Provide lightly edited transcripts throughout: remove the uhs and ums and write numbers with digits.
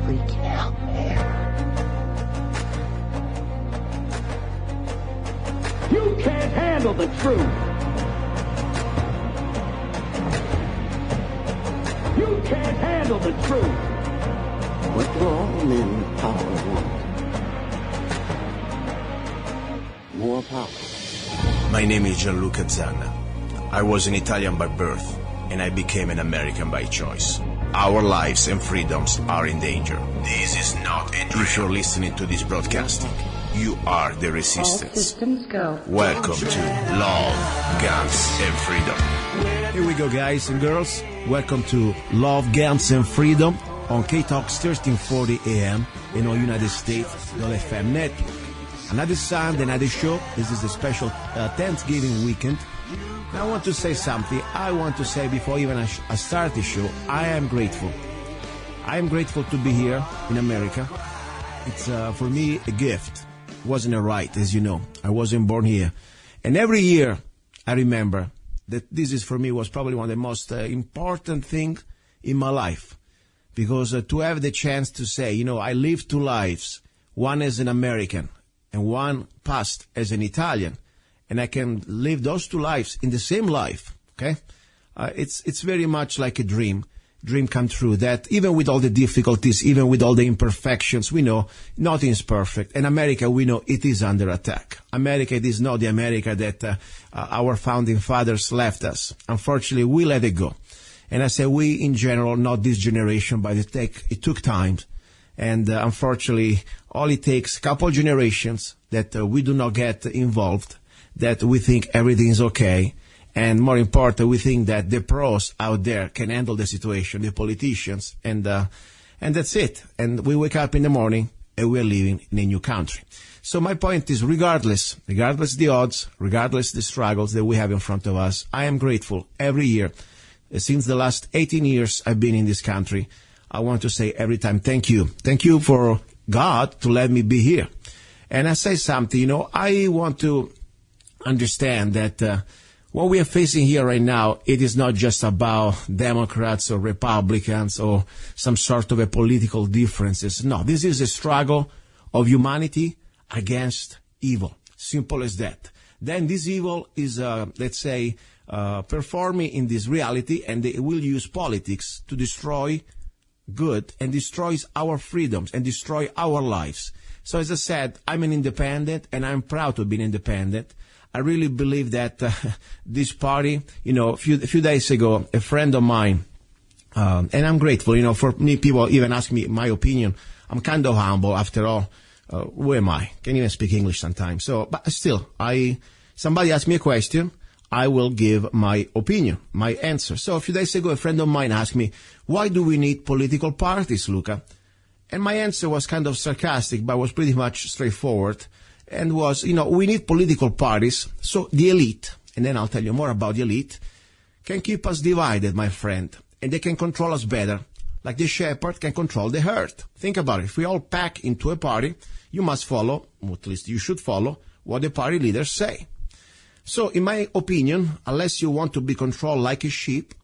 Freaking out, man. You can't handle the truth. You can't handle the truth. What do all men in power want? More power. My name is luca-zanna. I was an Italian by birth, and I became an American by choice. Our lives and freedoms are in danger. This is not a drill. If you're listening to this broadcasting, you are the resistance. All systems go. Welcome to Love, Guns, and Freedom. Here we go, guys and girls. Welcome to Love, Guns, and Freedom on KTOX 1340 AM in all United States, FM network. Another Sunday, another show. This is a special Thanksgiving weekend. I want to say something. I want to say before even I start the show, I am grateful. I am grateful to be here in America. It's for me a gift. It wasn't a right, as you know. I wasn't born here. And every year I remember that this is for me was probably one of the most important things in my life. Because to have the chance to say, you know, I lived two lives, one as an American and one past as an Italian. And I can live those two lives in the same life, okay? It's very much like a dream come true, that even with all the difficulties, even with all the imperfections, we know nothing is perfect. And America, we know it is under attack. America, it is not the America that our founding fathers left us. Unfortunately, we let it go. And I say we in general, not this generation, but it took time. And unfortunately, all it takes a couple generations that we do not get involved, that we think everything is okay, and more important, we think that the pros out there can handle the situation, the politicians, and that's it. And we wake up in the morning and we're living in a new country. So my point is, regardless the odds, regardless the struggles that we have in front of us, I am grateful every year. Since the last 18 years I've been in this country, I want to say every time, thank you. Thank you for God to let me be here. And I say something, you know, I want to understand that what we are facing here right now, it is not just about Democrats or Republicans or some sort of a political differences. No, this is a struggle of humanity against evil. Simple as that. Then this evil is, let's say, performing in this reality, and they will use politics to destroy good and destroys our freedoms and destroy our lives. So as I said, I'm an independent, and I'm proud to be an independent. I really believe that this party, you know, a few days ago, a friend of mine, and I'm grateful, you know, for me, people even ask me my opinion. I'm kind of humble, after all. Who am I? Can't even speak English sometimes. So, but still, somebody asked me a question, I will give my opinion, my answer. So a few days ago, a friend of mine asked me, why do we need political parties, Luca? And my answer was kind of sarcastic, but was pretty much straightforward. And was, you know, we need political parties so the elite, and then I'll tell you more about the elite, can keep us divided, my friend, and they can control us better, like the shepherd can control the herd. Think about it. If we all pack into a party, you must follow, or at least you should follow, what the party leaders say. So, in my opinion, unless you want to be controlled like a sheep,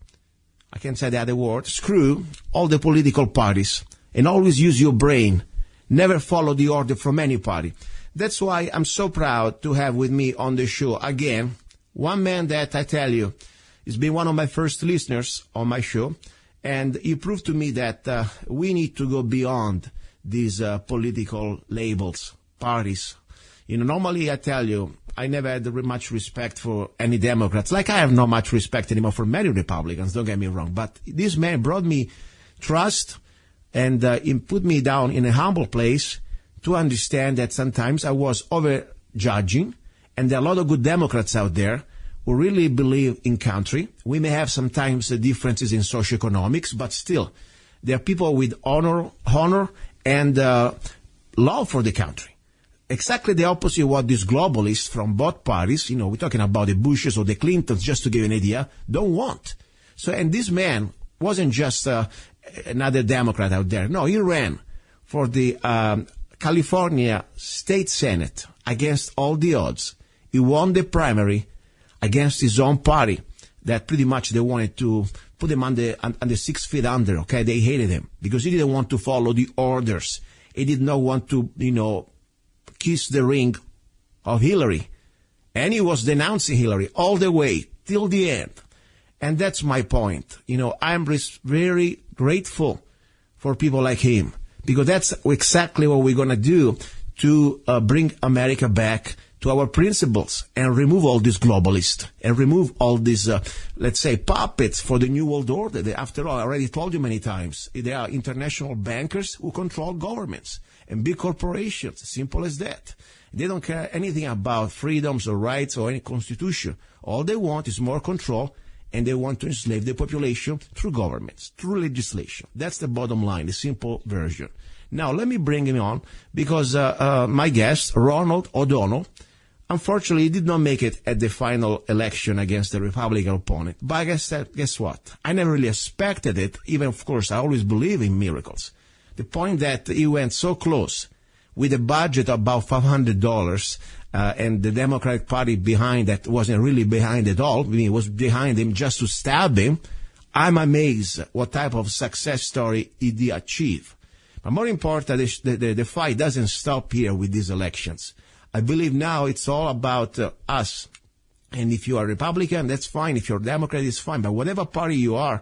I can't say the other word, screw all the political parties and always use your brain. Never follow the order from any party. That's why I'm so proud to have with me on the show again one man that I tell you has been one of my first listeners on my show, and he proved to me that we need to go beyond these political labels, parties. You know, normally I tell you, I never had much respect for any Democrats, like I have not much respect anymore for many Republicans, don't get me wrong. But this man brought me trust, and he put me down in a humble place to understand that sometimes I was over-judging, and there are a lot of good Democrats out there who really believe in country. We may have sometimes differences in socioeconomics, but still, there are people with honor and love for the country. Exactly the opposite of what these globalists from both parties, you know, we're talking about the Bushes or the Clintons, just to give you an idea, don't want. So, and this man wasn't just another Democrat out there. No, he ran for the California State Senate against all the odds. He won the primary against his own party. that pretty much they wanted to put him on the 6 feet under, okay? They hated him because he didn't want to follow the orders. He did not want to, kiss the ring of Hillary. And he was denouncing Hillary all the way till the end. And that's my point. I'm very grateful for people like him because that's exactly what we're going to do to bring America back to our principles and remove all these globalists and remove all these, let's say, puppets for the New World Order. After all, I already told you many times, they are international bankers who control governments and big corporations. Simple as that. They don't care anything about freedoms or rights or any constitution. All they want is more control, and they want to enslave the population through governments, through legislation. That's the bottom line, the simple version. Now, let me bring him on because my guest, Ronald O'Donnell, unfortunately, he did not make it at the final election against the Republican opponent. But guess what? I never really expected it. Even, of course, I always believe in miracles. The point that he went so close with a budget of about $500 and the Democratic Party behind that wasn't really behind at all. I mean, it was behind him just to stab him. I'm amazed what type of success story he did achieve. But more important, the fight doesn't stop here with these elections. I believe now it's all about us. And if you are Republican, that's fine. If you're Democrat, it's fine. But whatever party you are,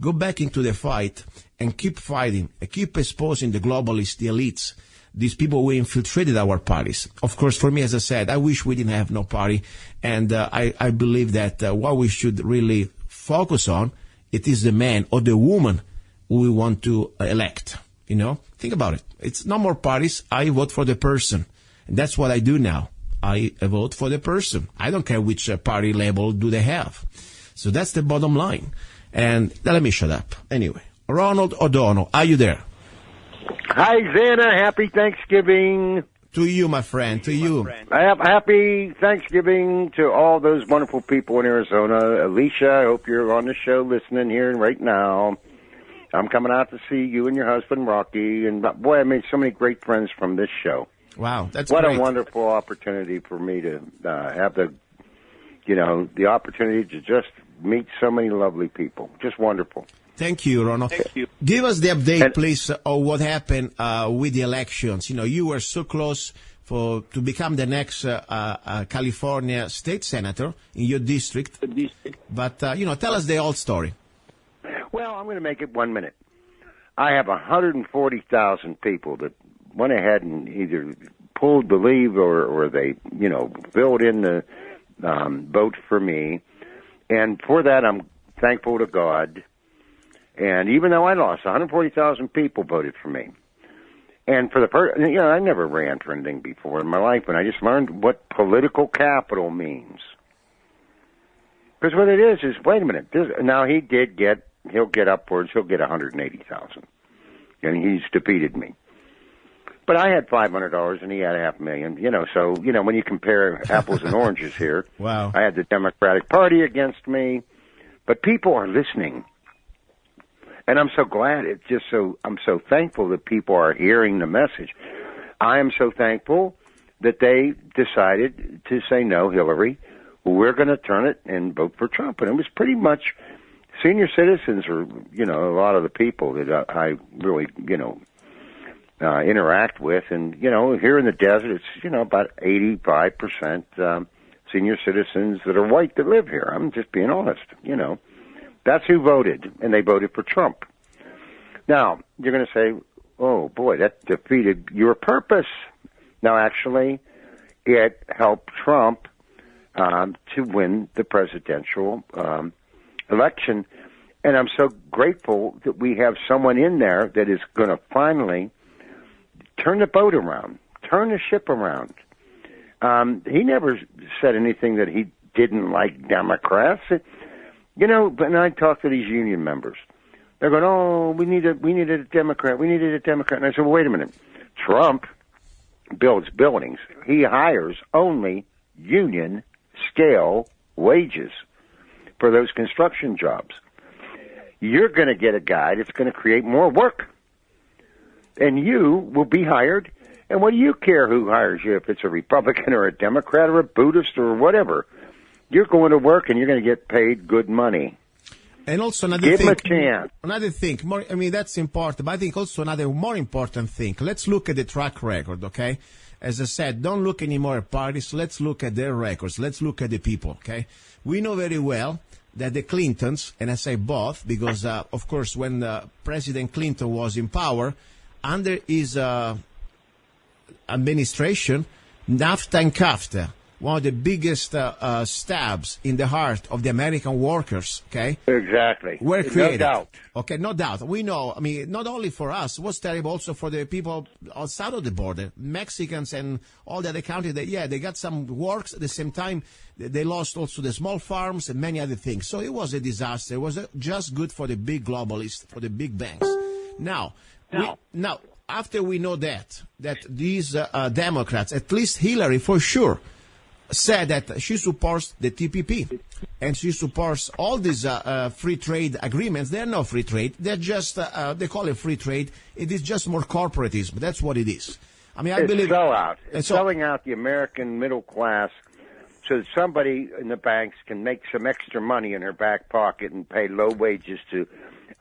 go back into the fight and keep fighting. And keep exposing the globalists, the elites, these people who infiltrated our parties. Of course, for me, as I said, I wish we didn't have no party. And I believe that what we should really focus on, it is the man or the woman who we want to elect. Think about it. It's no more parties. I vote for the person. And that's what I do now. I vote for the person. I don't care which party label do they have. So that's the bottom line. And let me shut up. Anyway, Ronald O'Donnell, are you there? Hi, Zanna. Happy Thanksgiving. To you, my friend. To you. Happy Thanksgiving to all those wonderful people in Arizona. Alicia, I hope you're on the show listening here right now. I'm coming out to see you and your husband, Rocky. And, boy, I made so many great friends from this show. Wow, that's what great. A wonderful opportunity for me to have the opportunity to just meet so many lovely people. Just wonderful. Thank you, Ronald. Thank you. Give us the update, please, of what happened with the elections. You were so close to become the next California state senator in your district. But, tell us the old story. Well, I'm going to make it 1 minute. I have 140,000 people that went ahead and either pulled the leave or they, filled in the vote for me. And for that, I'm thankful to God. And even though I lost, 140,000 people voted for me. And for the I never ran for anything before in my life, and I just learned what political capital means. Because what it is, wait a minute. Now he'll get upwards, he'll get 180,000. And he's defeated me. But I had $500 and he had $500,000, so, when you compare apples and oranges here. Wow. I had the Democratic Party against me. But people are listening. And I'm so glad. I'm so thankful that people are hearing the message. I am so thankful that they decided to say no, Hillary. We're going to turn it and vote for Trump. And it was pretty much senior citizens are, a lot of the people that I really, interact with. And, here in the desert, it's, about 85% senior citizens that are white that live here. I'm just being honest, That's who voted, and they voted for Trump. Now, you're going to say, oh, boy, that defeated your purpose. Now, actually, it helped Trump to win the presidential election. And I'm so grateful that we have someone in there that is going to finally turn the boat around, turn the ship around. He never said anything that he didn't like Democrats. When I talk to these union members, they're going, oh, we needed a Democrat. We needed a Democrat. And I said, well, wait a minute. Trump builds buildings. He hires only union scale wages for those construction jobs. You're going to get a guy that's going to create more work. And you will be hired. And what do you care who hires you, if it's a Republican or a Democrat or a Buddhist or whatever? you're going to work and you're going to get paid good money. And also Give them a chance. Another thing, that's important, but I think also another more important thing. Let's look at the track record, okay? As I said, don't look anymore at parties. Let's look at their records. Let's look at the people, okay? We know very well that the Clintons, and I say both because, of course, when President Clinton was in power, under his administration, NAFTA and CAFTA, one of the biggest stabs in the heart of the American workers, okay? Exactly. Were created. No doubt. Okay, no doubt. We know, not only for us, it was terrible also for the people outside of the border, Mexicans and all the other countries. They got some works. At the same time, they lost also the small farms and many other things. So it was a disaster. It was just good for the big globalists, for the big banks. Now, after we know that these Democrats, at least Hillary for sure, said that she supports the TPP and she supports all these free trade agreements. They're not free trade. They're just, they call it free trade. It is just more corporatism. That's what it is. I believe sellout. It's selling out the American middle class so that somebody in the banks can make some extra money in their back pocket and pay low wages to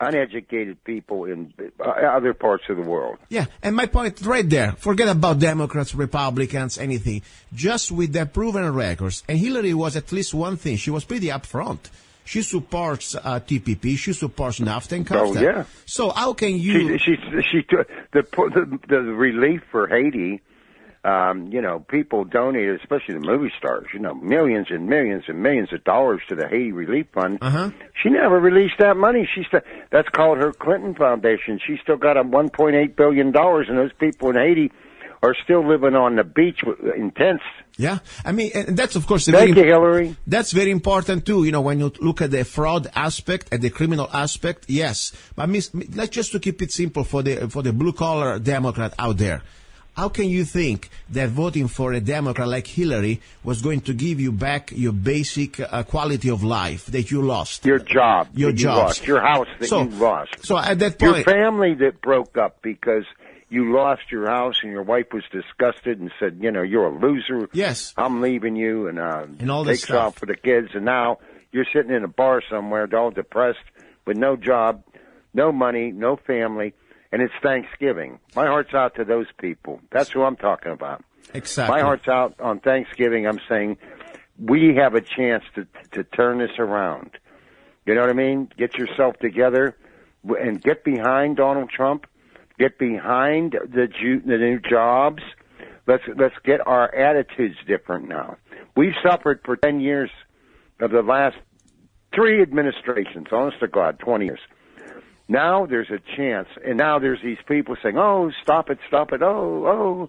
uneducated people in other parts of the world. Yeah, and my point right there, forget about Democrats, Republicans, anything. Just with their proven records. And Hillary was at least one thing. She was pretty upfront. She supports TPP. She supports NAFTA and CAFTA. Oh, yeah. So how can you... She took the relief for Haiti. People donated, especially the movie stars, millions and millions and millions of dollars to the Haiti Relief Fund. Uh-huh. She never released that money. That's called her Clinton Foundation. She still got $1.8 billion, and those people in Haiti are still living on the beach in tents. Yeah, and that's of course Thank you, Hillary. That's very important too. When you look at the fraud aspect and the criminal aspect, yes. But let's just to keep it simple for the blue collar Democrat out there. How can you think that voting for a Democrat like Hillary was going to give you back your basic quality of life that you lost? Your job. Your job. Lost. Your house that you lost. So at that point... Your family that broke up because you lost your house and your wife was disgusted and said, you're a loser. Yes. I'm leaving you and all this takes stuff. off for the kids. And now you're sitting in a bar somewhere all depressed with no job, no money, no family. And it's Thanksgiving. My heart's out to those people. That's who I'm talking about. Exactly. My heart's out on Thanksgiving. I'm saying we have a chance to turn this around. You know what I mean? Get yourself together and get behind Donald Trump. Get behind the new jobs. Let's get our attitudes different now. We've suffered for 10 years of the last 3 administrations, honest to God, 20 years. Now there's a chance, and now there's these people saying, "Oh, stop it! Oh,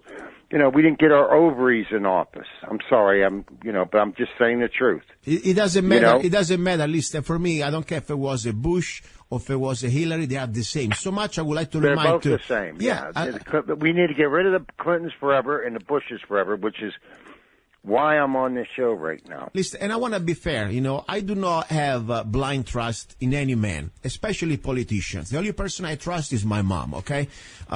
we didn't get our ovaries in office." I'm sorry, but I'm just saying the truth. It doesn't matter. It doesn't matter. At least for me, I don't care if it was a Bush or if it was a Hillary. They are the same. So much I would like to They're remind both the same. Yeah. We need to get rid of the Clintons forever and the Bushes forever, which is why I'm on this show right now. Listen, and I want to be fair. I do not have blind trust in any man, especially politicians. The only person I trust is my mom, okay?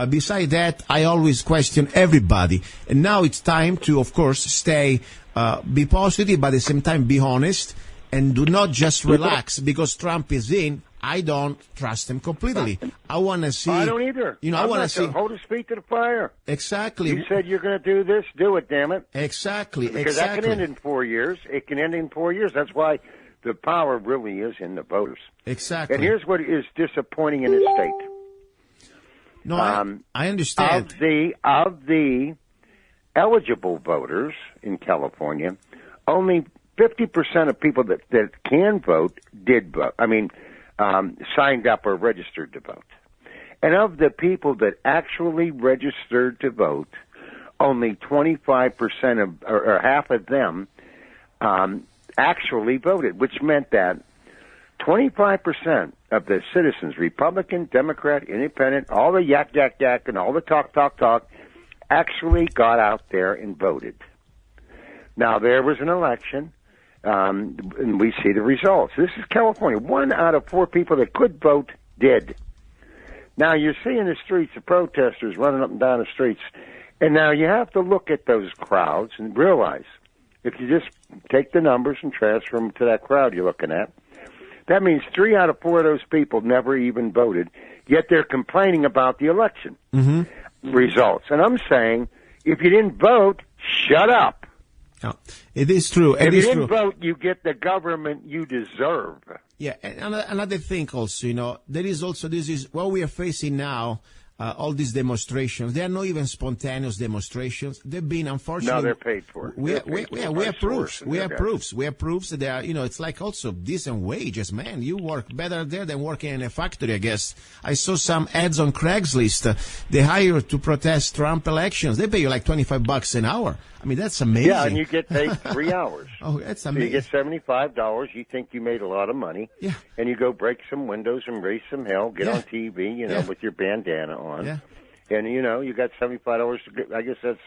Beside that, I always question everybody. And now it's time to, of course, be positive, but at the same time be honest, and do not just relax because Trump is in. I don't trust him completely. I want to see. I don't either. I want to see. Hold his feet to the fire. Exactly. You said you're going to do this. Do it, damn it. Exactly. Because that can end in 4 years. It can end in 4 years. That's why the power really is in the voters. Exactly. And here's what is disappointing in the state. No, I understand. Of the eligible voters in California, only 50% of people that can vote did vote. Signed up or registered to vote. And of the people that actually registered to vote, only 25% or half of them actually voted, which meant that 25% of the citizens, Republican, Democrat, Independent, all the yak, and all the talk, actually got out there and voted. Now, there was an election. And we see the results. This is California. 1 out of 4 people that could vote did. Now you're seeing the streets, the protesters running up and down the streets, and now you have to look at those crowds and realize if you just take the numbers and transfer them to that crowd you're looking at, that means 3 out of 4 of those people never even voted, yet they're complaining about the election results. And I'm saying, if you didn't vote, shut up. No, it is true. If you didn't vote, you get the government you deserve. Yeah, and another thing also, there is also, this is what we are facing now. All these demonstrations, they are not even spontaneous demonstrations. They've been, unfortunately. No, they're paid for. We have proofs. We have proofs. We have proofs that they are, it's like also decent wages. Man, you work better there than working in a factory, I guess. I saw some ads on Craigslist. They hire to protest Trump elections. They pay you like $25 an hour. I mean, that's amazing. Yeah, and you get paid 3 hours. Oh, that's amazing. So you get $75. You think you made a lot of money. Yeah. And you go break some windows and raise some hell, get on TV, with your bandana on. Yeah. And, you got $75 to get, I guess that's,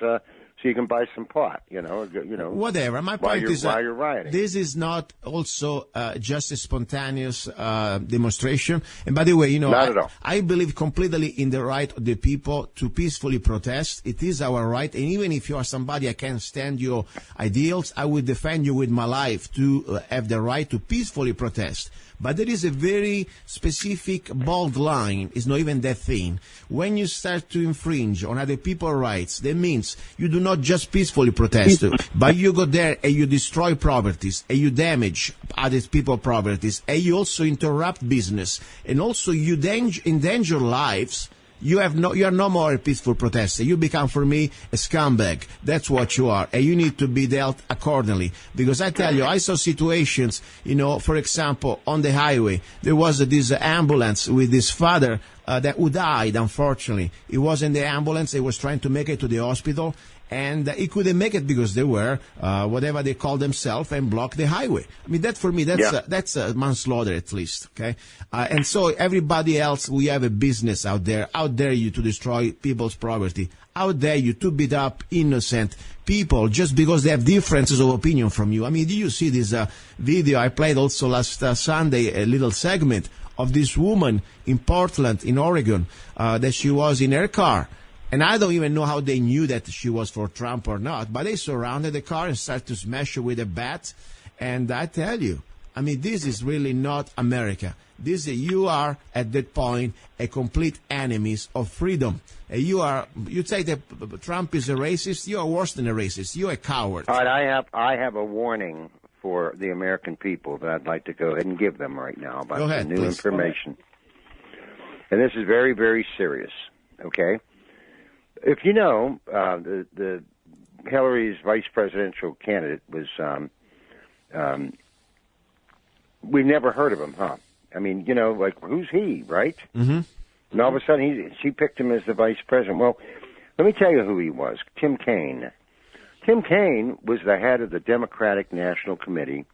so you can buy some pot, Whatever. My point is, while you're rioting. This is not also just a spontaneous demonstration. And by the way, not at all. I believe completely in the right of the people to peacefully protest. It is our right. And even if you are somebody I can't stand your ideals, I will defend you with my life to have the right to peacefully protest. But there is a very specific bold line. It's not even that thin. When you start to infringe on other people's rights, that means you do not just peacefully protest, but you go there and you destroy properties, and you damage other people's properties, and you also interrupt business, and also you endanger lives. You are no more a peaceful protester. You become, for me, a scumbag. That's what you are. And you need to be dealt accordingly. Because I tell you, I saw situations, for example, on the highway, there was this ambulance with this father who died, unfortunately. He was in the ambulance. He was trying to make it to the hospital. And he couldn't make it because they were, whatever they call themselves, and blocked the highway. I mean, that for me, that's a manslaughter at least, okay? And so everybody else, we have a business out there. How dare you to destroy people's property? How dare you to beat up innocent people just because they have differences of opinion from you? I mean, do you see this video? I played also last Sunday a little segment of this woman in Portland, in Oregon, that she was in her car. And I don't even know how they knew that she was for Trump or not, but they surrounded the car and started to smash her with a bat. And I tell you, I mean, this is really not America. You are, at that point, a complete enemies of freedom. You say that Trump is a racist. You are worse than a racist. You're a coward. All right, I have a warning for the American people that I'd like to go ahead and give them right now about the new information. And this is very, very serious, okay? If you know, the Hillary's vice presidential candidate was, we've never heard of him, huh? I mean, like, who's he, right? Mm-hmm. And all of a sudden, she picked him as the vice president. Well, let me tell you who he was, Tim Kaine. Tim Kaine was the head of the Democratic National Committee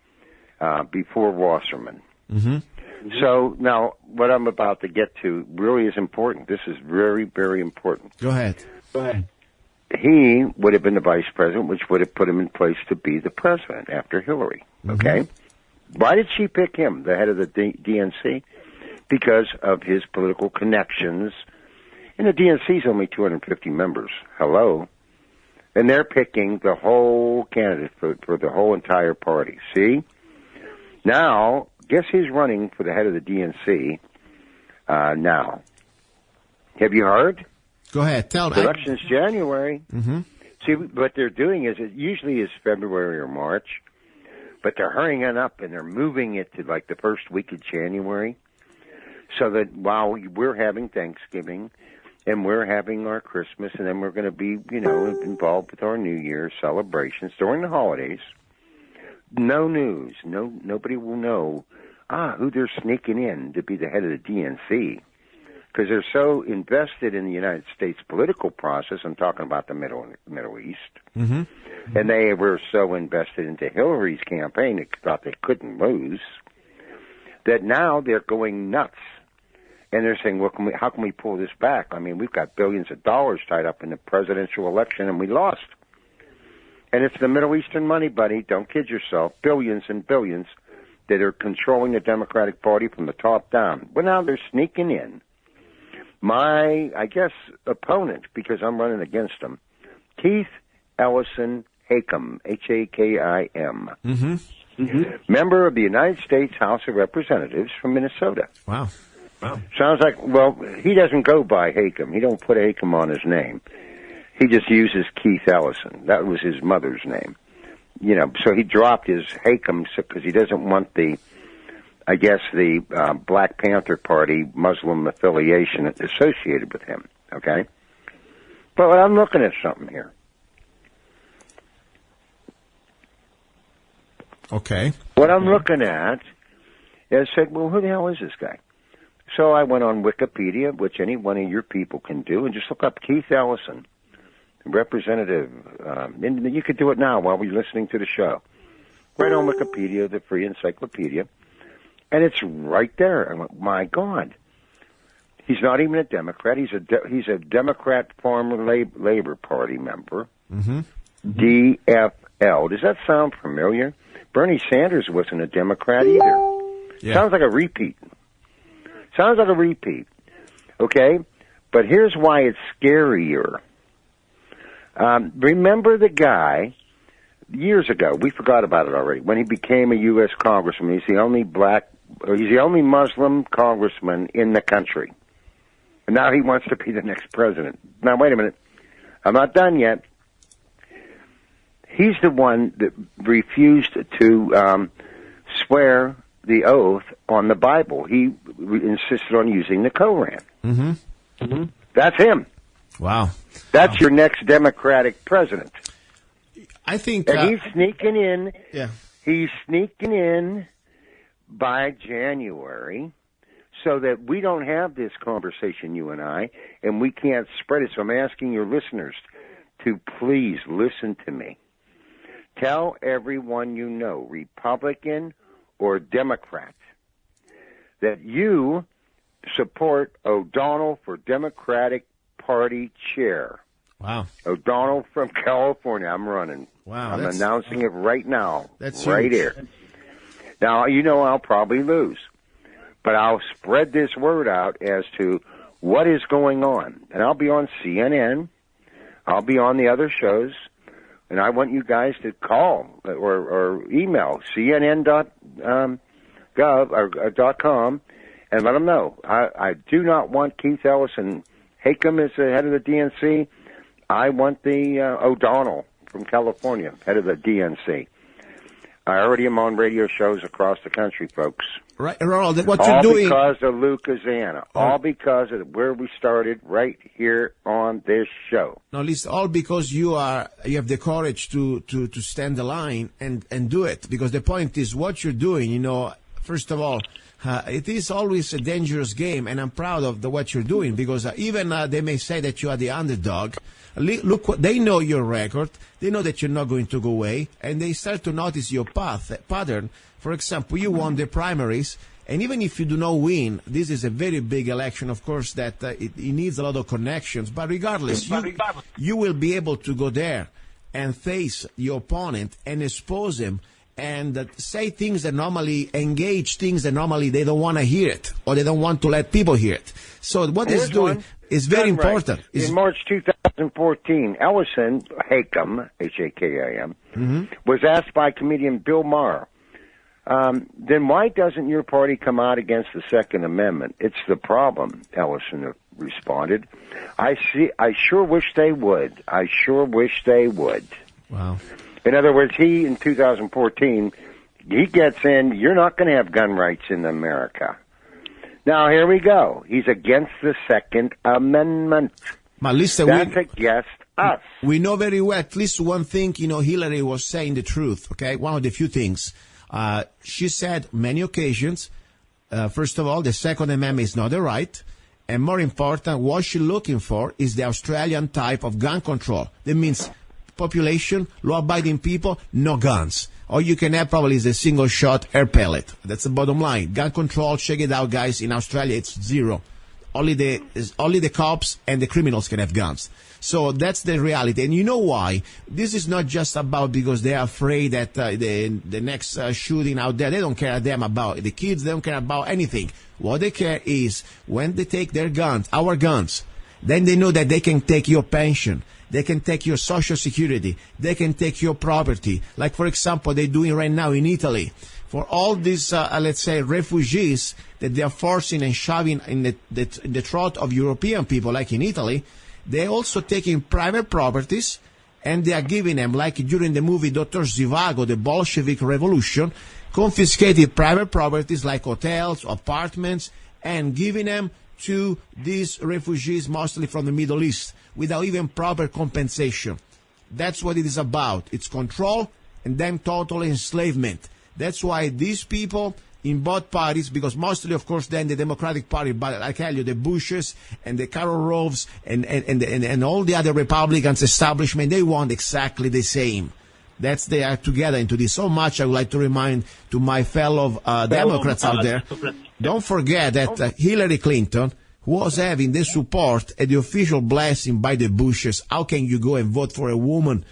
before Wasserman. Mm-hmm. So now what I'm about to get to really is important. This is very, very important. Go ahead. He would have been the vice president, which would have put him in place to be the president after Hillary. Okay? Why did she pick him, the head of the DNC? Because of his political connections. And the DNC is only 250 members. Hello? And they're picking the whole candidate for the whole entire party. See? Now, guess who's running for the head of the DNC now? Have you heard? Go ahead. Tell me. The election's January. Mm-hmm. See, what they're doing is it usually is February or March, but they're hurrying it up and they're moving it to like the first week of January so that while we're having Thanksgiving and we're having our Christmas and then we're going to be, involved with our New Year celebrations during the holidays, no news. Nobody will know who they're sneaking in to be the head of the DNC. Because they're so invested in the United States political process. I'm talking about the Middle East. Mm-hmm. And they were so invested into Hillary's campaign, they thought they couldn't lose, that now they're going nuts. And they're saying, well, how can we pull this back? I mean, we've got billions of dollars tied up in the presidential election, and we lost. And it's the Middle Eastern money, buddy. Don't kid yourself. Billions and billions that are controlling the Democratic Party from the top down. Well, now they're sneaking in. My, I guess, opponent, because I'm running against him, Keith Ellison Hakim, Hakim. Mm-hmm. Member of the United States House of Representatives from Minnesota. Wow. Sounds like, well, he doesn't go by Hakim. He don't put Hakim on his name. He just uses Keith Ellison. That was his mother's name. You know, so he dropped his Hakim because he doesn't want the Black Panther Party Muslim affiliation associated with him, okay? But I'm looking at something here. Okay. What I'm looking at is, I said, well, who the hell is this guy? So I went on Wikipedia, which any one of your people can do, and just look up Keith Ellison, representative. And you could do it now while we're listening to the show. Right on Wikipedia, the free encyclopedia. And it's right there. I went, my God. He's not even a Democrat. He's a Democrat former Labor Party member. Mm-hmm. DFL. Does that sound familiar? Bernie Sanders wasn't a Democrat either. Yeah. Sounds like a repeat. Okay? But here's why it's scarier. Remember the guy years ago, we forgot about it already, when he became a U.S. congressman. He's the only Muslim congressman in the country. And now he wants to be the next president. Now, wait a minute. I'm not done yet. He's the one that refused to swear the oath on the Bible. He insisted on using the Koran. Mm-hmm. Mm-hmm. That's him. Wow. That's your next Democratic president. I think... And he's sneaking in. Yeah. He's sneaking in by January so that we don't have this conversation, you and I, and we can't spread it. So I'm asking your listeners to please listen to me. Tell everyone you know, Republican or Democrat, that you support O'Donnell for Democratic Party chair. Wow. O'Donnell from California. I'm running. Wow. I'm announcing it right now. That's right huge. here. Now, you know I'll probably lose, but I'll spread this word out as to what is going on. And I'll be on CNN. I'll be on the other shows. And I want you guys to call or email cnn.gov or .com and let them know. I do not want Keith Ellison. Hakim is the head of the DNC. I want the O'Donnell from California, head of the DNC. I already am on radio shows across the country, folks. Right, Ronald, what you're doing... All because of luca-zanna. All because of where we started right here on this show. No, listen, all because you have the courage to stand the line and do it. Because the point is what you're doing, first of all, it is always a dangerous game, and I'm proud of what you're doing because even they may say that you are the underdog. Look, they know your record. They know that you're not going to go away, and they start to notice your pattern. For example, you won the primaries, and even if you do not win, this is a very big election, of course, that it needs a lot of connections. But regardless, you will be able to go there and face your opponent and expose him and say things that normally engage things that normally they don't want to hear it or they don't want to let people hear it. So what he's doing is very important. In March 2014, Ellison, Hakim, Hakim, was asked by comedian Bill Maher, then why doesn't your party come out against the Second Amendment? It's the problem, Ellison responded. I sure wish they would. I sure wish they would. Wow. In other words, he, in 2014, he gets in, you're not going to have gun rights in America. Now, here we go. He's against the Second Amendment. But listen, that's against us. We know very well, at least one thing, Hillary was saying the truth, okay? One of the few things. She said many occasions, first of all, the Second Amendment is not a right. And more important, what she's looking for is the Australian type of gun control. That means population, law-abiding people, no guns. All you can have probably is a single-shot air pellet. That's the bottom line. Gun control, check it out, guys. In Australia, it's zero. Only the cops and the criminals can have guns. So that's the reality. And you know why? This is not just about because they are afraid that the next shooting out there, they don't care them about the kids. They don't care about anything. What they care is when they take their guns, our guns, then they know that they can take your pension They can take your social security. They can take your property. Like, for example, they're doing right now in Italy. For all these, let's say, refugees that they are forcing and shoving in the throat of European people, like in Italy, they're also taking private properties, and they are giving them, like during the movie Dr. Zhivago, the Bolshevik Revolution, confiscated private properties like hotels, apartments, and giving them to these refugees, mostly from the Middle East, without even proper compensation. That's what it is about. It's control and then total enslavement. That's why these people in both parties, because mostly, of course, then the Democratic Party, but I tell you, the Bushes and the Karol Roves and all the other Republicans establishment, they want exactly the same. They are together into this. So much I would like to remind to my fellow Democrats out there, don't forget that Hillary Clinton was having the support and the official blessing by the Bushes. How can you go and vote for a woman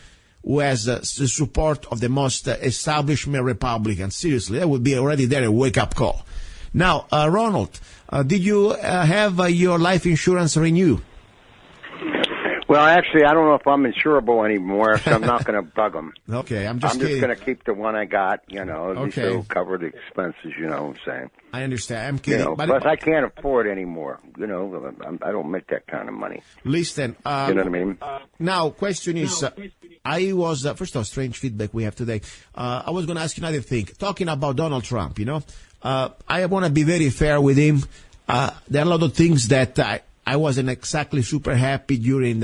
who has the support of the most establishment Republicans? Seriously, that would be already there a wake-up call. Now, Ronald, did you have your life insurance renewed? Well, actually, I don't know if I'm insurable anymore, so I'm not going to bug them. Okay, I'm just going to keep the one I got, at least it'll cover the expenses, you know what I'm saying. I understand. I'm kidding. Plus, I can't afford anymore. I don't make that kind of money. Listen. You know what I mean? Now, question is, I was, first of all, strange feedback we have today. I was going to ask you another thing. Talking about Donald Trump, I want to be very fair with him. There are a lot of things that I wasn't exactly super happy during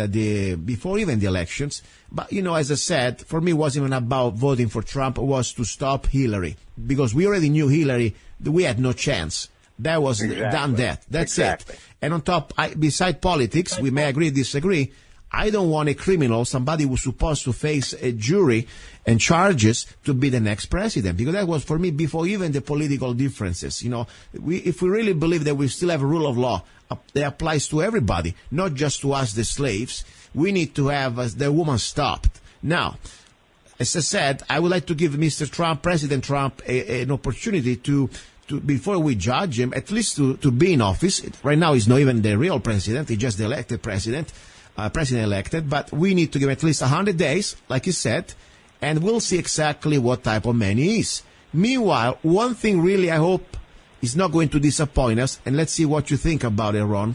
before even the elections. But, as I said, for me, it wasn't even about voting for Trump. It was to stop Hillary. Because we already knew Hillary, we had no chance. That was done that. That's it. And on top, beside politics, we may agree, disagree. I don't want a criminal, somebody who's supposed to face a jury and charges, to be the next president. Because that was, for me, before even the political differences. If we really believe that we still have a rule of law that applies to everybody, not just to us, the slaves, we need to have the woman stopped. Now, as I said, I would like to give Mr. Trump, President Trump, an opportunity to before we judge him, at least to be in office. Right now, he's not even the real president. He's just the elected president. President-elected, but we need to give at least 100 days, like you said, and we'll see exactly what type of man he is. Meanwhile, one thing really I hope is not going to disappoint us, and let's see what you think about it, Ron,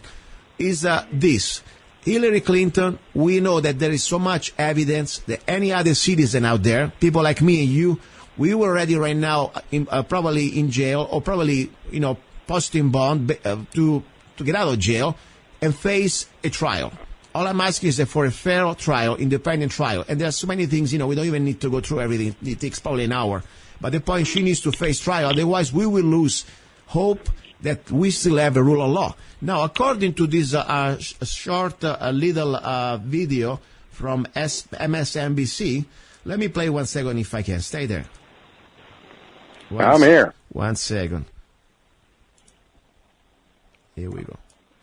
is this. Hillary Clinton, we know that there is so much evidence that any other citizen out there, people like me and you, we were already right now probably in jail or probably, posting bond to get out of jail and face a trial. All I'm asking is that for a fair trial, independent trial, and there are so many things, we don't even need to go through everything. It takes probably an hour. But the point, she needs to face trial. Otherwise, we will lose hope that we still have a rule of law. Now, according to this short little video from MSNBC, let me play 1 second if I can. Stay there. I'm here. 1 second. Here we go.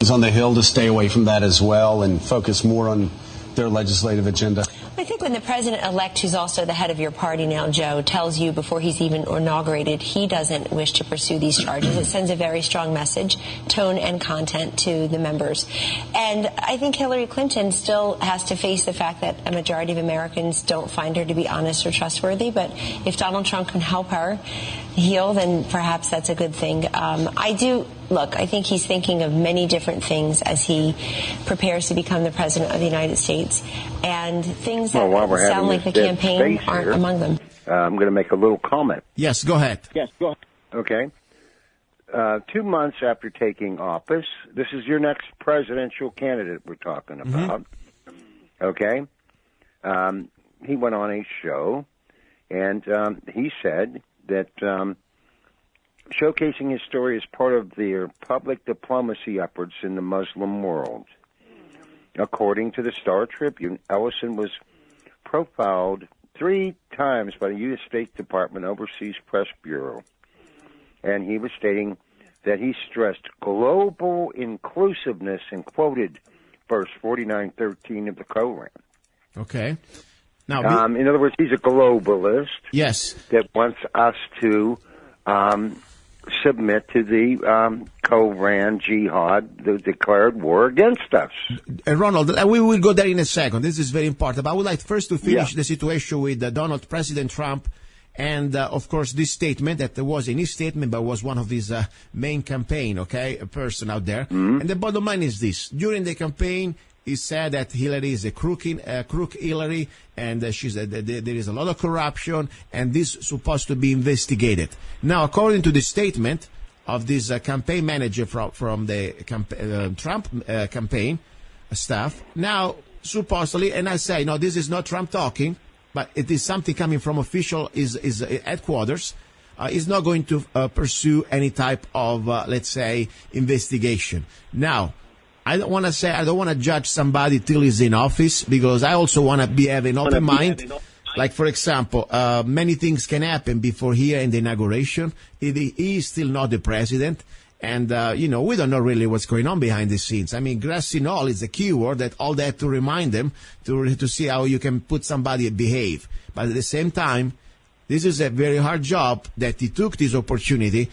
On the Hill to stay away from that as well and focus more on their legislative agenda? I think when the president-elect, who's also the head of your party now, Joe, tells you before he's even inaugurated he doesn't wish to pursue these charges, it sends a very strong message, tone and content to the members. And I think Hillary Clinton still has to face the fact that a majority of Americans don't find her to be honest or trustworthy. But if Donald Trump can help her heal, then perhaps that's a good thing. I think he's thinking of many different things as he prepares to become the president of the United States. And things that sound like the campaign aren't among them. I'm going to make a little comment. Yes, go ahead. Okay. 2 months after taking office, this is your next presidential candidate we're talking about. Mm-hmm. Okay. He went on a show, and he said that showcasing his story as part of their public diplomacy efforts in the Muslim world. According to the Star Tribune, Ellison was profiled 3 times by the U.S. State Department Overseas Press Bureau, and he was stating that he stressed global inclusiveness and quoted verse 49:13 of the Quran. Okay. Now, in other words, he's a globalist. Yes. That wants us to submit to the co-ran jihad, that declared war against us. Ronald, we will go there in a second. This is very important. But I would like first to finish the situation with President Trump. And, of course, this statement that was in his statement, but was one of his main campaign, okay, a person out there. Mm-hmm. And the bottom line is this. During the campaign, he said that Hillary is a crook Hillary, and there is a lot of corruption, and this is supposed to be investigated. Now, according to the statement of this campaign manager from the Trump campaign staff, now, supposedly, and I say, no, this is not Trump talking, but it is something coming from official is headquarters, is not going to pursue any type of, let's say, investigation. Now, I don't want to judge somebody till he's in office, because I also want to have an open mind. Like, for example, many things can happen before here in the inauguration. He is still not the president. And, we don't know really what's going on behind the scenes. I mean, grassy knoll is a key word that all that to remind them to see how you can put somebody behave. But at the same time, this is a very hard job that he took this opportunity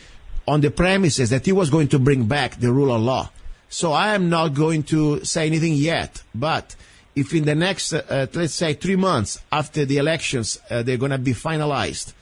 on the premises that he was going to bring back the rule of law. So I am not going to say anything yet. But if in the next, let's say 3 months after the elections, they're going to be finalized,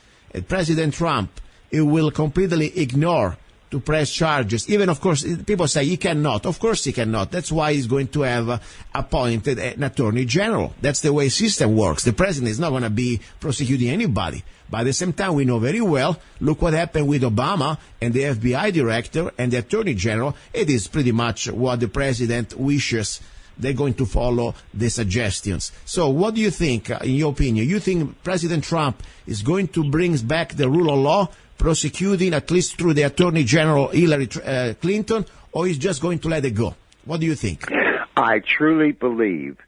President Trump, he will completely ignore to press charges. Even, of course, people say he cannot. Of course he cannot. That's why he's going to have appointed an attorney general. That's the way the system works. The president is not going to be prosecuting anybody. But at the same time, we know very well, look what happened with Obama and the FBI director and the attorney general. It is pretty much what the president wishes. They're going to follow the suggestions. So what do you think, in your opinion? You think President Trump is going to bring back the rule of law, prosecuting at least through the Attorney General Hillary Clinton, or is just going to let it go? What do you think? I truly believe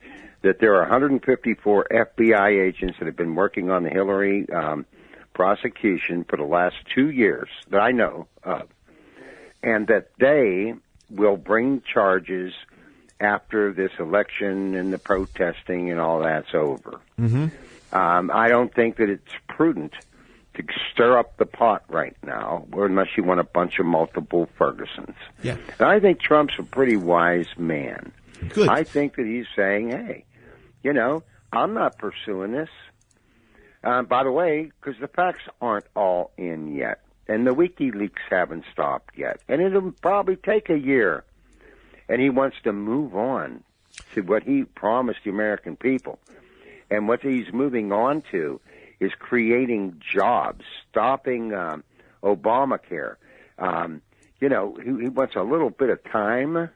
that there are 154 FBI agents that have been working on the Hillary prosecution for the last 2 years that I know of, and that they will bring charges after this election and the protesting and all that's over. Mm-hmm. I don't think that it's prudent to stir up the pot right now, or unless you want a bunch of multiple Fergusons. Yeah. And I think Trump's a pretty wise man. Good. I think that he's saying, hey, I'm not pursuing this. By the way, because the facts aren't all in yet, and the WikiLeaks haven't stopped yet, and it'll probably take a year. And he wants to move on to what he promised the American people. And what he's moving on to is creating jobs, stopping Obamacare. He wants a little bit of time,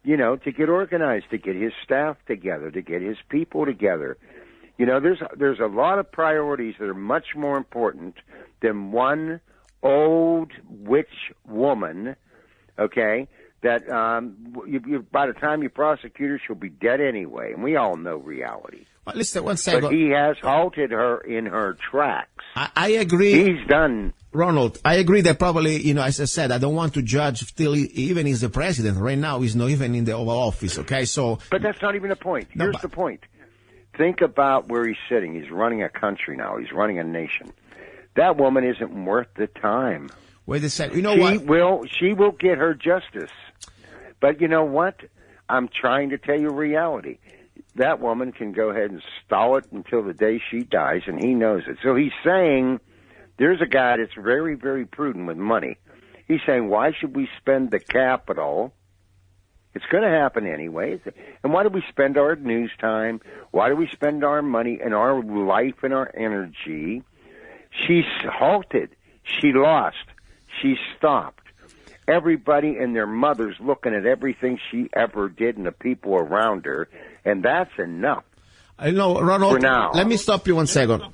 to get organized, to get his staff together, to get his people together. There's a lot of priorities that are much more important than one old witch woman, okay, that by the time you prosecute her, she'll be dead anyway. And we all know reality. Well, listen, one second. But he has halted her in her tracks. I agree. He's done. Ronald, I agree that probably, as I said, I don't want to judge till even he's the president. Right now, he's not even in the Oval Office, okay? So. But that's not even the point. Here's the point. Think about where he's sitting. He's running a country now. He's running a nation. That woman isn't worth the time. Wait a second. You know what? She will get her justice. But you know what? I'm trying to tell you reality. That woman can go ahead and stall it until the day she dies, and he knows it. So he's saying there's a guy that's very, very prudent with money. He's saying, why should we spend the capital? It's going to happen anyway. And why do we spend our news time? Why do we spend our money and our life and our energy? She's halted. She lost. She stopped. Everybody and their mothers looking at everything she ever did and the people around her, and that's enough. I know, Ronald, for now. Let me stop you one second,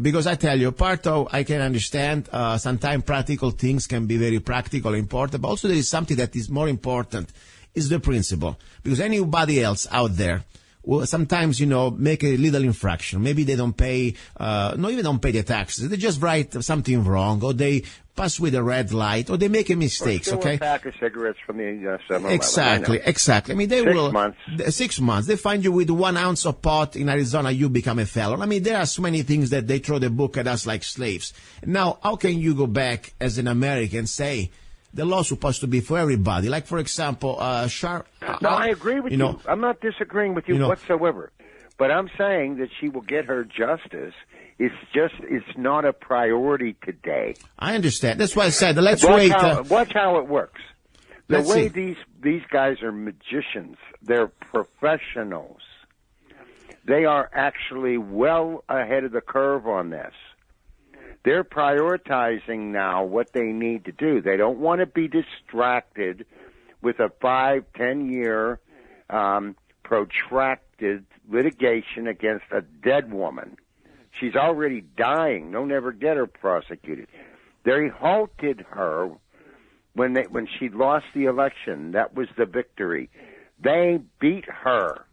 because I tell you, part of, I can understand, sometimes practical things can be very practical, important, but also there is something that is more important, is the principle. Because anybody else out there will sometimes, make a little infraction. Maybe they don't pay, not even don't pay the taxes. They just write something wrong, or they pass with a red light, or they make a mistake, okay? A pack of cigarettes from the 7-Eleven. Exactly. I mean, they 6 will. months. 6 months. They find you with 1 ounce of pot in Arizona, you become a felon. I mean, there are so many things that they throw the book at us like slaves. Now, how can you go back as an American and say, the law is supposed to be for everybody. Like, for example, No, I agree with you. I'm not disagreeing with you whatsoever. But I'm saying that she will get her justice. It's not a priority today. I understand. That's why I said, let's wait. Watch how it works. The way these guys are magicians, they're professionals. They are actually well ahead of the curve on this. They're prioritizing now what they need to do. They don't want to be distracted with a 5-10 year protracted litigation against a dead woman. She's already dying. They'll never get her prosecuted. They halted her when she lost the election. That was the victory. They beat her.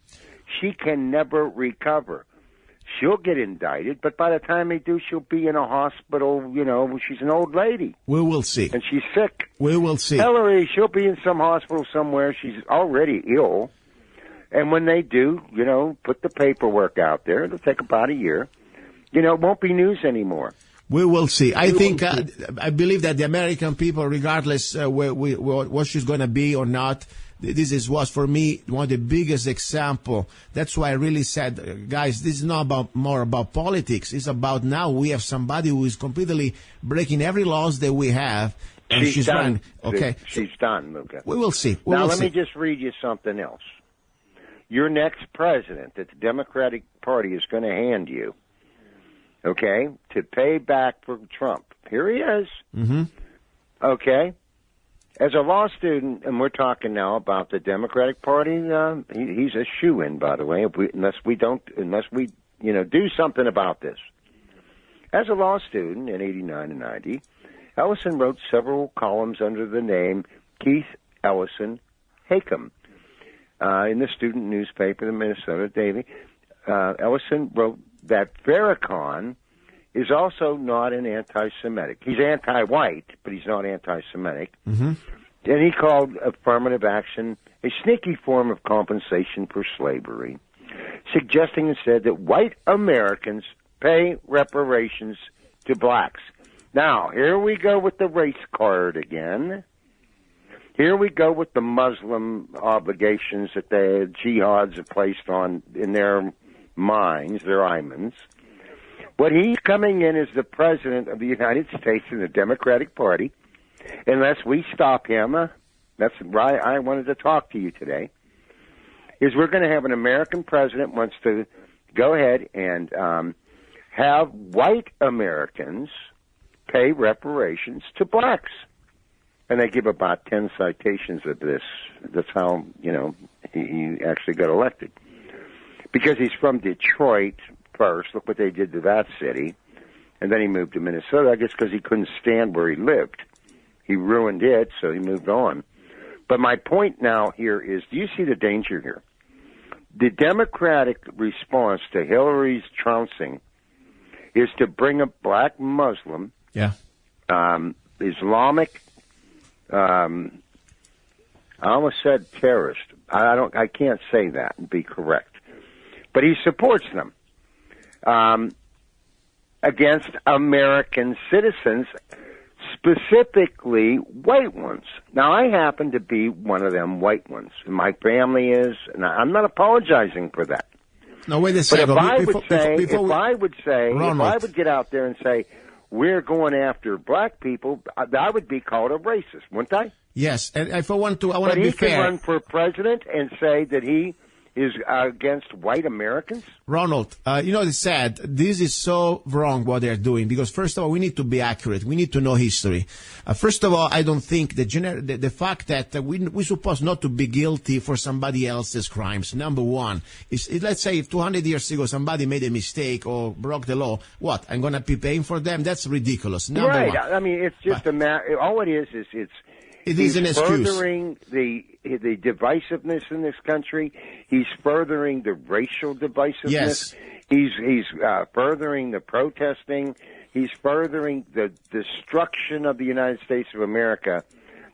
She can never recover. She'll get indicted, but by the time they do, she'll be in a hospital, she's an old lady. We will see. And she's sick. We will see. Hillary, she'll be in some hospital somewhere. She's already ill. And when they do, put the paperwork out there, it'll take about a year. It won't be news anymore. We will see. I believe that the American people, regardless what she's going to be or not, this was for me one of the biggest example. That's why I really said, guys, this is not more about politics. It's about now we have somebody who is completely breaking every laws that we have. And she's done. Okay, she's done, Luca. We will see. Let me just read you something else. Your next president that the Democratic Party is going to hand you, okay, to pay back for Trump. Here he is. Mm-hmm. Okay. As a law student, and we're talking now about the Democratic Party, he's a shoo-in, by the way, unless we do something about this. As a law student in 89 and 90, Ellison wrote several columns under the name Keith Ellison Hakem in the student newspaper, the Minnesota Daily. Ellison wrote that Farrakhan is also not an anti-Semitic. He's anti-white, but he's not anti-Semitic. Mm-hmm. And he called affirmative action a sneaky form of compensation for slavery, suggesting instead that white Americans pay reparations to blacks. Now, here we go with the race card again. Here we go with the Muslim obligations that the jihads have placed on in their minds, their imams. But he's coming in as the president of the United States in the Democratic Party. Unless we stop him, that's why I wanted to talk to you today, is we're going to have an American president wants to go ahead and have white Americans pay reparations to blacks. And they give about 10 citations of this. That's how, he actually got elected. Because he's from Detroit first. Look what they did to that city. And then he moved to Minnesota, I guess because he couldn't stand where he lived. He ruined it, so he moved on. But my point now here is, do you see the danger here? The Democratic response to Hillary's trouncing is to bring a black Muslim, Islamic, I almost said terrorist. I can't say that and be correct. But he supports them against American citizens, specifically white ones. Now, I happen to be one of them white ones. My family is, and I'm not apologizing for that. No, wait a second. But if I would get out there and say, we're going after black people, I would be called a racist, wouldn't I? Yes, and if I want to be fair. But he can run for president and say that he is against white Americans? Ronald, it's sad. This is so wrong what they're doing because, first of all, we need to be accurate. We need to know history. First of all, I don't think the fact that we're supposed not to be guilty for somebody else's crimes, number one. Let's say if 200 years ago somebody made a mistake or broke the law, what? I'm going to be paying for them? That's ridiculous. Number right. one. I mean, it's just a matter. All it is it is an excuse. Furthering the divisiveness in this country. He's furthering the racial divisiveness. Yes. He's furthering the protesting. He's furthering the destruction of the United States of America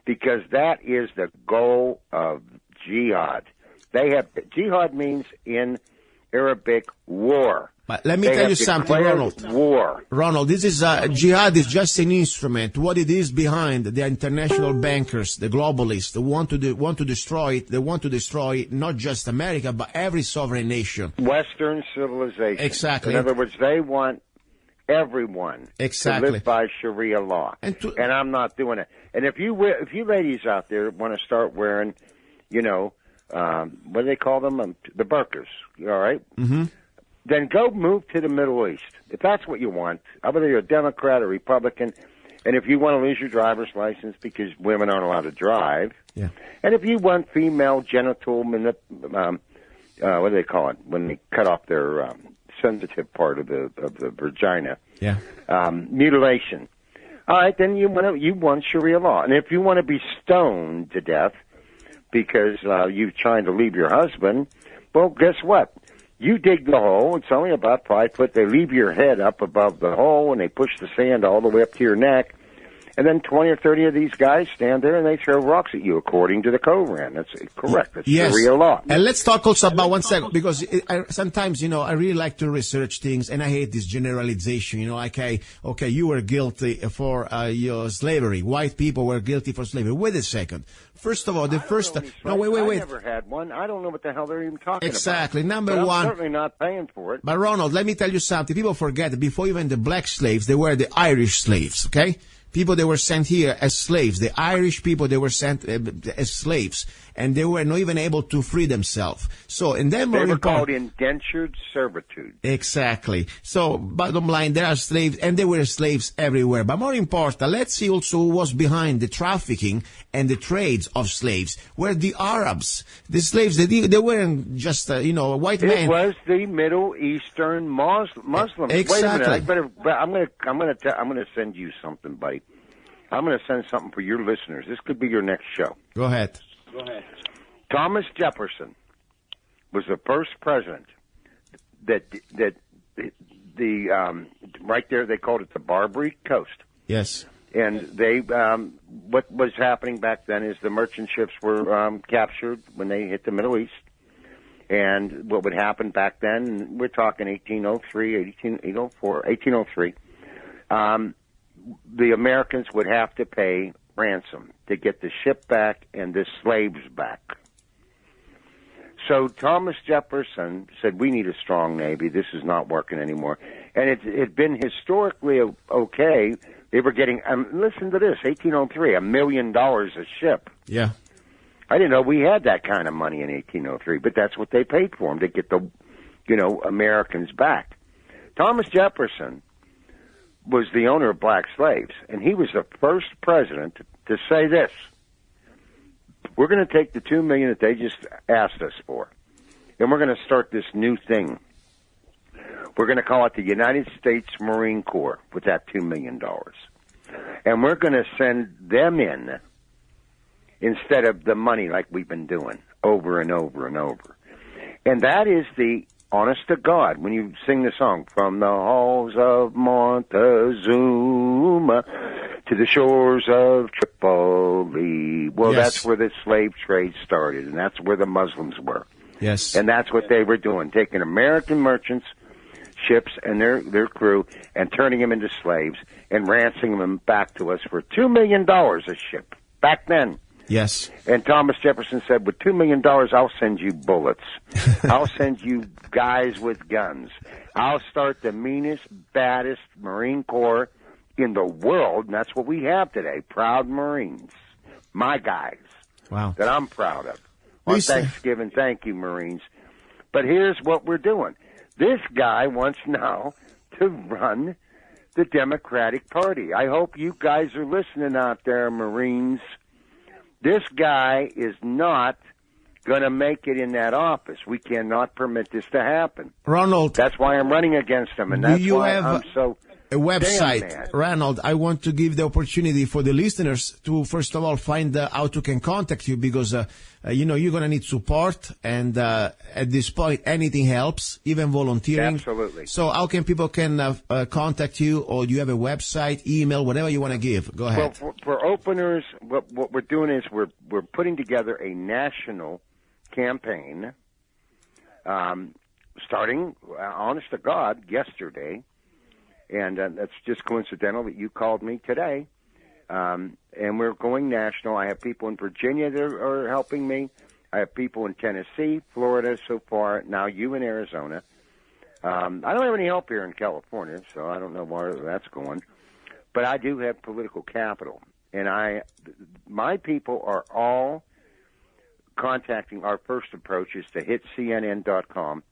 because that is the goal of jihad. Jihad means in Arabic war. But let me tell you something, Ronald. War. Ronald, this is jihad is just an instrument. What it is behind the international bankers, the globalists, they want to destroy it. They want to destroy not just America, but every sovereign nation. Western civilization. Exactly. In other words, they want everyone to live by Sharia law, and I'm not doing it. And if you ladies out there want to start wearing, what do they call them? The burqas. All right. Mm-hmm. Then go move to the Middle East. If that's what you want, whether you're a Democrat or Republican, and if you want to lose your driver's license because women aren't allowed to drive, yeah. And if you want female genital what do they call it when they cut off their sensitive part of the vagina, yeah, mutilation. All right, then you want Sharia law, and if you want to be stoned to death because you're trying to leave your husband, well, guess what? You dig the hole. It's only about 5 foot. They leave your head up above the hole, and they push the sand all the way up to your neck. And then 20 or 30 of these guys stand there, and they throw rocks at you, according to the Koran. That's correct. That's Sharia law. And let's talk also about 1 second, because sometimes, I really like to research things, and I hate this generalization. Okay, you were guilty for your slavery. White people were guilty for slavery. Wait a second. First of all, wait. I never had one. I don't know what the hell they're even talking about. Exactly. Number but one. I'm certainly not paying for it. But Ronald, let me tell you something. People forget that before even the black slaves, they were the Irish slaves, okay? People, they were sent here as slaves. The Irish people, they were sent as slaves. And they were not even able to free themselves. So, and then they were called indentured servitude. Exactly. So, bottom line, there are slaves, and there were slaves everywhere. But more important, let's see also who was behind the trafficking and the trades of slaves. Were the Arabs. The slaves, they weren't just, white men. It was the Middle Eastern Muslims. Exactly. Wait a minute. I'm gonna send you something, buddy. I'm gonna send something for your listeners. This could be your next show. Go ahead. Thomas Jefferson was the first president that right there they called it the Barbary Coast. Yes. And they what was happening back then is the merchant ships were captured when they hit the Middle East. And what would happen back then, we're talking 1803, 1803, the Americans would have to pay ransom to get the ship back and the slaves back. So Thomas Jefferson said, we need a strong Navy. This is not working anymore. And it had been historically okay. They were getting, listen to this, 1803, $1 million a ship. Yeah. I didn't know we had that kind of money in 1803, but that's what they paid for them, to get the, Americans back. Thomas Jefferson was the owner of black slaves, and he was the first president to say this: we're going to take the $2 million that they just asked us for, and we're going to start this new thing. We're going to call it the United States Marine Corps with that $2 million. And we're going to send them in instead of the money like we've been doing over and over and over. And that is the honest to God, when you sing the song, from the halls of Montezuma to the shores of Tripoli. Well, yes. That's where the slave trade started, and that's where the Muslims were. Yes. And that's what they were doing, taking American merchants, ships, and their crew, and turning them into slaves and ransoming them back to us for $2 million a ship back then. Yes. And Thomas Jefferson said, with $2 million, I'll send you bullets. I'll send you guys with guns. I'll start the meanest, baddest Marine Corps in the world, and that's what we have today, proud Marines. My guys. Wow. That I'm proud of. On Thanksgiving, thank you, Marines. But here's what we're doing. This guy wants now to run the Democratic Party. I hope you guys are listening out there, Marines. This guy is not going to make it in that office. We cannot permit this to happen. Ronald. That's why I'm running against him, and that's why I'm so a website. Ronald, I want to give the opportunity for the listeners to, first of all, find how to can contact you, because, you're going to need support. And at this point, anything helps, even volunteering. Absolutely. So how can people contact you, or do you have a website, email, whatever you want to give? Go ahead. Well, for openers, what we're doing is we're putting together a national campaign. starting, honest to God, yesterday, and that's just coincidental that you called me today, and we're going national. I have people in Virginia that are helping me. I have people in Tennessee, Florida so far, now you in Arizona. I don't have any help here in California, so I don't know where that's going. But I do have political capital, and my people are all contacting. Our first approach is to hit CNN.com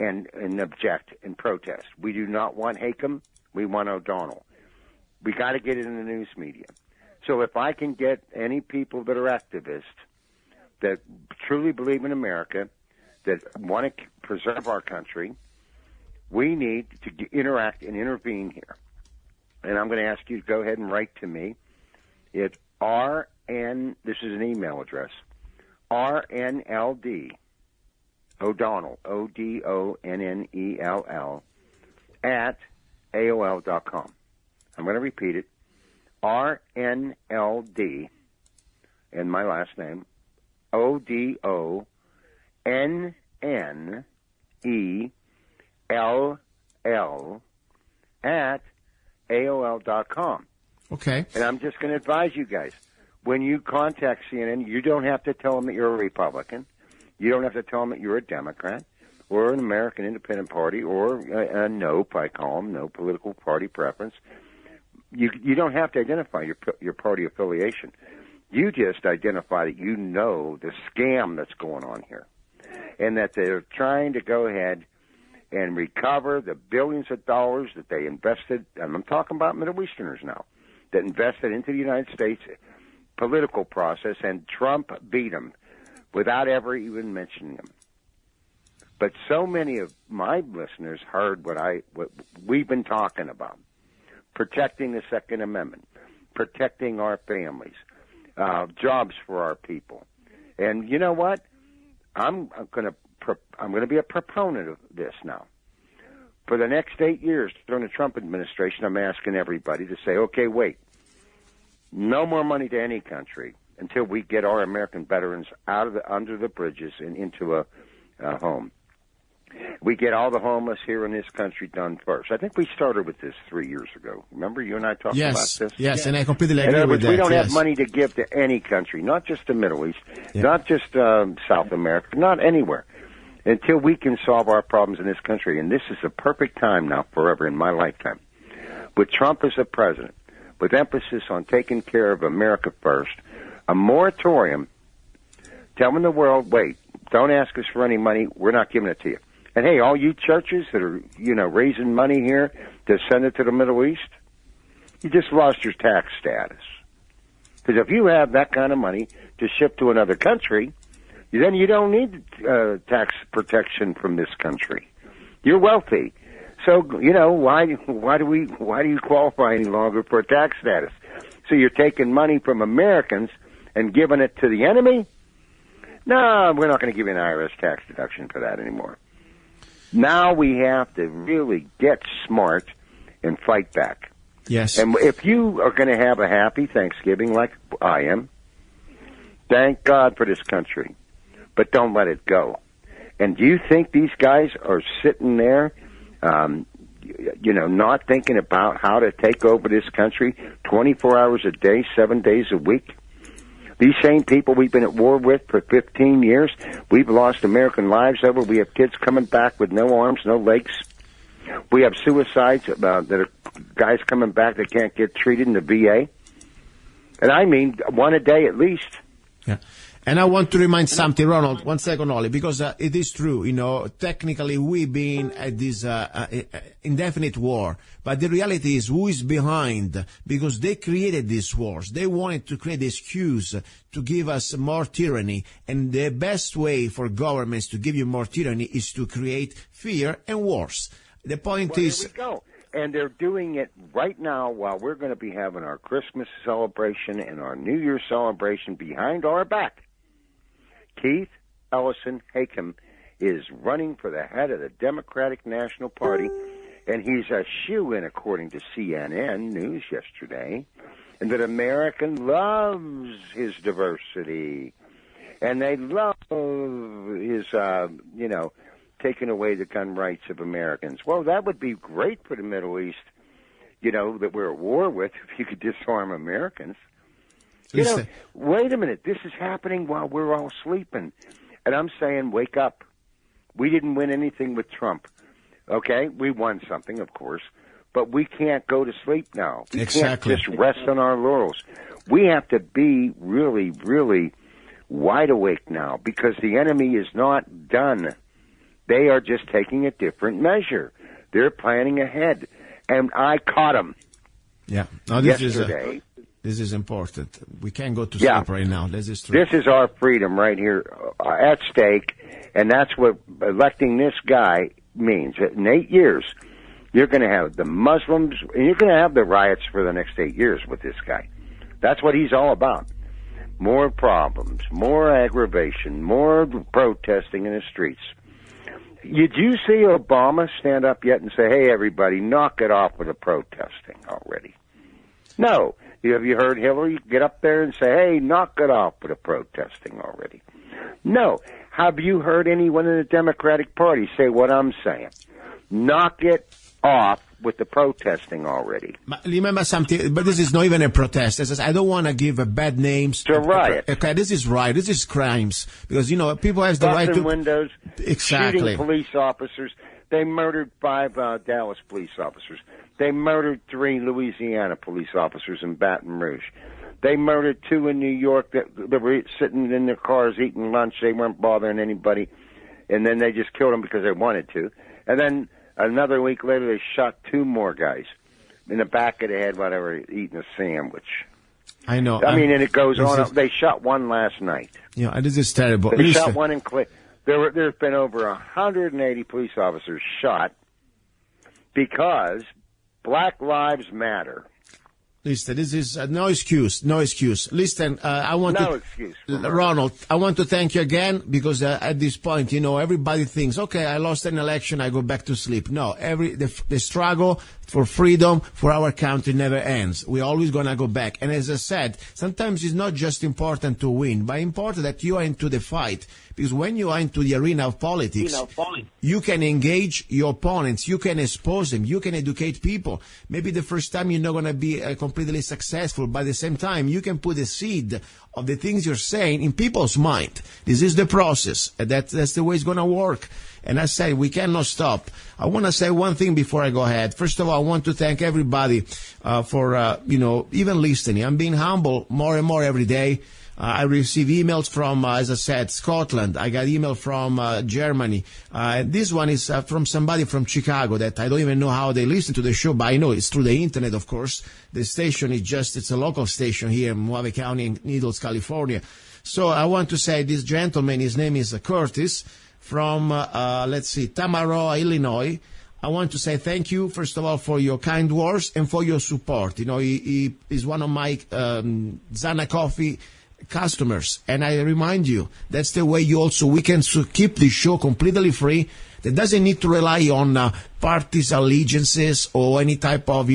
and object and protest. We do not want Hakem. We want O'Donnell. We got to get it in the news media. So if I can get any people that are activists that truly believe in America, that want to preserve our country, we need to interact and intervene here. And I'm going to ask you to go ahead and write to me. It's this is an email address, RNLD, O'Donnell, ODONNELL, at AOL.com. I'm going to repeat it, RNLD, and my last name, ODONNELL, at AOL.com. Okay. And I'm just going to advise you guys, when you contact CNN, you don't have to tell them that you're a Republican. You don't have to tell them that you're a Democrat or an American Independent Party or a NOPE, I call them, no political party preference. You don't have to identify your party affiliation. You just identify that you know the scam that's going on here and that they're trying to go ahead and recover the billions of dollars that they invested, and I'm talking about Middle Easterners now, that invested into the United States political process, and Trump beat them without ever even mentioning them. But so many of my listeners heard what we've been talking about, protecting the Second Amendment, protecting our families, jobs for our people. And you know what? I'm going to be a proponent of this now. For the next 8 years during the Trump administration, I'm asking everybody to say, okay, wait, no more money to any country until we get our American veterans under the bridges and into a home. We get all the homeless here in this country done first. I think we started with this 3 years ago. Remember, you and I talked about this? Yes, and I completely agree with that. We don't have money to give to any country, not just the Middle East, not just South America, not anywhere, until we can solve our problems in this country. And this is the perfect time now, forever in my lifetime, with Trump as the president, with emphasis on taking care of America first, a moratorium, telling the world, wait, don't ask us for any money, we're not giving it to you. And hey, all you churches that are, raising money here to send it to the Middle East, you just lost your tax status. Because if you have that kind of money to ship to another country, then you don't need tax protection from this country. You're wealthy. So, why do you qualify any longer for a tax status? So you're taking money from Americans and giving it to the enemy? No, we're not going to give you an IRS tax deduction for that anymore. Now we have to really get smart and fight back. Yes. And if you are going to have a happy Thanksgiving like I am, thank God for this country, but don't let it go. And do you think these guys are sitting there, not thinking about how to take over this country 24 hours a day, 7 days a week? These same people we've been at war with for 15 years, we've lost American lives over. We have kids coming back with no arms, no legs. We have suicides that are guys coming back that can't get treated in the VA. And I mean, one a day at least. Yeah. And I want to remind something, Ronald, 1 second only, because it is true, technically we've been at this indefinite war, but the reality is who is behind, because they created these wars. They wanted to create this excuse to give us more tyranny, and the best way for governments to give you more tyranny is to create fear and wars. The point is... Here we go. And they're doing it right now while we're going to be having our Christmas celebration and our New Year's celebration behind our back. Keith Ellison Hakem is running for the head of the Democratic National Party, and he's a shoo-in, according to CNN News yesterday, and that America loves his diversity, and they love his, taking away the gun rights of Americans. Well, that would be great for the Middle East, that we're at war with, if you could disarm Americans. Wait a minute. This is happening while we're all sleeping. And I'm saying, wake up. We didn't win anything with Trump. Okay? We won something, of course. But we can't go to sleep now. We can't just rest on our laurels. We have to be really, really wide awake now, because the enemy is not done. They are just taking a different measure. They're planning ahead. And I caught them yesterday. This is important. We can't go to sleep right now. This is true. This is our freedom right here at stake, and that's what electing this guy means. In 8 years, you're going to have the Muslims, and you're going to have the riots for the next 8 years with this guy. That's what he's all about. More problems, more aggravation, more protesting in the streets. Did you see Obama stand up yet and say, hey, everybody, knock it off with the protesting already? No. Have you heard Hillary get up there and say, hey, knock it off with the protesting already? No. Have you heard anyone in the Democratic Party say what I'm saying? Knock it off with the protesting already. Remember something, but this is not even a protest. I don't want to give bad names. It's a riot. Okay, this is riot. This is crimes. Because, people have the right to... windows, exactly. Shooting police officers. They murdered 5 Dallas police officers. They murdered 3 Louisiana police officers in Baton Rouge. They murdered 2 in New York that were sitting in their cars eating lunch. They weren't bothering anybody. And then they just killed them because they wanted to. And then another week later, they shot 2 more guys in the back of the head while they were eating a sandwich. I know. And it goes on. They shot one last night. Yeah, this is terrible. They shot one in Clay. There's been over 180 police officers shot because Black Lives Matter. Listen, this is no excuse. Listen, I want no excuse. Ronald, I want to thank you again, because at this point, everybody thinks, okay, I lost an election, I go back to sleep. No, the struggle for freedom for our country never ends. We're always going to go back. And as I said, sometimes it's not just important to win, but important that you are into the fight. Because when you are into the arena of politics, you can engage your opponents, you can expose them, you can educate people. Maybe the first time you're not going to be completely successful, but at the same time, you can put a seed of the things you're saying in people's mind. This is the process. That's the way it's going to work. And I say we cannot stop. I want to say one thing before I go ahead. First of all, I want to thank everybody for even listening. I'm being humble more and more every day. I receive emails from, as I said, Scotland. I got email from Germany. This one is from somebody from Chicago that I don't even know how they listen to the show, but I know it's through the internet, of course. The station is it's a local station here in Mojave County in Needles, California. So I want to say this gentleman, his name is Curtis from, Tamaroa, Illinois. I want to say thank you, first of all, for your kind words and for your support. He is one of my Zanna Coffee customers, and I remind you, that's the way we can keep the show completely free. That doesn't need to rely on parties' allegiances or any type of,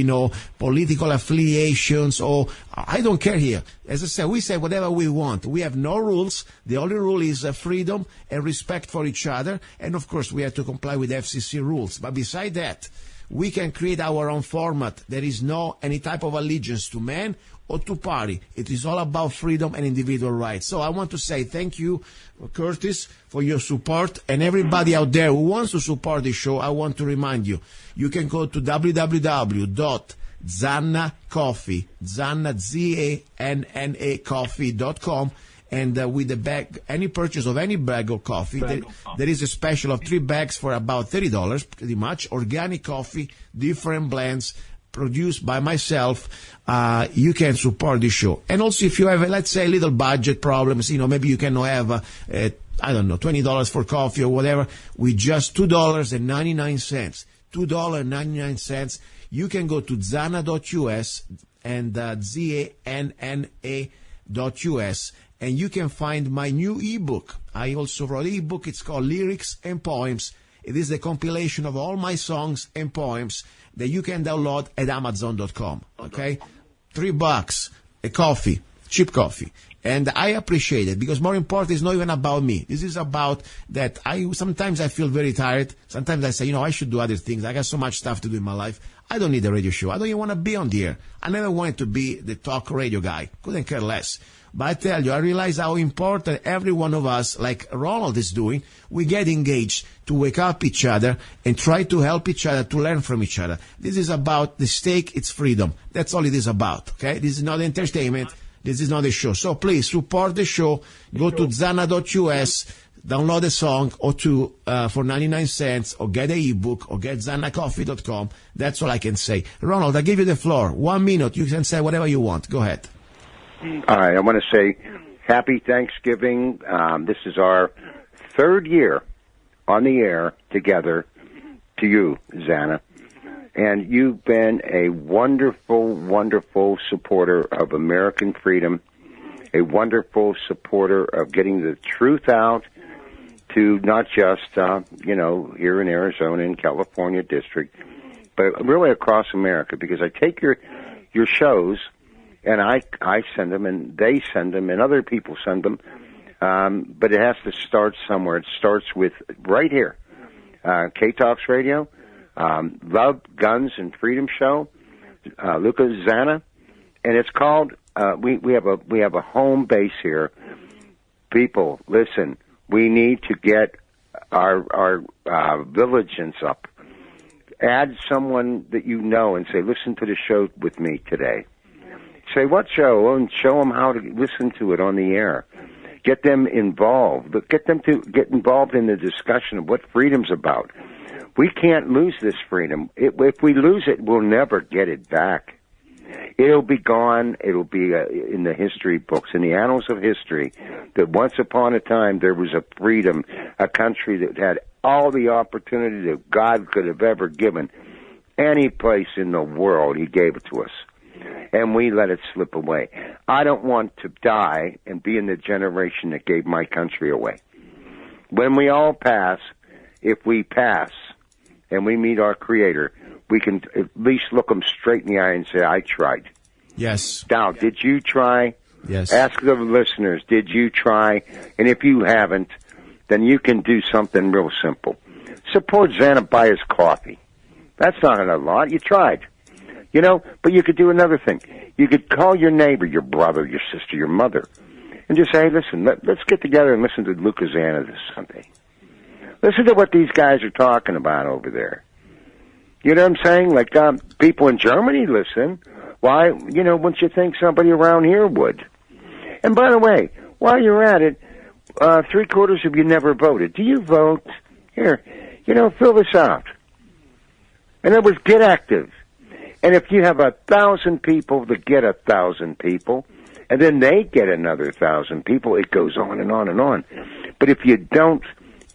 political affiliations, or I don't care here. As I said, we say whatever we want. We have no rules. The only rule is freedom and respect for each other. And of course, we have to comply with FCC rules. But beside that, we can create our own format. There is no any type of allegiance to man or to party. It is all about freedom and individual rights. So I want to say thank you, Curtis, for your support. And everybody out there who wants to support the show, I want to remind you, you can go to www.zannacoffee, Zanna, Z-A-N-N-A, coffee.com. And with the bag, any purchase of any bag of coffee, there is a special of 3 bags for about $30, pretty much. Organic coffee, different blends, produced by myself. You can support the show. And also, if you have, let's say, little budget problems, maybe you can have, $20 for coffee or whatever, with just $2.99. $2.99. You can go to zanna.us and ZANNA.us. And you can find my new ebook. I also wrote an ebook. It's called Lyrics and Poems. It is a compilation of all my songs and poems that you can download at Amazon.com. Okay? $3, a coffee, cheap coffee. And I appreciate it because more important is not even about me. This is about that sometimes I feel very tired. Sometimes I say, I should do other things. I got so much stuff to do in my life. I don't need a radio show. I don't even want to be on the air. I never wanted to be the talk radio guy. Couldn't care less. But I tell you, I realize how important every one of us, like Ronald is doing, we get engaged to wake up each other and try to help each other, to learn from each other. This is about the stake, it's freedom. That's all it is about, okay? This is not entertainment. This is not a show. So please support the show. Go to zanna.us, download a song or two for 99 cents, or get an ebook, or get zannacoffee.com. That's all I can say. Ronald, I give you the floor. 1 minute. You can say whatever you want. Go ahead. All right. I want to say happy Thanksgiving. This is our third year on the air together to you, Zanna. And you've been a wonderful, wonderful supporter of American freedom, a wonderful supporter of getting the truth out to not just, here in Arizona and California district, but really across America, because I take your shows and I send them and they send them and other people send them, but it has to start somewhere. It starts with right here, KTOX Radio, Love, Guns, and Freedom Show, luca-zanna, and it's called. We have a home base here. People, listen. We need to get our vigilance up. Add someone that you know and say, listen to the show with me today. Say what show, and show them how to listen to it on the air. Get them involved. Get them to get involved in the discussion of what freedom's about. We can't lose this freedom. If we lose it, we'll never get it back. It'll be gone. It'll be in the history books, in the annals of history, that once upon a time there was a freedom, a country that had all the opportunity that God could have ever given. Any place in the world, He gave it to us. And we let it slip away. I don't want to die and be in the generation that gave my country away. When we all pass, if we pass, and we meet our Creator, we can at least look them straight in the eye and say, I tried. Yes. Now, did you try? Yes. Ask the listeners, did you try? And if you haven't, then you can do something real simple. Support Zanna, buy his coffee. That's not a lot. You tried. But you could do another thing. You could call your neighbor, your brother, your sister, your mother, and just say, hey, listen, let's get together and listen to luca-zanna this Sunday. Listen to what these guys are talking about over there. You know what I'm saying? Like, people in Germany listen. Why, wouldn't you think somebody around here would? And by the way, while you're at it, 3/4 of you never voted. Do you vote? Here, fill this out. In other words, get active. And if you have 1,000 people that get 1,000 people, and then they get another 1,000 people, it goes on and on and on. But if you don't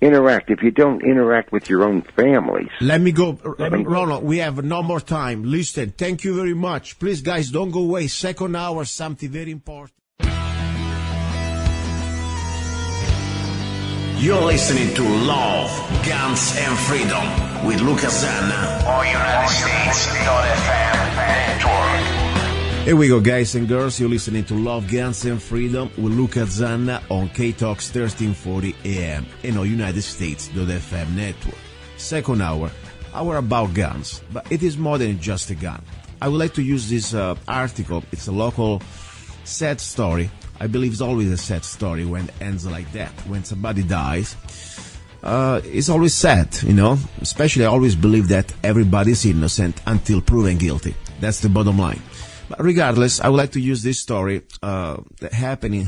interact with your own families. Let me go. Ronald, we have no more time. Listen, thank you very much. Please, guys, don't go away. Second hour, something very important. You're listening to Love, Guns, and Freedom with luca-zanna on United States.FM network. Here we go, guys and girls. You're listening to Love, Guns, and Freedom with luca-zanna on KTOX 1340 AM and on United States.FM network. Second hour about guns, but it is more than just a gun. I would like to use this article. It's a local sad story. I believe it's always a sad story when it ends like that. When somebody dies, it's always sad, Especially I always believe that everybody's innocent until proven guilty. That's the bottom line. But regardless, I would like to use this story that happened in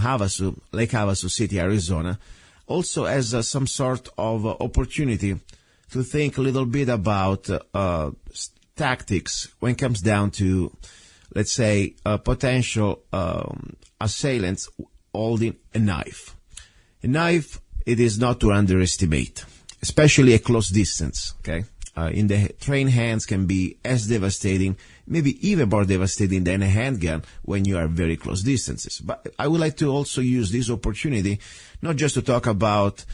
Lake Havasu City, Arizona, also as some sort of opportunity to think a little bit about tactics when it comes down to, let's say, potential assailants holding a knife. A knife, it is not to underestimate, especially at close distance, okay? In the trained hands can be as devastating, maybe even more devastating than a handgun when you are very close distances. But I would like to also use this opportunity, not just to talk about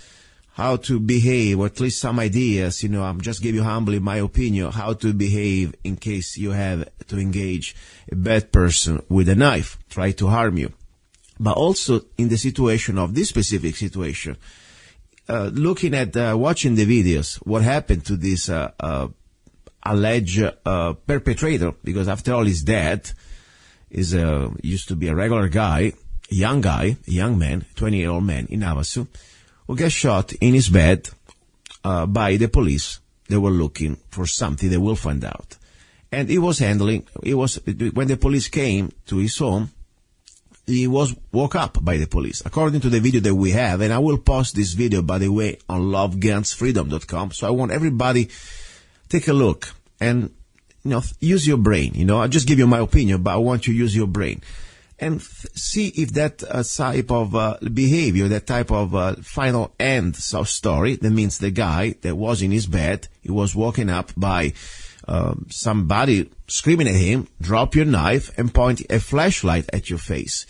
how to behave, or at least some ideas, I'm just give you humbly my opinion, how to behave in case you have to engage a bad person with a knife, try to harm you. but also in the situation of this specific situation. Looking at, watching the videos, what happened to this alleged perpetrator, because after all he's dead, used to be a regular guy, a young man, 20-year-old man in Havasu, who got shot in his bed by the police. They were looking for something, they will find out. And when the police came to his home, he was woke up by the police, according to the video that we have. And I will post this video, by the way, on lovegunsfreedom.com. So I want everybody take a look and, use your brain. I'll just give you my opinion, but I want you to use your brain and see if that type of behavior, that type of final end story, that means the guy that was in his bed, he was woken up by somebody screaming at him, drop your knife, and point a flashlight at your face.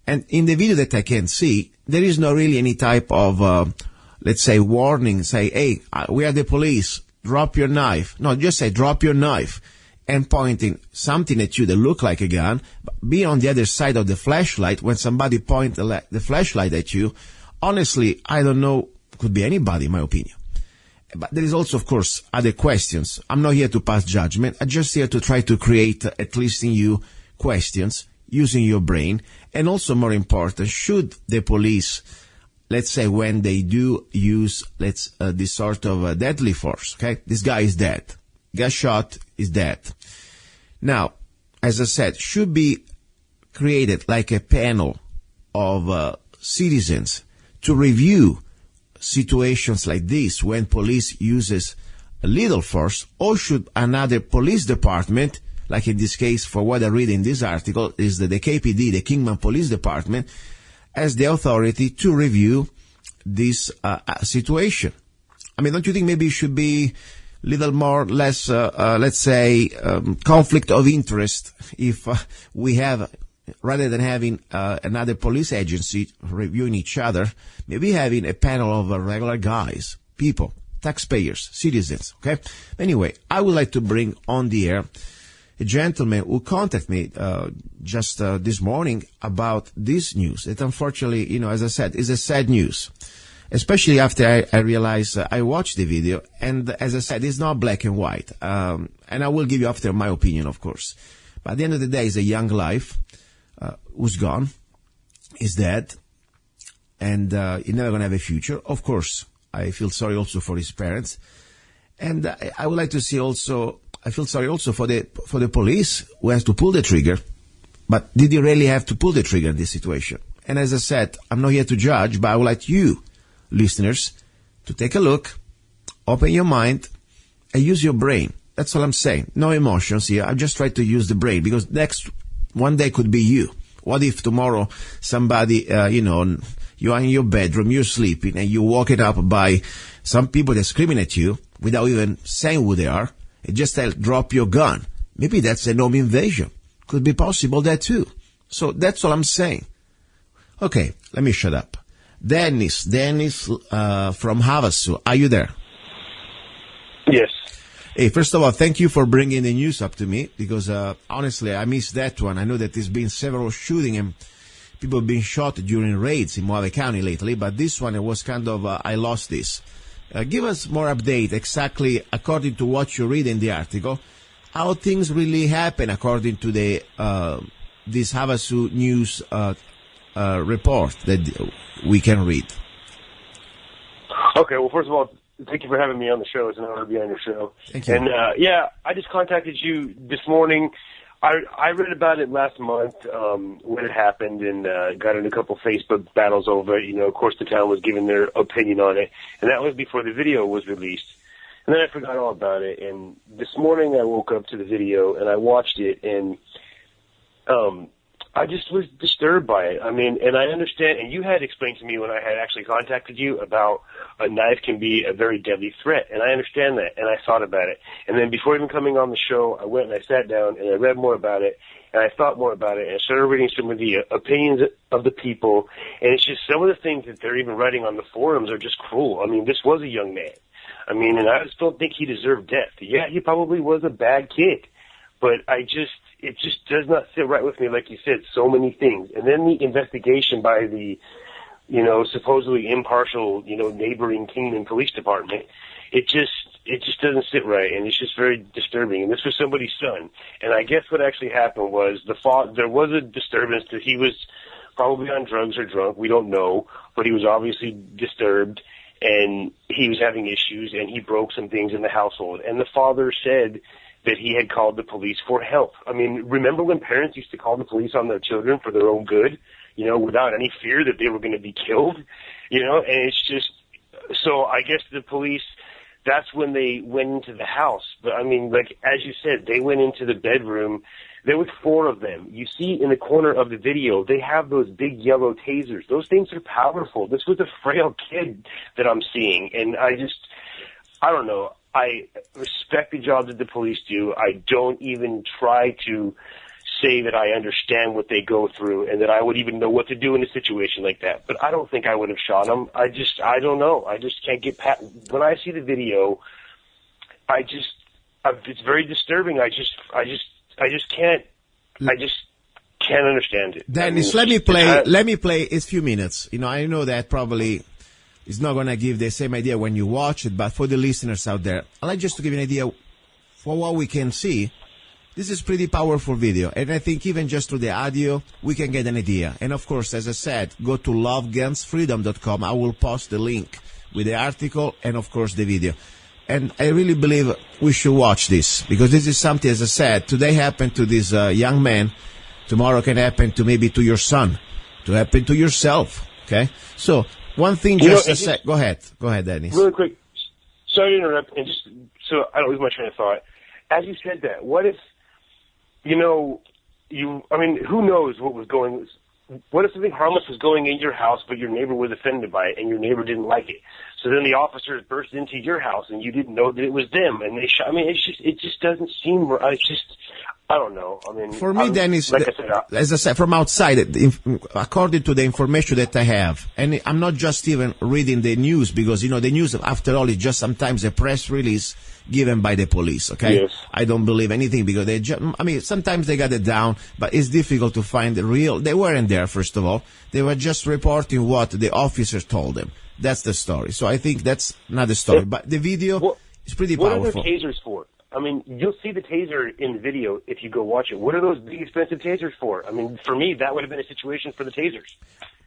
And in the video that I can see, there is not really any type of, let's say, warning, say, hey, we are the police, drop your knife. No, just say, drop your knife, and pointing something at you that look like a gun. Be on the other side of the flashlight when somebody point the flashlight at you. Honestly, I don't know, could be anybody, in my opinion. But there is also, of course, other questions. I'm not here to pass judgment. I'm just here to try to create, at least in you, questions using your brain. And also, more important, should the police, let's say, when they do use, this sort of deadly force, okay? This guy is dead. Got shot, is dead. Now, as I said, should be created like a panel of citizens to review situations like this when police uses a little force, or should another police department, like in this case, for what I read in this article, is that the KPD, the Kingman Police Department, has the authority to review this situation? I mean, don't you think maybe it should be a little more, less, let's say, conflict of interest if we have, rather than having another police agency reviewing each other, maybe having a panel of regular guys, people, taxpayers, citizens, okay? Anyway, I would like to bring on the air a gentleman who contacted me just this morning about this news. It unfortunately, as I said, is a sad news, especially after I realized I watched the video, and as I said, it's not black and white. And I will give you after my opinion, of course. But at the end of the day, it's a young life who's gone, is dead, and he's never going to have a future. Of course, I feel sorry also for his parents. And I would like to see also, I feel sorry also for the police who has to pull the trigger. But did he really have to pull the trigger in this situation? And as I said, I'm not here to judge, but I would like you, listeners, to take a look, open your mind, and use your brain. That's all I'm saying. No emotions here. I just try to use the brain, because one day could be you. What if tomorrow somebody, you are in your bedroom, you're sleeping, and you're woken up by some people that are screaming at you without even saying who they are, and just tell, drop your gun. Maybe that's a home invasion. Could be possible that too. So that's all I'm saying. Okay, let me shut up. Dennis from Havasu, are you there? Yes. Hey, first of all, thank you for bringing the news up to me, because honestly, I missed that one. I know that there's been several shooting and people being shot during raids in Mohave County lately, but this one, it was kind of, I lost this. Give us more update, exactly according to what you read in the article, how things really happen according to the this Havasu news report that we can read. Okay, well, first of all, thank you for having me on the show. It's an honor to be on your show. Thank you. And, I just contacted you this morning. I read about it last month when it happened, and got in a couple Facebook battles over it. Of course, the town was giving their opinion on it, and that was before the video was released. And then I forgot all about it, and this morning I woke up to the video, and I watched it, and I just was disturbed by it. I mean, and I understand, and you had explained to me when I had actually contacted you about a knife can be a very deadly threat, and I understand that, and I thought about it. And then before even coming on the show, I went and I sat down and I read more about it, and I thought more about it, and I started reading some of the opinions of the people, and it's just some of the things that they're even writing on the forums are just cruel. I mean, this was a young man. I mean, and I just don't think he deserved death. Yeah, he probably was a bad kid, but just does not sit right with me. Like you said, so many things. And then the investigation by the, supposedly impartial, neighboring Kingman Police Department, it just doesn't sit right, and it's just very disturbing. And this was somebody's son. And I guess what actually happened was there was a disturbance that he was probably on drugs or drunk. We don't know, but he was obviously disturbed, and he was having issues, and he broke some things in the household. And the father said that he had called the police for help. I mean, remember when parents used to call the police on their children for their own good, without any fear that they were going to be killed, and it's just, so I guess the police, that's when they went into the house. But I mean, like, as you said, they went into the bedroom. There was 4 of them. You see in the corner of the video, they have those big yellow tasers. Those things are powerful. This was a frail kid that I'm seeing, and I don't know. I respect the job that the police do. I don't even try to say that I understand what they go through and that I would even know what to do in a situation like that. But I don't think I would have shot him. I don't know. I just can't get past. When I see the video, it's very disturbing. I just can't understand it. Dennis, let me play a few minutes. I know that probably it's not going to give the same idea when you watch it, but for the listeners out there, I'd like just to give you an idea for what we can see. This is pretty powerful video, and I think even just through the audio, we can get an idea. And of course, as I said, go to lovegunsfreedom.com. I will post the link with the article and, of course, the video. And I really believe we should watch this, because this is something, as I said, today happened to this young man. Tomorrow can happen to maybe to your son, to happen to yourself, okay? So, one thing go ahead, Dennis. Really quick, sorry to interrupt, and just so I don't lose my train of thought. As you said that, what if, who knows what was going, what if something harmless was going in your house, but your neighbor was offended by it, and your neighbor didn't like it? So then the officers burst into your house, and you didn't know that it was them, and they shot. I mean, it just doesn't seem right. I don't know. I mean, for me, Dennis, as I said, from outside, according to the information that I have, and I'm not just even reading the news, because, the news, after all, is just sometimes a press release given by the police, okay? Yes. I don't believe anything, because sometimes they got it down, but it's difficult to find the real. They weren't there, first of all. They were just reporting what the officers told them. That's the story. So I think that's not the story. But the video is pretty powerful. What are their tasers for? I mean, you'll see the taser in the video if you go watch it. What are those big, expensive tasers for? I mean, for me, that would have been a situation for the tasers.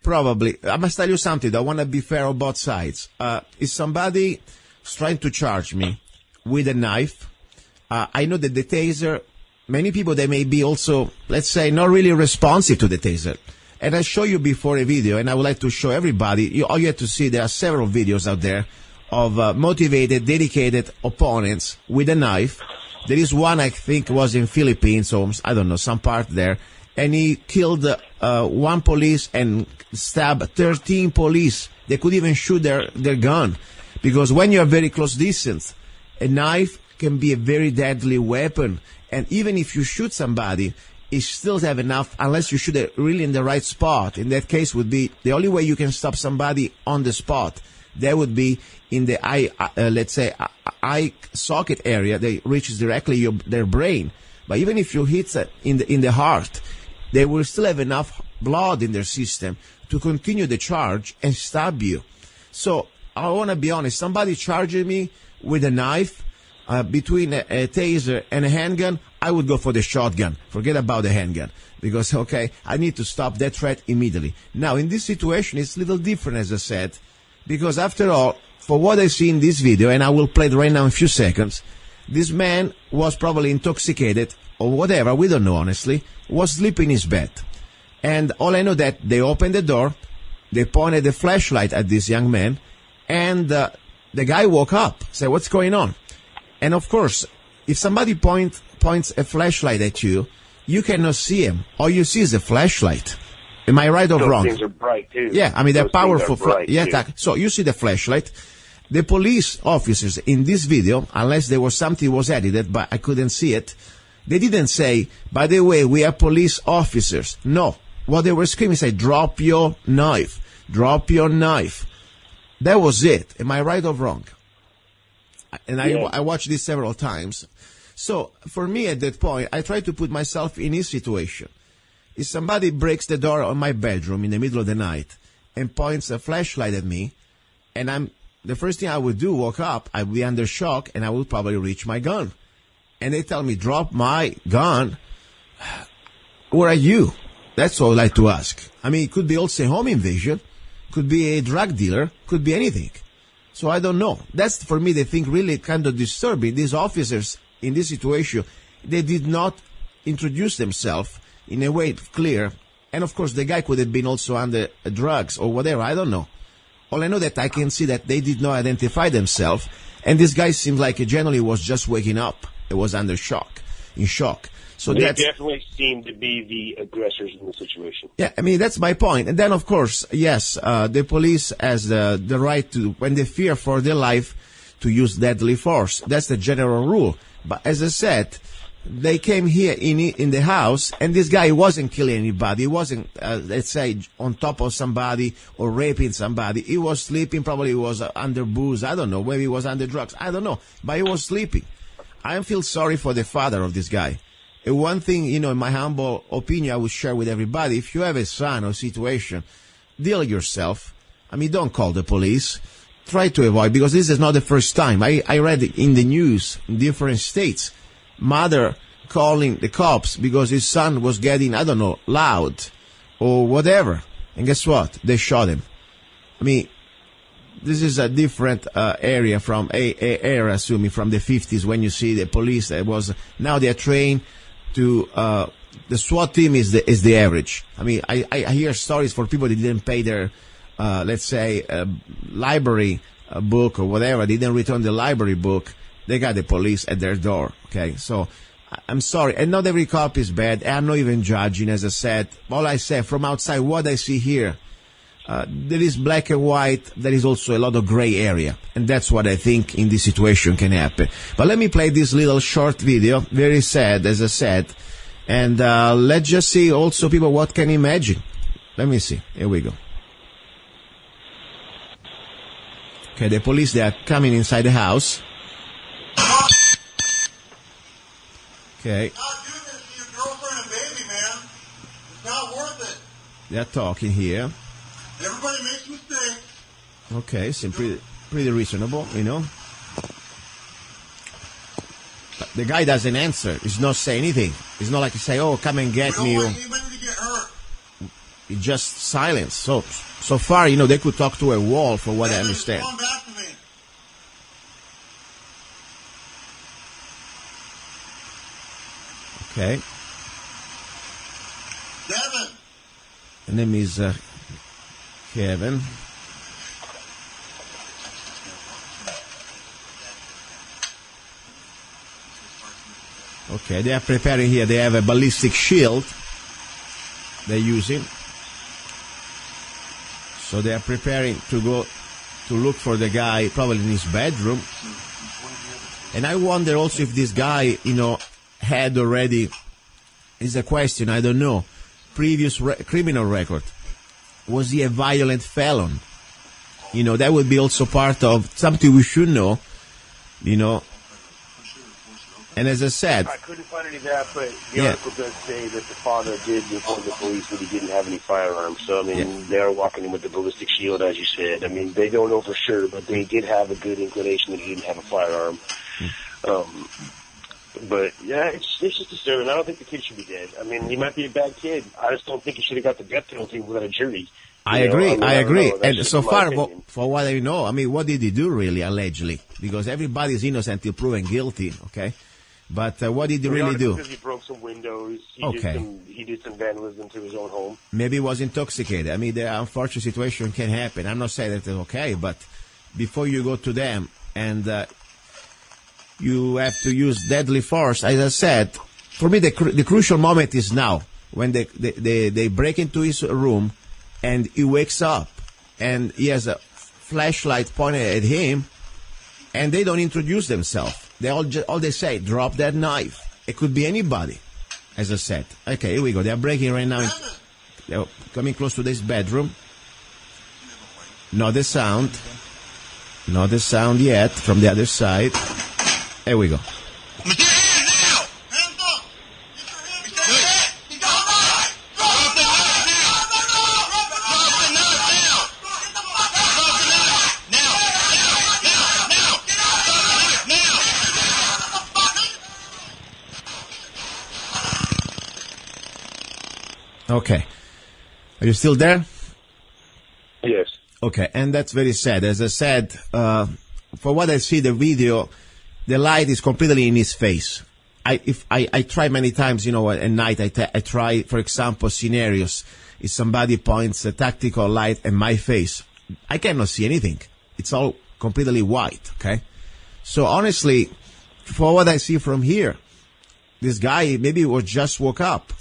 Probably. I must tell you something. I want to be fair on both sides. If somebody is trying to charge me with a knife, I know that the taser, many people, they may be also, let's say, not really responsive to the taser. And I show you before a video, and I would like to show everybody, all you have to see, there are several videos out there of motivated, dedicated opponents with a knife. There is one, I think, was in Philippines, or I don't know, some part there, and he killed one police and stabbed 13 police. They could even shoot their gun, because when you're very close distance, a knife can be a very deadly weapon, and even if you shoot somebody, you still have enough, unless you shoot it really in the right spot. In that case, would be the only way you can stop somebody on the spot. That would be in the eye, let's say, eye socket area that reaches directly their brain. But even if you hit in the heart, they will still have enough blood in their system to continue the charge and stab you. So I want to be honest. Somebody charging me with a knife between a taser and a handgun, I would go for the shotgun. Forget about the handgun. Because, I need to stop that threat immediately. Now, in this situation, it's a little different, as I said, because after all, for what I see in this video, and I will play it right now in a few seconds, this man was probably intoxicated or whatever, we don't know honestly, was sleeping in his bed. And all I know that they opened the door, they pointed the flashlight at this young man, and the guy woke up, said, "What's going on?" And of course, if somebody points a flashlight at you, you cannot see him. All you see is a flashlight. Am I right or wrong? Those things are bright, too. Yeah, I mean, they're powerful. Yeah. So you see the flashlight. The police officers in this video, unless there was something was edited, but I couldn't see it, they didn't say, "By the way, we are police officers." No. What they were screaming, say, "Drop your knife. Drop your knife." That was it. Am I right or wrong? And I watched this several times. So for me at that point, I try to put myself in his situation. If somebody breaks the door on my bedroom in the middle of the night and points a flashlight at me, and the first thing I would do, woke up, I would be under shock, and I would probably reach my gun. And they tell me, drop my gun. Where are you? That's all I like to ask. I mean, it could be also a home invasion, could be a drug dealer, could be anything. So I don't know. That's, for me, the thing really kind of disturbing. These officers in this situation, they did not introduce themselves in a way clear. And, of course, the guy could have been also under drugs or whatever. I don't know. All I know that I can see that they did not identify themselves. And this guy seemed like he generally was just waking up. It was in shock. So they definitely seem to be the aggressors in the situation. Yeah, I mean, that's my point. And then, of course, yes, the police has the right to, when they fear for their life, to use deadly force. That's the general rule. But as I said, they came here in the house, and this guy wasn't killing anybody. He wasn't, let's say, on top of somebody or raping somebody. He was sleeping. Probably he was under booze. I don't know. Maybe he was under drugs. I don't know. But he was sleeping. I feel sorry for the father of this guy. And one thing, in my humble opinion, I would share with everybody, if you have a son or situation, deal yourself. I mean, don't call the police. Try to avoid, because this is not the first time. I read in the news in different states, mother calling the cops because his son was getting, I don't know, loud or whatever. And guess what? They shot him. I mean, this is a different area from era, assuming from the 50s, when you see the police. Now they are trained to the SWAT team is the average. I mean, I hear stories for people that didn't pay their let's say library book or whatever. They didn't return the library book. They got the police at their door. Okay, so I'm sorry, and not every cop is bad. I'm not even judging, as I said. All I say from outside, what I see here. There is black and white. There is also a lot of gray area. And that's what I think in this situation can happen. But let me play this little short video. Very sad, as I said. And let's just see also people what can imagine. Let me see. Here we go. Okay, the police, they are coming inside the house. Okay. Not doing this to your girlfriend and baby, man. It's not worth it. They are talking here. Everybody makes mistakes. Okay, seems pretty reasonable, But the guy doesn't answer. He's not saying anything. It's not like he say, "Oh, come and get me." We don't want anybody to get hurt. He just silence. So far, they could talk to a wall, for what I understand. Come back to me. Okay. Devin. The name is Kevin. Okay, they are preparing here. They have a ballistic shield they're using. So they are preparing to go to look for the guy, probably in his bedroom. And I wonder also if this guy, had already, is a question, I don't know, previous criminal record. Was he a violent felon? That would be also part of something we should know, And as I said, I couldn't find any of that, but the article does say that the father did inform the police that he didn't have any firearms. So, I mean, they are walking in with the ballistic shield, as you said. I mean, they don't know for sure, but they did have a good inclination that he didn't have a firearm. But, yeah, it's just disturbing. I don't think the kid should be dead. I mean, he might be a bad kid. I just don't think he should have got the death penalty without a jury. I agree. And so far, for what I know, I mean, what did he do really, allegedly? Because everybody's innocent until proven guilty, okay? But what did he really do? Because he broke some windows. He did some vandalism to his own home. Maybe he was intoxicated. I mean, the unfortunate situation can happen. I'm not saying that it's okay, but before you go to them and you have to use deadly force, as I said, for me, the crucial moment is now, when they break into his room and he wakes up and he has a flashlight pointed at him, and they don't introduce themselves. All they say, drop that knife. It could be anybody, as I said. Okay, here we go. They are breaking right now. They're coming close to this bedroom. Not the sound. Not the sound yet from the other side. Here we go. Now, Okay. Are you still there? Yes. Okay, and that's very sad. As I said, for what I see the video, the light is completely in his face. I try many times, at night I try, for example, scenarios. If somebody points a tactical light at my face, I cannot see anything. It's all completely white, okay? So honestly, for what I see from here, this guy maybe was just woke up,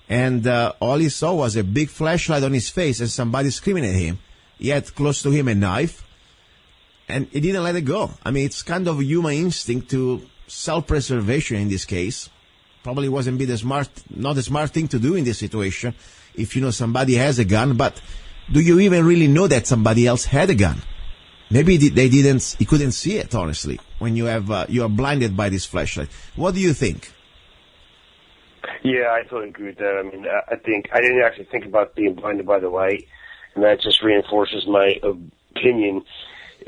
and all he saw was a big flashlight on his face and somebody screaming at him. He had close to him a knife, and he didn't let it go. I mean, it's kind of human instinct to self-preservation in this case. Probably wasn't not a smart thing to do in this situation if somebody has a gun, but do you even really know that somebody else had a gun? Maybe he couldn't see it, honestly, when you are blinded by this flashlight. What do you think? Yeah, I totally agree with that. I mean, I think I didn't actually think about being blinded by the light, and that just reinforces my opinion.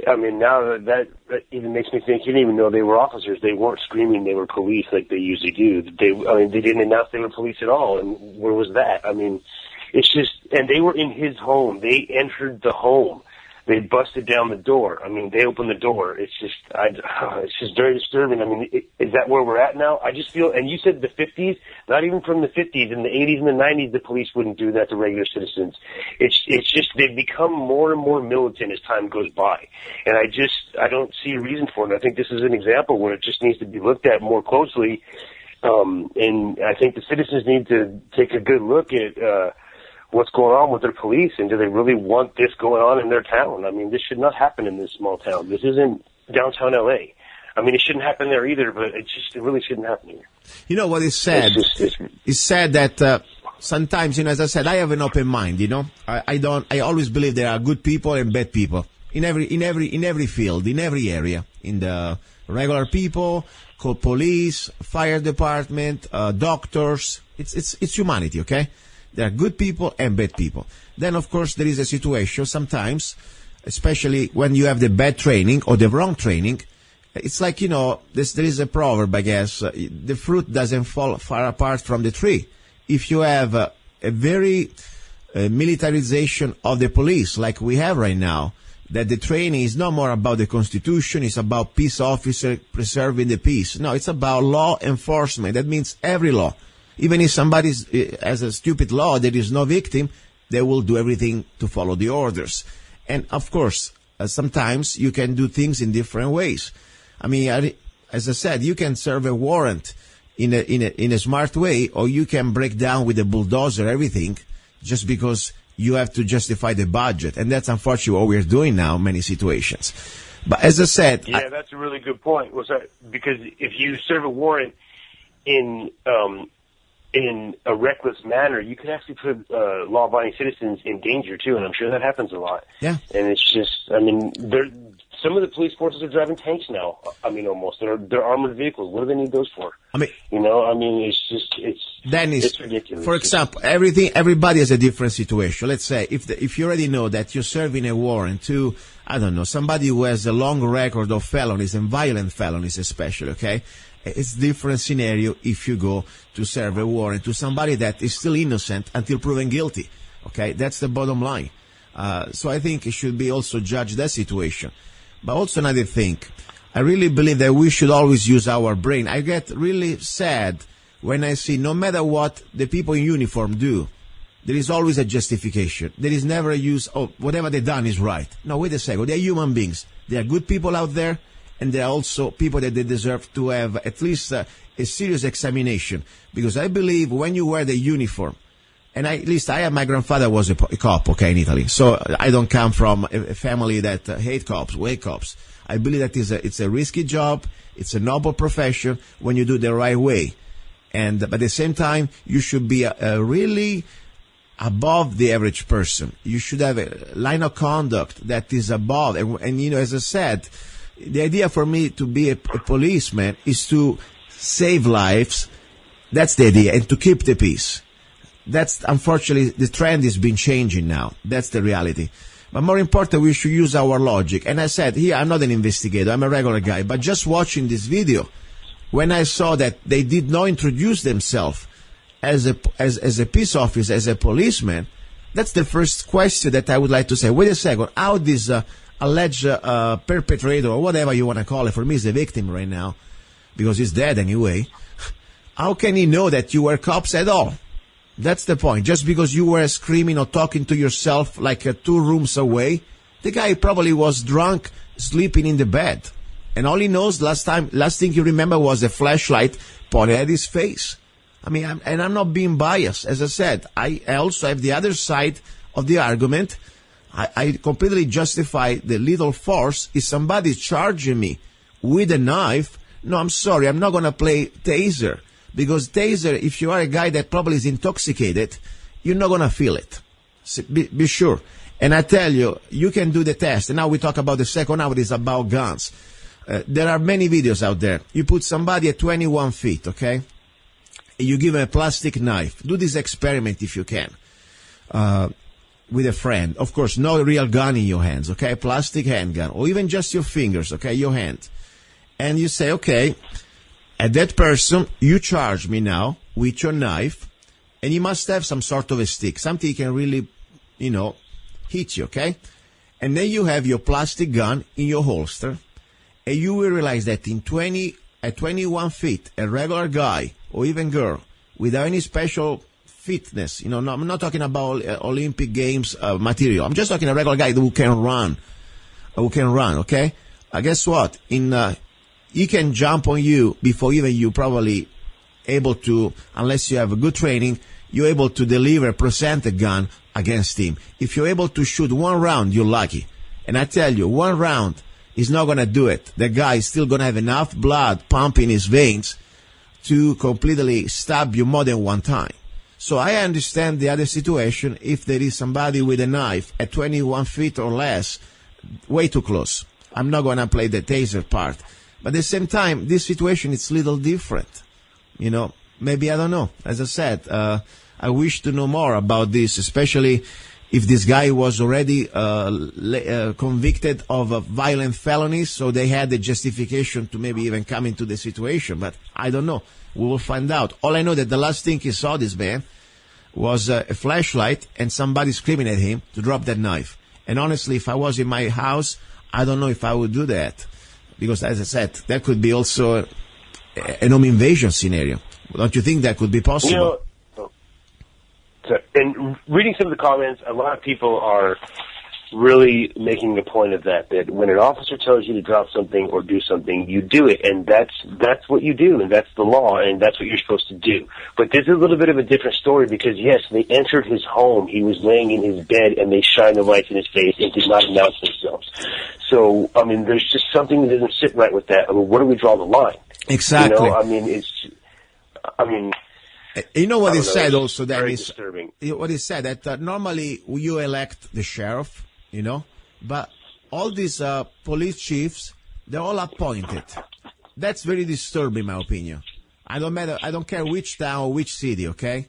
I mean, now that even makes me think, you didn't even know they were officers. They weren't screaming they were police like they usually do. They didn't announce they were police at all, and where was that? I mean, it's just, and they were in his home. They entered the home. They busted down the door. I mean, they opened the door. It's just very disturbing. I mean, is that where we're at now? I just feel, and you said the 50s, not even from the 50s, in the 80s and the 90s, the police wouldn't do that to regular citizens. It's just, they've become more and more militant as time goes by. And I don't see a reason for it. I think this is an example where it just needs to be looked at more closely. And I think the citizens need to take a good look at, what's going on with their police, and do they really want this going on in their town? I mean, this should not happen in this small town. This isn't downtown LA. I mean, it shouldn't happen there either, but it really shouldn't happen here. You know what is sad? It's sad that sometimes, as I said, I have an open mind. I always believe there are good people and bad people in every field, in every area, in the regular people, police, fire department, doctors. It's humanity, okay? There are good people and bad people. Then, of course, there is a situation sometimes, especially when you have the bad training or the wrong training. It's like, there is a proverb, I guess, the fruit doesn't fall far apart from the tree. If you have a very militarization of the police like we have right now, that the training is no more about the Constitution, it's about peace officer preserving the peace. No, it's about law enforcement. That means every law. Even if somebody has a stupid law, there is no victim, they will do everything to follow the orders. And of course, sometimes you can do things in different ways. I mean, as I said, you can serve a warrant in a smart way, or you can break down with a bulldozer everything just because you have to justify the budget. And that's unfortunately what we're doing now in many situations. But as I said... Yeah, that's a really good point. Because if you serve a warrant in a reckless manner, you can actually put law-abiding citizens in danger, too, and I'm sure that happens a lot. Yeah. And it's just, I mean, some of the police forces are driving tanks now. I mean, almost. They're armored vehicles. What do they need those for? I mean, it's ridiculous. For example, everybody has a different situation. Let's say, if you already know that you're serving a warrant to, I don't know, somebody who has a long record of felonies and violent felonies especially, okay? It's a different scenario if you go to serve a warrant to somebody that is still innocent until proven guilty. Okay, that's the bottom line. So I think it should be also judged that situation. But also another thing, I really believe that we should always use our brain. I get really sad when I see no matter what the people in uniform do, there is always a justification. There is never a use, whatever they've done is right. No, wait a second. They're human beings. There are good people out there. And there are also people that they deserve to have at least a serious examination. Because I believe when you wear the uniform, and my grandfather was a cop, okay, in Italy. So I don't come from a family that hate cops, I believe that it's a risky job. It's a noble profession when you do the right way. But at the same time, you should be really above the average person. You should have a line of conduct that is above. And as I said, the idea for me to be a policeman is to save lives. That's the idea, and to keep the peace. That's, unfortunately, the trend has been changing now. That's the reality. But more important, we should use our logic. And I said, here, I'm not an investigator, I'm a regular guy, but just watching this video, when I saw that they did not introduce themselves as a peace officer, as a policeman, that's the first question that I would like to say. Wait a second, how this alleged perpetrator, or whatever you want to call it, for me is a victim right now, because he's dead anyway, how can he know that you were cops at all? That's the point. Just because you were screaming or talking to yourself like 2 rooms away, the guy probably was drunk, sleeping in the bed. And all he knows, last thing he remember was a flashlight pointed at his face. I mean, I'm not being biased. As I said, I also have the other side of the argument. I completely justify the little force. If somebody's charging me with a knife, no, I'm sorry, I'm not going to play taser. Because taser, if you are a guy that probably is intoxicated, you're not going to feel it. So be sure. And I tell you, you can do the test. And now we talk about the second hour is about guns. There are many videos out there. You put somebody at 21 feet, okay? You give him a plastic knife. Do this experiment if you can. With a friend. Of course, no real gun in your hands, okay? A plastic handgun. Or even just your fingers, okay? Your hand. And you say, okay, at that person, you charge me now with your knife. And you must have some sort of a stick. Something you can really, hit you, okay? And then you have your plastic gun in your holster. And you will realize that at 21 feet, a regular guy or even girl without any special fitness, no, I'm not talking about Olympic Games material. I'm just talking a regular guy who can run, okay? Guess what? He can jump on you before even you probably able to, unless you have a good training, you're able to deliver, present a gun against him. If you're able to shoot 1 round, you're lucky. And I tell you, 1 round is not going to do it. The guy is still going to have enough blood pumping his veins to completely stab you more than 1 time. So I understand the other situation. If there is somebody with a knife at 21 feet or less, way too close. I'm not going to play the taser part. But at the same time, this situation is a little different. Maybe, I don't know. As I said, I wish to know more about this, especially if this guy was already convicted of violent felonies, so they had the justification to maybe even come into the situation. But I don't know. We will find out. All I know that the last thing he saw, this man, was a flashlight and somebody screaming at him to drop that knife. And honestly, if I was in my house, I don't know if I would do that. Because, as I said, that could be also an home invasion scenario. Don't you think that could be possible? And reading some of the comments, a lot of people are really making the point of that when an officer tells you to drop something or do something, you do it, and that's what you do, and that's the law, and that's what you're supposed to do. But this is a little bit of a different story because, yes, they entered his home. He was laying in his bed, and they shined the lights in his face and did not announce themselves. So, there's just something that doesn't sit right with that. Where do we draw the line? Exactly. You know what he said also, that very is disturbing. What he said, that normally you elect the sheriff, but all these police chiefs, they're all appointed. That's very disturbing, in my opinion. I don't care which town or which city, okay?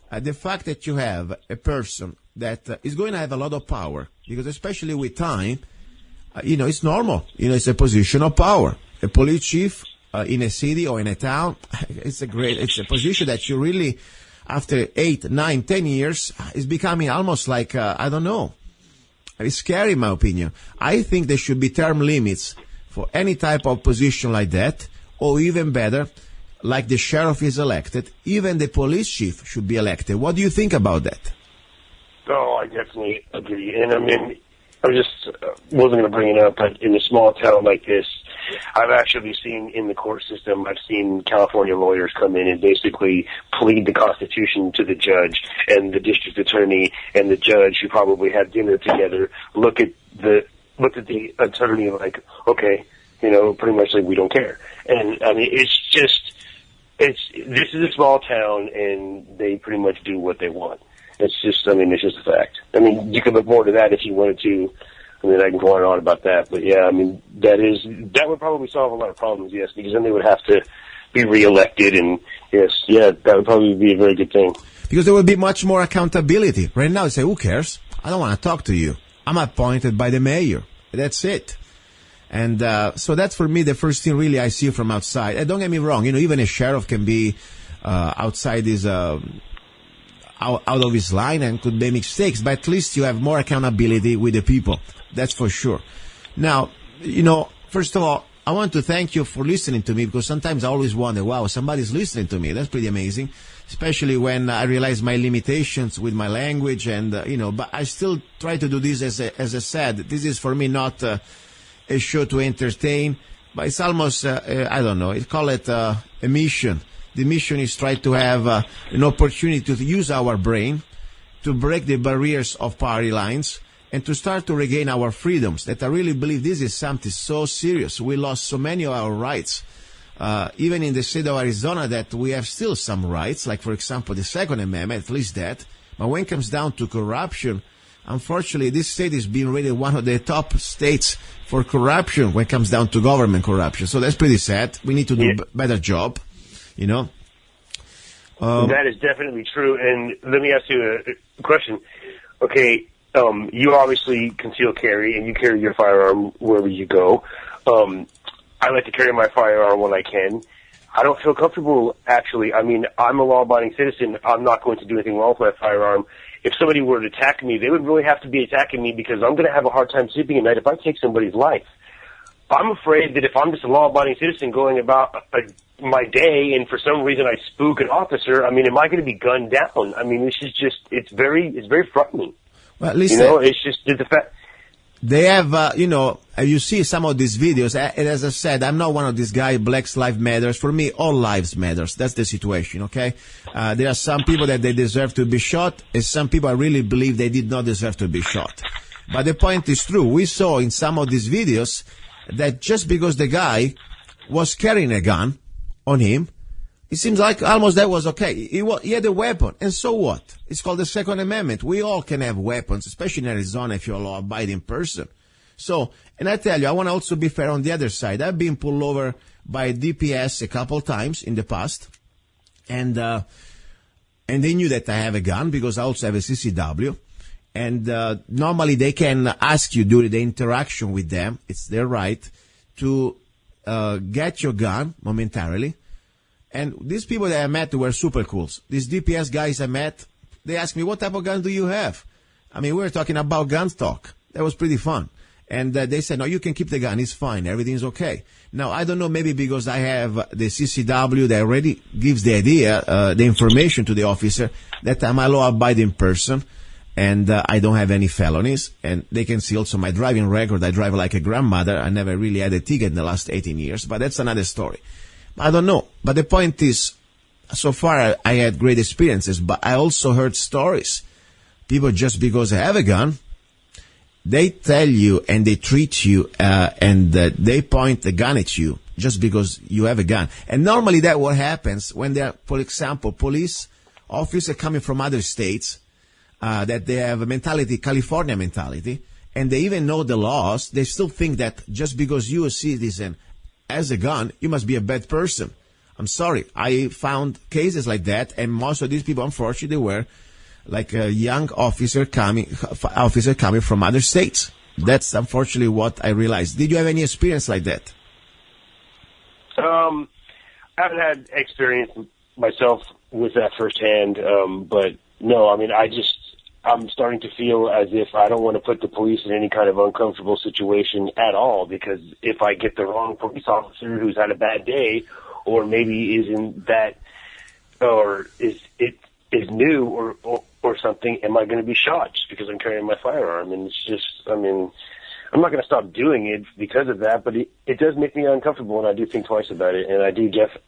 The fact that you have a person that is going to have a lot of power, because especially with time, it's normal. It's a position of power. A police chief in a city or in a town, it's a position that you really, after 8, 9, 10 years, is becoming almost like, I don't know. It's scary, in my opinion. I think there should be term limits for any type of position like that, or even better, like the sheriff is elected, even the police chief should be elected. What do you think about that? Oh, I definitely agree. And I just wasn't going to bring it up, but in a small town like this, I've actually seen in the court system, I've seen California lawyers come in and basically plead the Constitution to the judge, and the district attorney and the judge, who probably had dinner together, looked at the attorney like, okay, pretty much like, we don't care. And this is a small town, and they pretty much do what they want. It's just a fact. You could look more to that if you wanted to. I can go on and on about that. But yeah, that would probably solve a lot of problems, yes, because then they would have to be reelected, and that would probably be a very good thing. Because there would be much more accountability. Right now, you say, who cares? I don't want to talk to you. I'm appointed by the mayor. That's it. And so that's, for me, the first thing really I see from outside. And don't get me wrong, even a sheriff can be outside his out of his line and could make mistakes, but at least you have more accountability with the people. That's for sure. Now, first of all, I want to thank you for listening to me, because sometimes I always wonder, wow, somebody's listening to me. That's pretty amazing, especially when I realize my limitations with my language and, but I still try to do this as I said. This is for me not a show to entertain, but it's almost, I don't know, call it a mission. The mission is try to have an opportunity to use our brain to break the barriers of party lines and to start to regain our freedoms. That I really believe this is something so serious. We lost so many of our rights, even in the state of Arizona, that we have still some rights, like, for example, the Second Amendment, at least that. But when it comes down to corruption, unfortunately, this state is being rated one of the top states for corruption when it comes down to government corruption. So that's pretty sad. We need to do a better job. That is definitely true. And let me ask you a question. Okay, you obviously conceal carry, and you carry your firearm wherever you go. I like to carry my firearm when I can. I don't feel comfortable, actually. I mean, I'm a law-abiding citizen. I'm not going to do anything wrong with my firearm. If somebody were to attack me, they would really have to be attacking me, because I'm going to have a hard time sleeping at night if I take somebody's life. I'm afraid that if I'm just a law-abiding citizen going about my day and for some reason I spook an officer, I mean, am I going to be gunned down? I mean, this is just, it's very frightening. Well, at least it's just the fact. They have, you see some of these videos, and as I said, I'm not one of these guys, Black Lives Matters. For me, all lives matters. That's the situation, okay? There are some people that they deserve to be shot, and some people I really believe they did not deserve to be shot. But the point is true. We saw in some of these videos that just because the guy was carrying a gun on him, it seems like almost that was okay. He had a weapon, and so what? It's called the Second Amendment. We all can have weapons, especially in Arizona if you're a law-abiding person. So, and I tell you, I want to also be fair on the other side. I've been pulled over by DPS a couple times in the past, and they knew that I have a gun because I also have a CCW. And normally they can ask you during the interaction with them, it's their right, to get your gun momentarily. And these people that I met were super cool. These DPS guys I met, they asked me, what type of gun do you have? I mean, we were talking about gun talk. That was pretty fun. And they said, no, you can keep the gun. It's fine. Everything's okay. Now, I don't know, maybe because I have the CCW that already gives the idea, the information to the officer that I'm a law-abiding person. And I don't have any felonies, and they can see also my driving record. I drive like a grandmother. I never really had a ticket in the last 18 years, but that's another story. I don't know. But the point is, so far I had great experiences, but I also heard stories. People, just because they have a gun, they tell you and they treat you, and they point the gun at you just because you have a gun. And normally that what happens when there are, for example, police officers coming from other states, that they have a mentality, California mentality, and they even know the laws. They still think that just because you're a citizen has a gun, you must be a bad person. I'm sorry. I found cases like that, and most of these people, unfortunately, were like a young officer coming from other states. That's unfortunately what I realized. Did you have any experience like that? I haven't had experience myself with that firsthand, but no, I mean, I'm starting to feel as if I don't want to put the police in any kind of uncomfortable situation at all, because if I get the wrong police officer who's had a bad day, or maybe isn't that, or is new or something, am I going to be shot just because I'm carrying my firearm? And it's just, I mean, I'm not going to stop doing it because of that, but it does make me uncomfortable, and I do think twice about it. And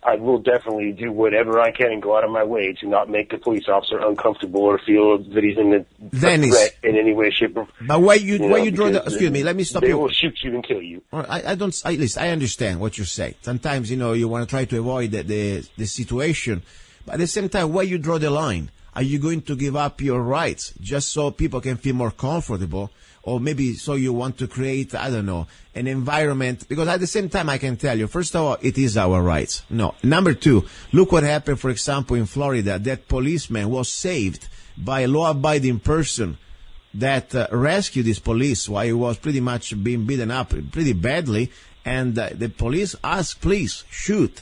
I will definitely do whatever I can and go out of my way to not make the police officer uncomfortable or feel that he's in a threat in any way, shape, or But why you draw the? Excuse me, let me stop you. They will shoot you and kill you. At least I understand what you say. Sometimes you want to try to avoid the situation, but at the same time, why you draw the line? Are you going to give up your rights just so people can feel more comfortable? Or maybe so you want to create, I don't know, an environment. Because at the same time, I can tell you, first of all, it is our rights. No. Number two, look what happened, for example, in Florida. That policeman was saved by a law-abiding person that rescued this police while he was pretty much being beaten up pretty badly. And the police asked, please, shoot.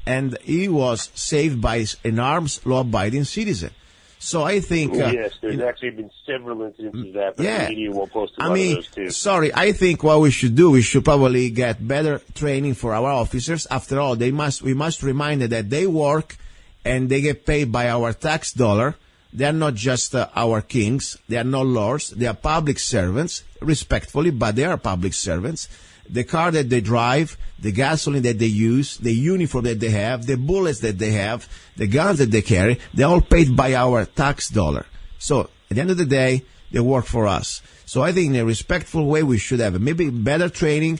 and he was saved by an armed, law-abiding citizen. So I think... yes, there's actually been several instances of that, but the media won't post a lot of those too. Sorry, I think what we should do, we should probably get better training for our officers. After all, we must remind them that they work and they get paid by our tax dollar. They are not just our kings. They are not lords. They are public servants, respectfully, but they are public servants. The car that they drive, the gasoline that they use, the uniform that they have, the bullets that they have, the guns that they carry, they're all paid by our tax dollar. So at the end of the day, they work for us. So I think in a respectful way, we should have maybe better training,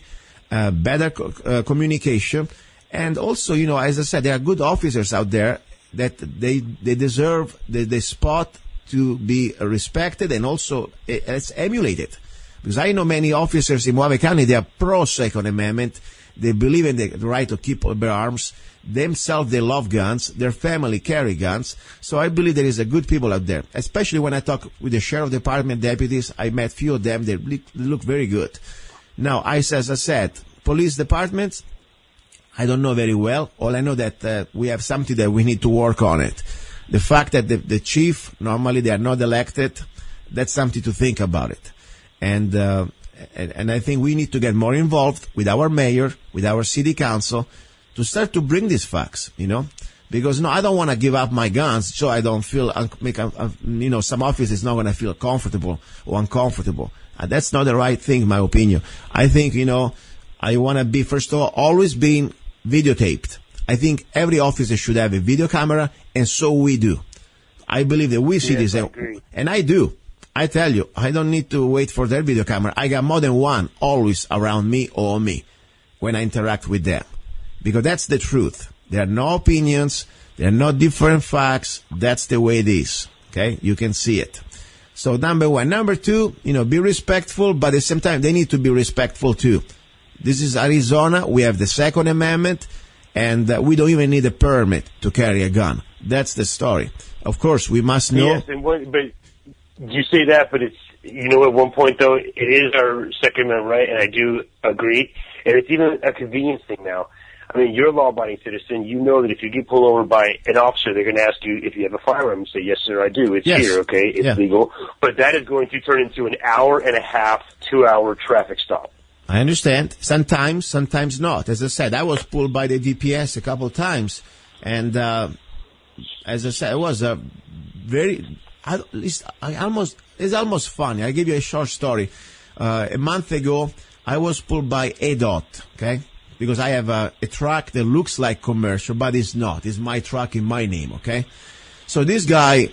better communication. And also, as I said, there are good officers out there that they deserve the spot to be respected and also it's emulated. Because I know many officers in Mojave County, they are pro-Second Amendment. They believe in the right to keep their arms. Themselves, they love guns. Their family carry guns. So I believe there is a good people out there. Especially when I talk with the sheriff department deputies, I met few of them. They look very good. Now, as I said, police departments, I don't know very well. All I know that we have something that we need to work on it. The fact that the chief, normally they are not elected, that's something to think about it. And I think we need to get more involved with our mayor, with our city council, to start to bring these facts, because I don't want to give up my guns so I don't feel, some office is not going to feel comfortable or uncomfortable. That's not the right thing, in my opinion. I think, I want to be, first of all, always being videotaped. I think every officer should have a video camera, and so we do. I believe that we citizens, and I do. I tell you, I don't need to wait for their video camera. I got more than one always around me or on me when I interact with them. Because that's the truth. There are no opinions. There are no different facts. That's the way it is. Okay? You can see it. So number one. Number two, be respectful, but at the same time, they need to be respectful too. This is Arizona. We have the Second Amendment, and we don't even need a permit to carry a gun. That's the story. Of course, we must know. Yes, but you say that, but it's, at one point, though, it is our Second Amendment right, and I do agree. And it's even a convenience thing now. I mean, you're a law-abiding citizen. You know that if you get pulled over by an officer, they're going to ask you if you have a firearm. You say, yes, sir, I do. It's here, okay? It's legal. But that is going to turn into an hour and a half, 2-hour traffic stop. I understand. Sometimes not. As I said, I was pulled by the DPS a couple of times. And as I said, it was a very... it's almost funny. I'll give you a short story. A month ago, I was pulled by ADOT, okay? Because I have a truck that looks like commercial, but it's not. It's my truck in my name, okay? So this guy,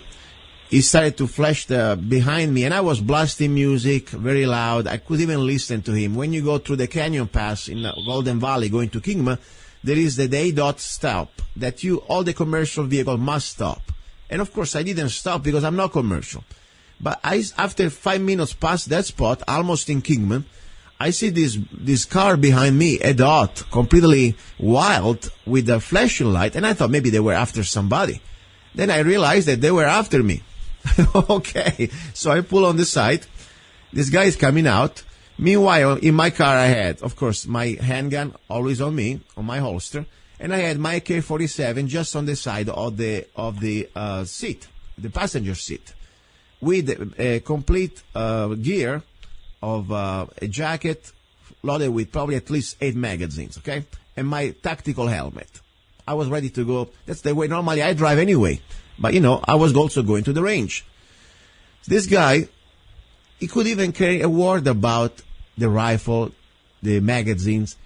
he started to flash behind me, and I was blasting music very loud. I couldn't even listen to him. When you go through the Canyon Pass in Golden Valley going to Kingman, there is the ADOT stop that all the commercial vehicles must stop. And of course, I didn't stop because I'm not commercial. But after 5 minutes past that spot, almost in Kingman, I see this car behind me, a dot, completely wild with a flashing light, and I thought maybe they were after somebody. Then I realized that they were after me. Okay, so I pull on the side. This guy is coming out. Meanwhile, in my car I had, of course, my handgun always on me, on my holster. And I had my AK-47 just on the side of the seat, the passenger seat, with a complete gear of a jacket loaded with probably at least 8 magazines, okay? And my tactical helmet. I was ready to go. That's the way normally I drive anyway. But, I was also going to the range. This guy, he could even carry a word about the rifle, the magazines,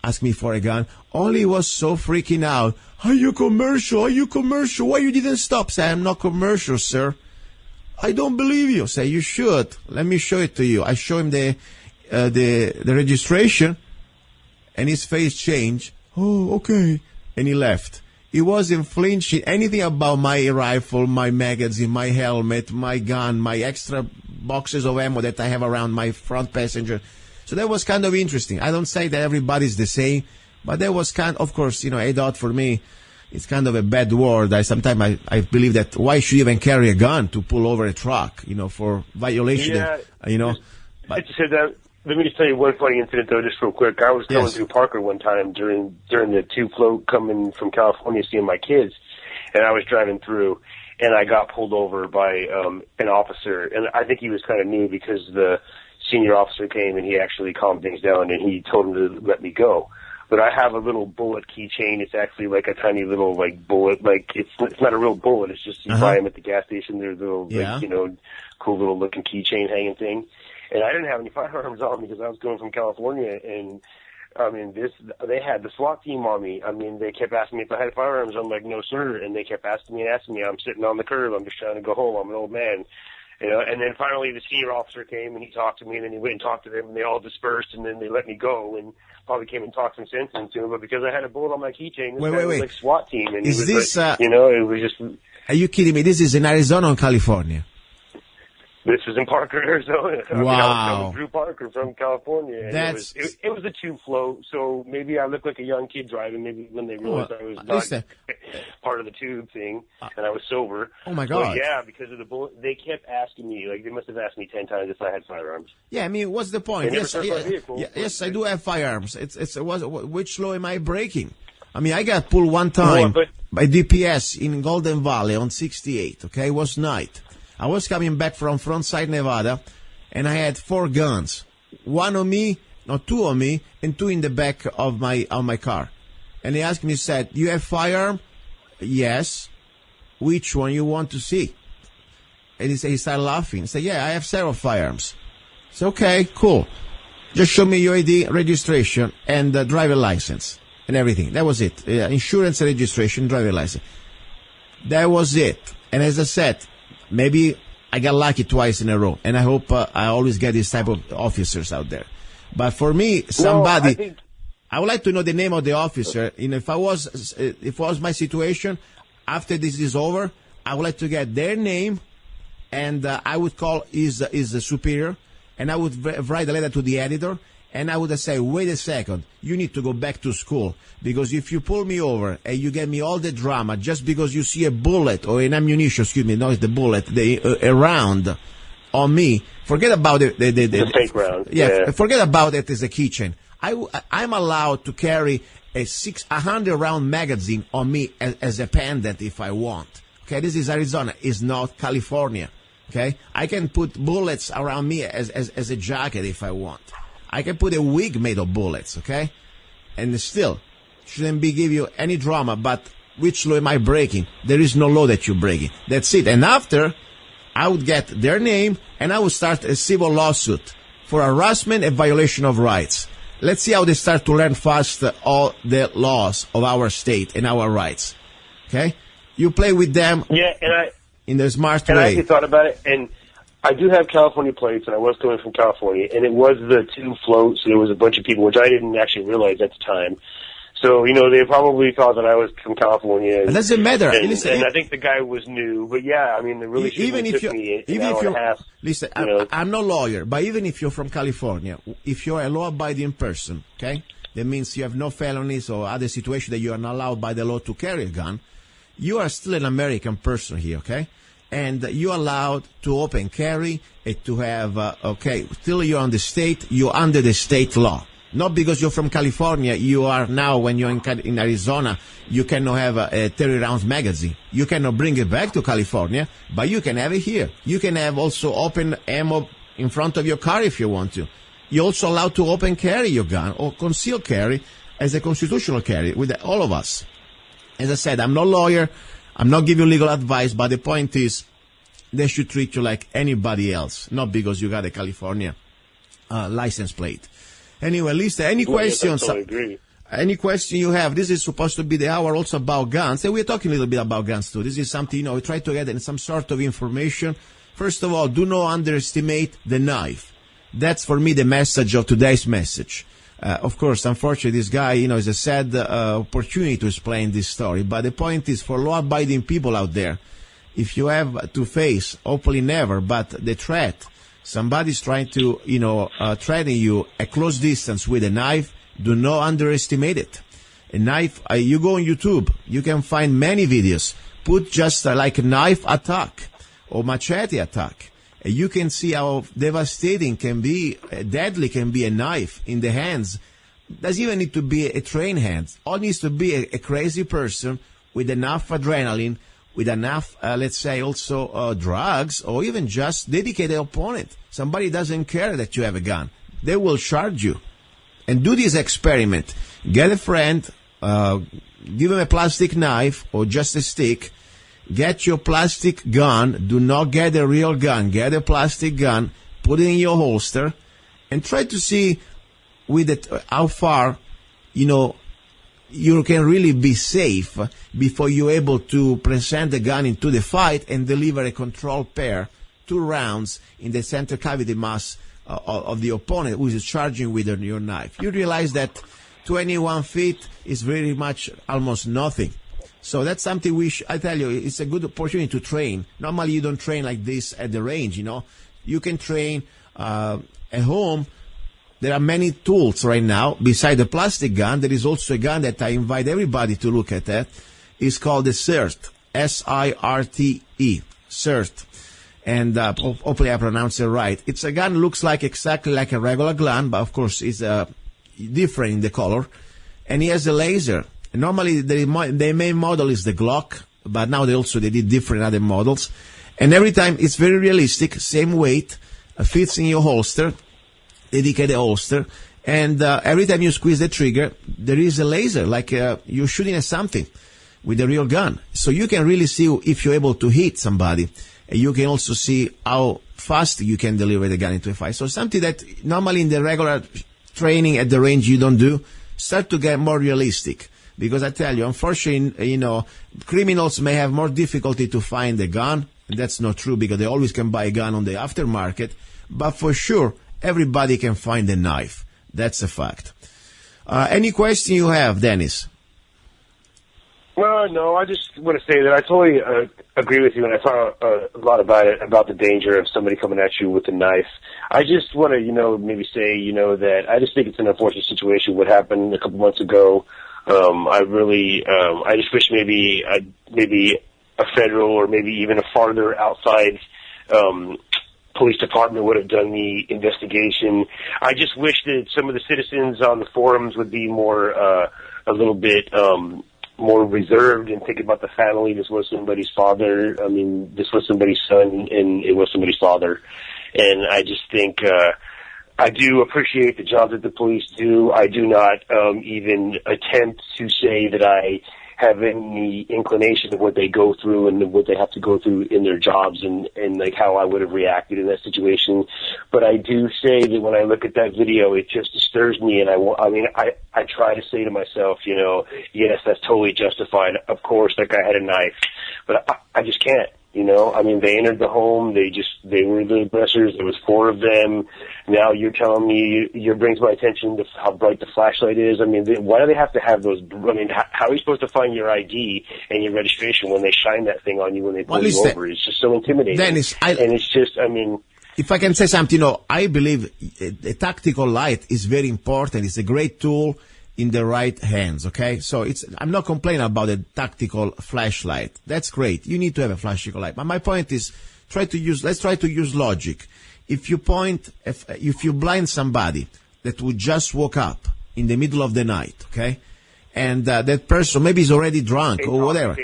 ask me for a gun. Only he was so freaking out. Are you commercial? Are you commercial? Why you didn't stop? Say, I'm not commercial, sir. I don't believe you. Say, you should. Let me show it to you. I show him the registration, and his face changed. Oh, okay. And he left. He wasn't flinching anything about my rifle, my magazine, my helmet, my gun, my extra boxes of ammo that I have around my front passenger. So that was kind of interesting. I don't say that everybody's the same, but that was of course, ADOT for me, it's kind of a bad word. Sometimes I believe that why should you even carry a gun to pull over a truck, for violation, Yeah, But, I just said that Let me just tell you one funny incident, though, just real quick. I was going through Parker one time during the 2 float coming from California, seeing my kids, and I was driving through, and I got pulled over by an officer, and I think he was kind of new because the senior officer came and he actually calmed things down, and he told him to let me go. But I have a little bullet keychain. It's actually like a tiny little like bullet. Like it's not a real bullet. It's just you buy them at the gas station. There's a little like, cool little looking keychain hanging thing. And I didn't have any firearms on me because I was going from California, and I mean, they had the SWAT team on me. I mean, they kept asking me if I had firearms. I'm like, no, sir. And they kept asking me. I'm sitting on the curb. I'm just trying to go home. I'm an old man. You know, and then finally the senior officer came and he talked to me, and then he went and talked to them, and they all dispersed, and then they let me go, and probably came and talked some sense into him. But because I had a bullet on my keychain, this guy was like SWAT team, and is this, like, you know, it was just. Are you kidding me? This is in Arizona or California? This was in Parker, Arizona. Wow. I mean, I was coming through Parker from California. And it was a 2 float, so maybe I looked like a young kid driving, maybe when they realized I was not part of the tube thing, and I was sober. Oh, my God. But yeah, because of the bullet, they kept asking me, like, they must have asked me 10 times if I had firearms. Yeah, I mean, what's the point? Yes, I do have firearms. Which law am I breaking? I mean, I got pulled one time by DPS in Golden Valley on 68, okay? It was night. I was coming back from Frontside, Nevada, and I had 4 guns. 1 on me, no, 2 on me, and 2 in the back of my car. And he asked me, he said, "You have firearm?" "Yes." "Which one you want to see?" And he started laughing. He said, "Yeah, I have several firearms." I said, "Okay, cool. Just show me your ID, registration, and driver license, and everything." That was it. Insurance, registration, driver license. That was it. And as I said, maybe I got lucky twice in a row, and I hope I always get this type of officers out there. But for me, somebody, I would like to know the name of the officer. You know, if it was my situation, after this is over, I would like to get their name, and I would call his superior, and I would write a letter to the editor, and I would say, "Wait a second, you need to go back to school, because if you pull me over and you get me all the drama just because you see a bullet or an ammunition, not the bullet, a round on me, forget about the fake round. Yeah, forget about it as a keychain. I'm allowed to carry a 100 round magazine on me as a pendant if I want. Okay, this is Arizona, it's not California. Okay, I can put bullets around me as a jacket if I want. I can put a wig made of bullets, okay? And still, shouldn't give you any drama, but which law am I breaking? There is no law that you're breaking. That's it. And after, I would get their name, and I would start a civil lawsuit for harassment and violation of rights. Let's see how they start to learn fast all the laws of our state and our rights, okay? You play with them in the smart way. And I actually thought about it, and I do have California plates, and I was coming from California, and it was the 2 floats, and there was a bunch of people, which I didn't actually realize at the time. So, you know, they probably thought that I was from California. It doesn't matter. And I think the guy was new. But, yeah, I mean, it really shouldn't have took me an hour and a half. Listen, I'm no lawyer, but even if you're from California, if you're a law-abiding person, okay, that means you have no felonies or other situation that you are not allowed by the law to carry a gun, you are still an American person here, okay? And you're allowed to open carry, to have, still you're on the state, you're under the state law. Not because you're from California, you are now, when you're in Arizona, you cannot have a 30 rounds magazine. You cannot bring it back to California, but you can have it here. You can have also open ammo in front of your car if you want to. You're also allowed to open carry your gun or conceal carry as a constitutional carry with all of us. As I said, I'm no lawyer. I'm not giving you legal advice, but the point is they should treat you like anybody else, not because you got a California license plate. Anyway, Lisa, any questions? I totally agree. Any question you have? This is supposed to be the hour also about guns, and we're talking a little bit about guns too. This is something, we try to get some sort of information. First of all, do not underestimate the knife. That's for me the message of today's message. Of course, unfortunately, this guy, is a sad opportunity to explain this story. But the point is, for law-abiding people out there, if you have to face, hopefully never, but the threat, somebody's trying to, threaten you at close distance with a knife, do not underestimate it. A knife, you go on YouTube, you can find many videos. Put just like a knife attack or machete attack. You can see how devastating can be, deadly can be a knife in the hands. Doesn't even need to be a trained hand. All needs to be a crazy person with enough adrenaline, with enough, let's say, also drugs, or even just dedicated opponent. Somebody doesn't care that you have a gun. They will charge you. And do this experiment. Get a friend, give him a plastic knife or just a stick. Get your plastic gun. Do not get a real gun. Get a plastic gun. Put it in your holster. And try to see with it how far, you can really be safe before you're able to present the gun into the fight and deliver a controlled pair, 2 rounds in the center cavity mass of the opponent who is charging with your knife. You realize that 21 feet is very much almost nothing. So that's something I tell you, it's a good opportunity to train. Normally you don't train like this at the range, You can train at home. There are many tools right now. Beside the plastic gun, there is also a gun that I invite everybody to look at that. It's called the SIRT, S-I-R-T-E, SIRT. And hopefully I pronounce it right. It's a gun looks exactly like a regular gun, but of course it's different in the color. And it has a laser. Normally the main model is the Glock, but now they did different other models. And every time it's very realistic, same weight, fits in your holster, dedicated holster, and every time you squeeze the trigger, there is a laser, like you're shooting at something with a real gun. So you can really see if you're able to hit somebody. And you can also see how fast you can deliver the gun into a fight. So something that normally in the regular training at the range you don't do, start to get more realistic. Because I tell you, unfortunately, criminals may have more difficulty to find a gun. And that's not true because they always can buy a gun on the aftermarket. But for sure, everybody can find a knife. That's a fact. Any question you have, Dennis? Well, no, I just want to say that I totally agree with you, and I thought a lot about it, about the danger of somebody coming at you with a knife. I just want to, maybe say, that I just think it's an unfortunate situation. What happened a couple months ago, I just wish maybe a federal or maybe even a farther outside police department would have done the investigation. I just wish that some of the citizens on the forums would be more, a little bit, more reserved and think about the family. This was somebody's father. I mean, this was somebody's son, and it was somebody's father. And I just think, I do appreciate the job that the police do. I do not even attempt to say that I have any inclination of what they go through and what they have to go through in their jobs and like how I would have reacted in that situation. But I do say that when I look at that video, it just disturbs me. And I try to say to myself, yes, that's totally justified. Of course, that guy had a knife, but I just can't. They entered the home. They were the aggressors. There was 4 of them. Now you're telling me, you brings my attention to how bright the flashlight is. Why do they have to have those? How are you supposed to find your ID and your registration when they shine that thing on you when they pull you over? It's just so intimidating. Dennis, if I can say something, I believe a tactical light is very important. It's a great tool in the right hands, okay? So I'm not complaining about the tactical flashlight. That's great. You need to have a flashlight light. But my point is, let's try to use logic. If you blind somebody that would just woke up in the middle of the night, okay? And that person maybe is already drunk or whatever.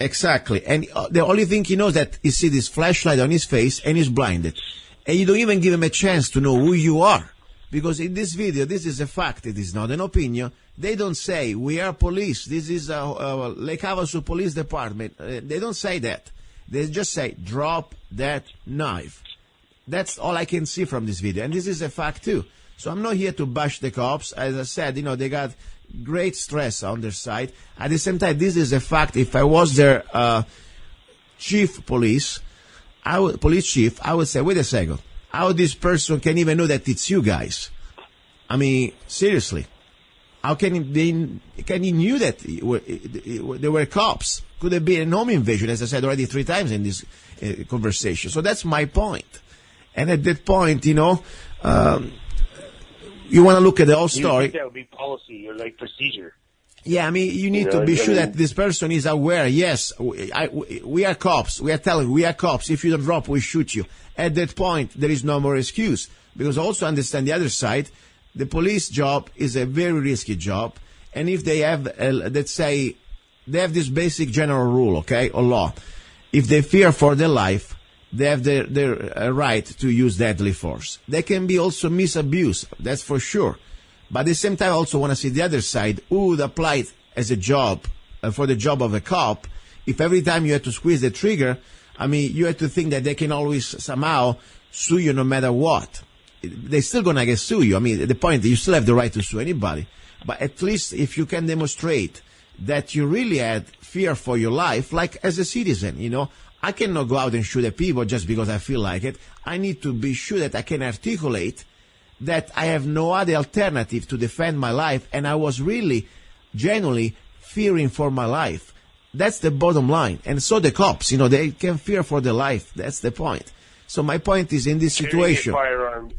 Exactly. And the only thing he knows that he see this flashlight on his face and he's blinded. And you don't even give him a chance to know who you are. Because in this video, this is a fact. It is not an opinion. They don't say, we are police. This is Lake Havasu Police Department. They don't say that. They just say, drop that knife. That's all I can see from this video. And this is a fact, too. So I'm not here to bash the cops. As I said, they got great stress on their side. At the same time, this is a fact. If I was their police chief, I would say, wait a second. How this person can even know that it's you guys? Seriously. How can he knew that they were cops? Could have been a home invasion, as I said already 3 times in this conversation. So that's my point. And at that point, you want to look at the whole story. You think that would be policy or like procedure? Yeah, I mean, you need to be sure that this person is aware. Yes, we are cops. We are telling we are cops. If you don't drop, we shoot you. At that point, there is no more excuse. Because also understand the other side, the police job is a very risky job. And if they have, let's say, they have this basic general rule, okay, or law. If they fear for their life, they have their right to use deadly force. They can be also misabused, that's for sure. But at the same time, I also want to see the other side, who would apply it as a job, for the job of a cop, if every time you have to squeeze the trigger, I mean, you have to think that they can always somehow sue you no matter what. They're still going to sue you. I mean, the point is you still have the right to sue anybody. But at least if you can demonstrate that you really had fear for your life, like as a citizen, you know, I cannot go out and shoot at people just because I feel like it. I need to be sure that I can articulate that I have no other alternative to defend my life, and I was really, genuinely fearing for my life. That's the bottom line. And so the cops, you know, they can fear for their life. That's the point. So my point is, in this situation, carrying a firearm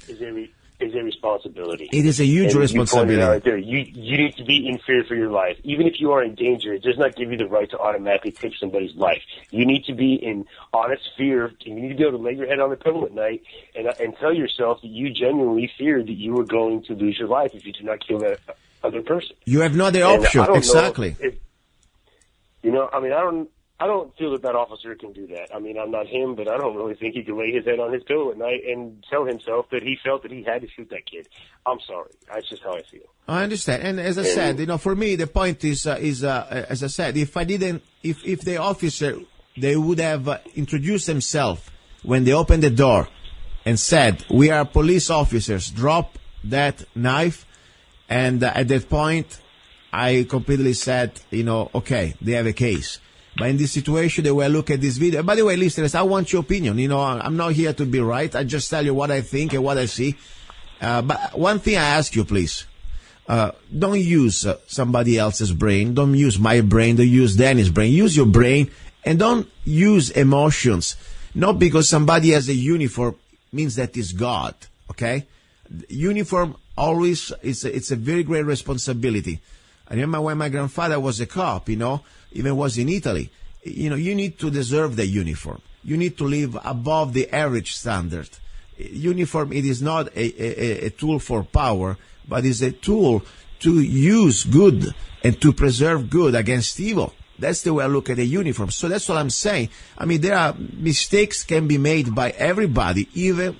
is a responsibility. It is a huge responsibility. Right there. You need to be in fear for your life. Even if you are in danger, it does not give you the right to automatically take somebody's life. You need to be in honest fear. You need to be able to lay your head on the pillow at night and tell yourself that you genuinely feared that you were going to lose your life if you do not kill that other person. You have no other option. Exactly. I don't feel that officer can do that. I mean, I'm not him, but I don't really think he can lay his head on his pillow at night and tell himself that he felt that he had to shoot that kid. I'm sorry. That's just how I feel. I understand. And as I said, you know, for me, the point is, as I said, if the officer, they would have introduced themselves when they opened the door and said, we are police officers, drop that knife. And at that point, I completely said, you know, okay, they have a case. But in this situation, they will look at this video. By the way, listeners, I want your opinion. You know, I'm not here to be right. I just tell you what I think and what I see. But one thing I ask you, please, don't use somebody else's brain. Don't use my brain. Don't use Danny's brain. Use your brain, and don't use emotions. Not because somebody has a uniform means that is God. Okay, uniform always it's a very great responsibility. I remember when my grandfather was a cop, you know, even was in Italy. You know, you need to deserve the uniform. You need to live above the average standard. Uniform, it is not a tool for power, but is a tool to use good and to preserve good against evil. That's the way I look at a uniform. So that's what I'm saying. I mean, there are mistakes can be made by everybody, even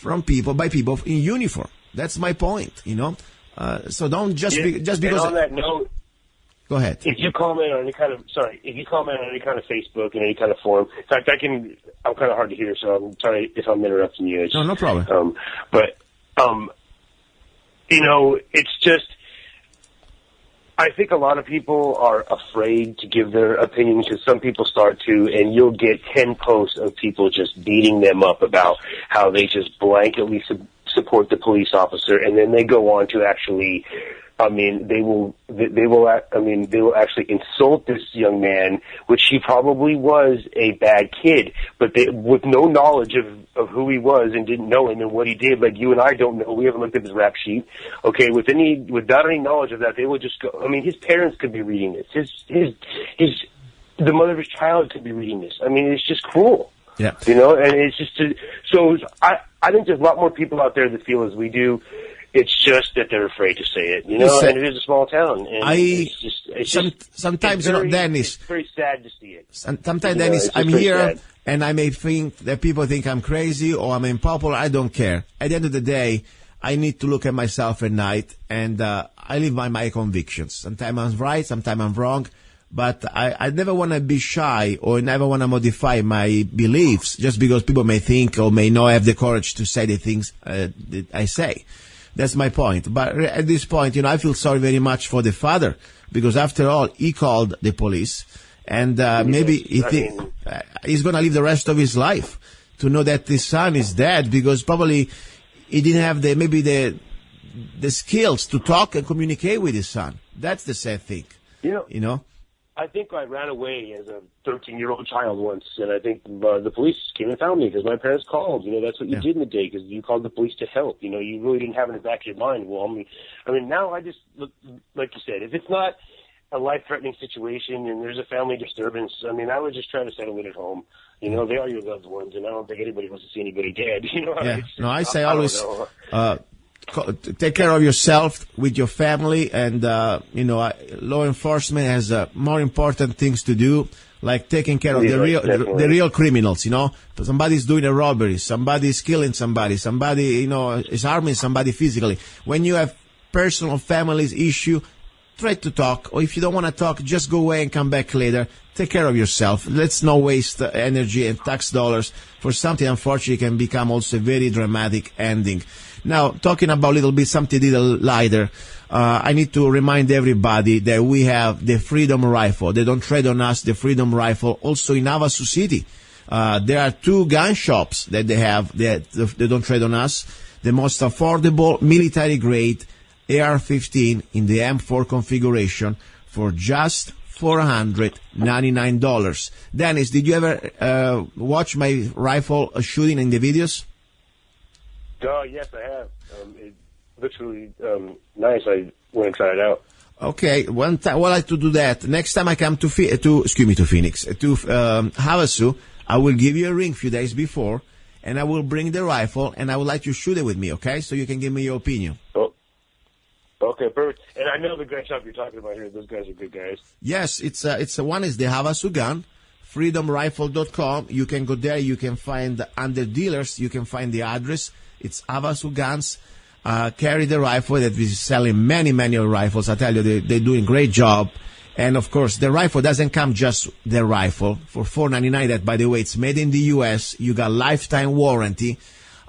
by people in uniform. That's my point, you know. So don't just because. And on that note, go ahead. If you comment on any kind of Facebook and any kind of forum, in fact, I'm kind of hard to hear, so I'm sorry if I'm interrupting you. No problem. You know, it's just, I think a lot of people are afraid to give their opinion because some people start to, and you'll get 10 posts of people just beating them up about how they just blanketly support the police officer, and then they go on to actually, they will actually insult this young man, which he probably was a bad kid, but with no knowledge of who he was and didn't know him and what he did, like you and I don't know. We haven't looked at his rap sheet. Okay, without any knowledge of that, they will just go. I mean, his parents could be reading this. The mother of his child could be reading this. I mean, it's just cruel. Yeah. You know, and it's just I think there's a lot more people out there that feel as we do. It's just that they're afraid to say it, you know. And it is a small town. And sometimes, you know, Dennis. It's very sad to see it. Sometimes, Dennis, I'm here, and I may think that people think I'm crazy or I'm unpopular. I don't care. At the end of the day, I need to look at myself at night, and I live by my convictions. Sometimes I'm right, sometimes I'm wrong. But I never want to be shy or never want to modify my beliefs just because people may think or may not have the courage to say the things that I say. That's my point. But at this point, you know, I feel sorry very much for the father because after all, he called the police and maybe he's going to live the rest of his life to know that his son is dead because probably he didn't have the skills to talk and communicate with his son. That's the sad thing. You know? I think I ran away as a 13-year-old child once, and I think the police came and found me because my parents called. You know, that's what you did in the day because you called the police to help. You know, you really didn't have in the back of your mind. Well, I mean, now I just look like you said. If it's not, a life-threatening situation and there's a family disturbance, I mean, I would just try to settle it at home. You know, they are your loved ones, and I don't think anybody wants to see anybody dead. You know, yeah. No, I say always take care of yourself with your family, and law enforcement has more important things to do, like taking care of the real criminals. You know, somebody's doing a robbery, somebody's killing somebody is harming somebody physically. When you have personal families issue, try to talk, or if you don't want to talk, just go away and come back later. Take care of yourself. Let's not waste energy and tax dollars for something unfortunately can become also a very dramatic ending. Now, talking about a little bit something a little lighter, I need to remind everybody that we have the Freedom Rifle. They don't trade on us, the Freedom Rifle, also in Havasu City. There are 2 gun shops that they have that they don't trade on us. The most affordable military-grade AR-15 in the M4 configuration for just $499. Dennis, did you ever watch my rifle shooting in the videos? Oh, yes, I have. It looks really nice. I went and tried it out. Okay, one time, well, I like to do that. Next time I come to Phoenix, to Havasu, I will give you a ring a few days before, and I will bring the rifle, and I would like you to shoot it with me, okay? So you can give me your opinion. Oh. Okay, perfect. And I know the gun shop you're talking about here. Those guys are good guys. Yes, it's one is the Havasu Gun, freedomrifle.com. You can go there. You can find under dealers. You can find the address. It's Havasu Guns. Carry the rifle that is selling many rifles. I tell you, they're doing a great job. And of course, the rifle doesn't come just the rifle for $499. That, by the way, it's made in the U.S. You got lifetime warranty.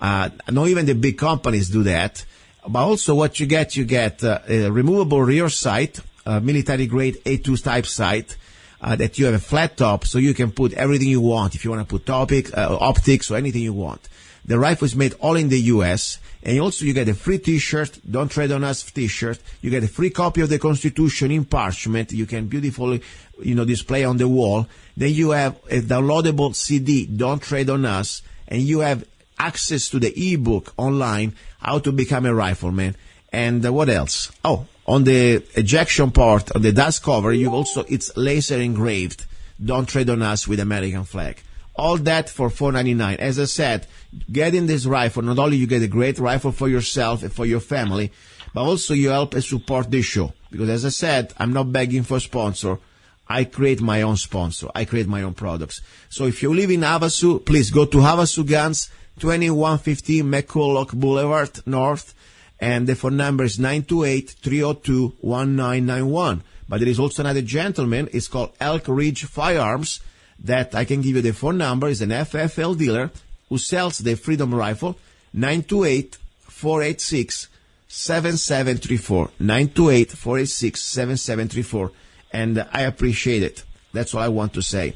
Not even the big companies do that. But also what you get a removable rear sight, military-grade A2 type sight, that you have a flat top, so you can put everything you want. If you want to put optics or anything you want. The rifle is made all in the U.S., and also you get a free T-shirt, Don't Tread on Us T-shirt. You get a free copy of the Constitution in parchment. You can beautifully, display on the wall. Then you have a downloadable CD, Don't Tread on Us, and you have access to the ebook online, How to Become a Rifleman. And what else? Oh, on the ejection part of the dust cover, it's laser engraved, Don't Tread on Us with American flag. All that for $499. As I said, getting this rifle, not only you get a great rifle for yourself and for your family, but also you help and support this show. Because as I said, I'm not begging for sponsor. I create my own sponsor. I create my own products. So if you live in Havasu, please go to Havasu Guns, 2115 McCulloch Boulevard North, and the phone number is 928-302-1991. But there is also another gentleman, it's called Elk Ridge Firearms, that I can give you the phone number, is an FFL dealer who sells the Freedom Rifle, 928-486-7734, 928-486-7734, and I appreciate it. That's all I want to say.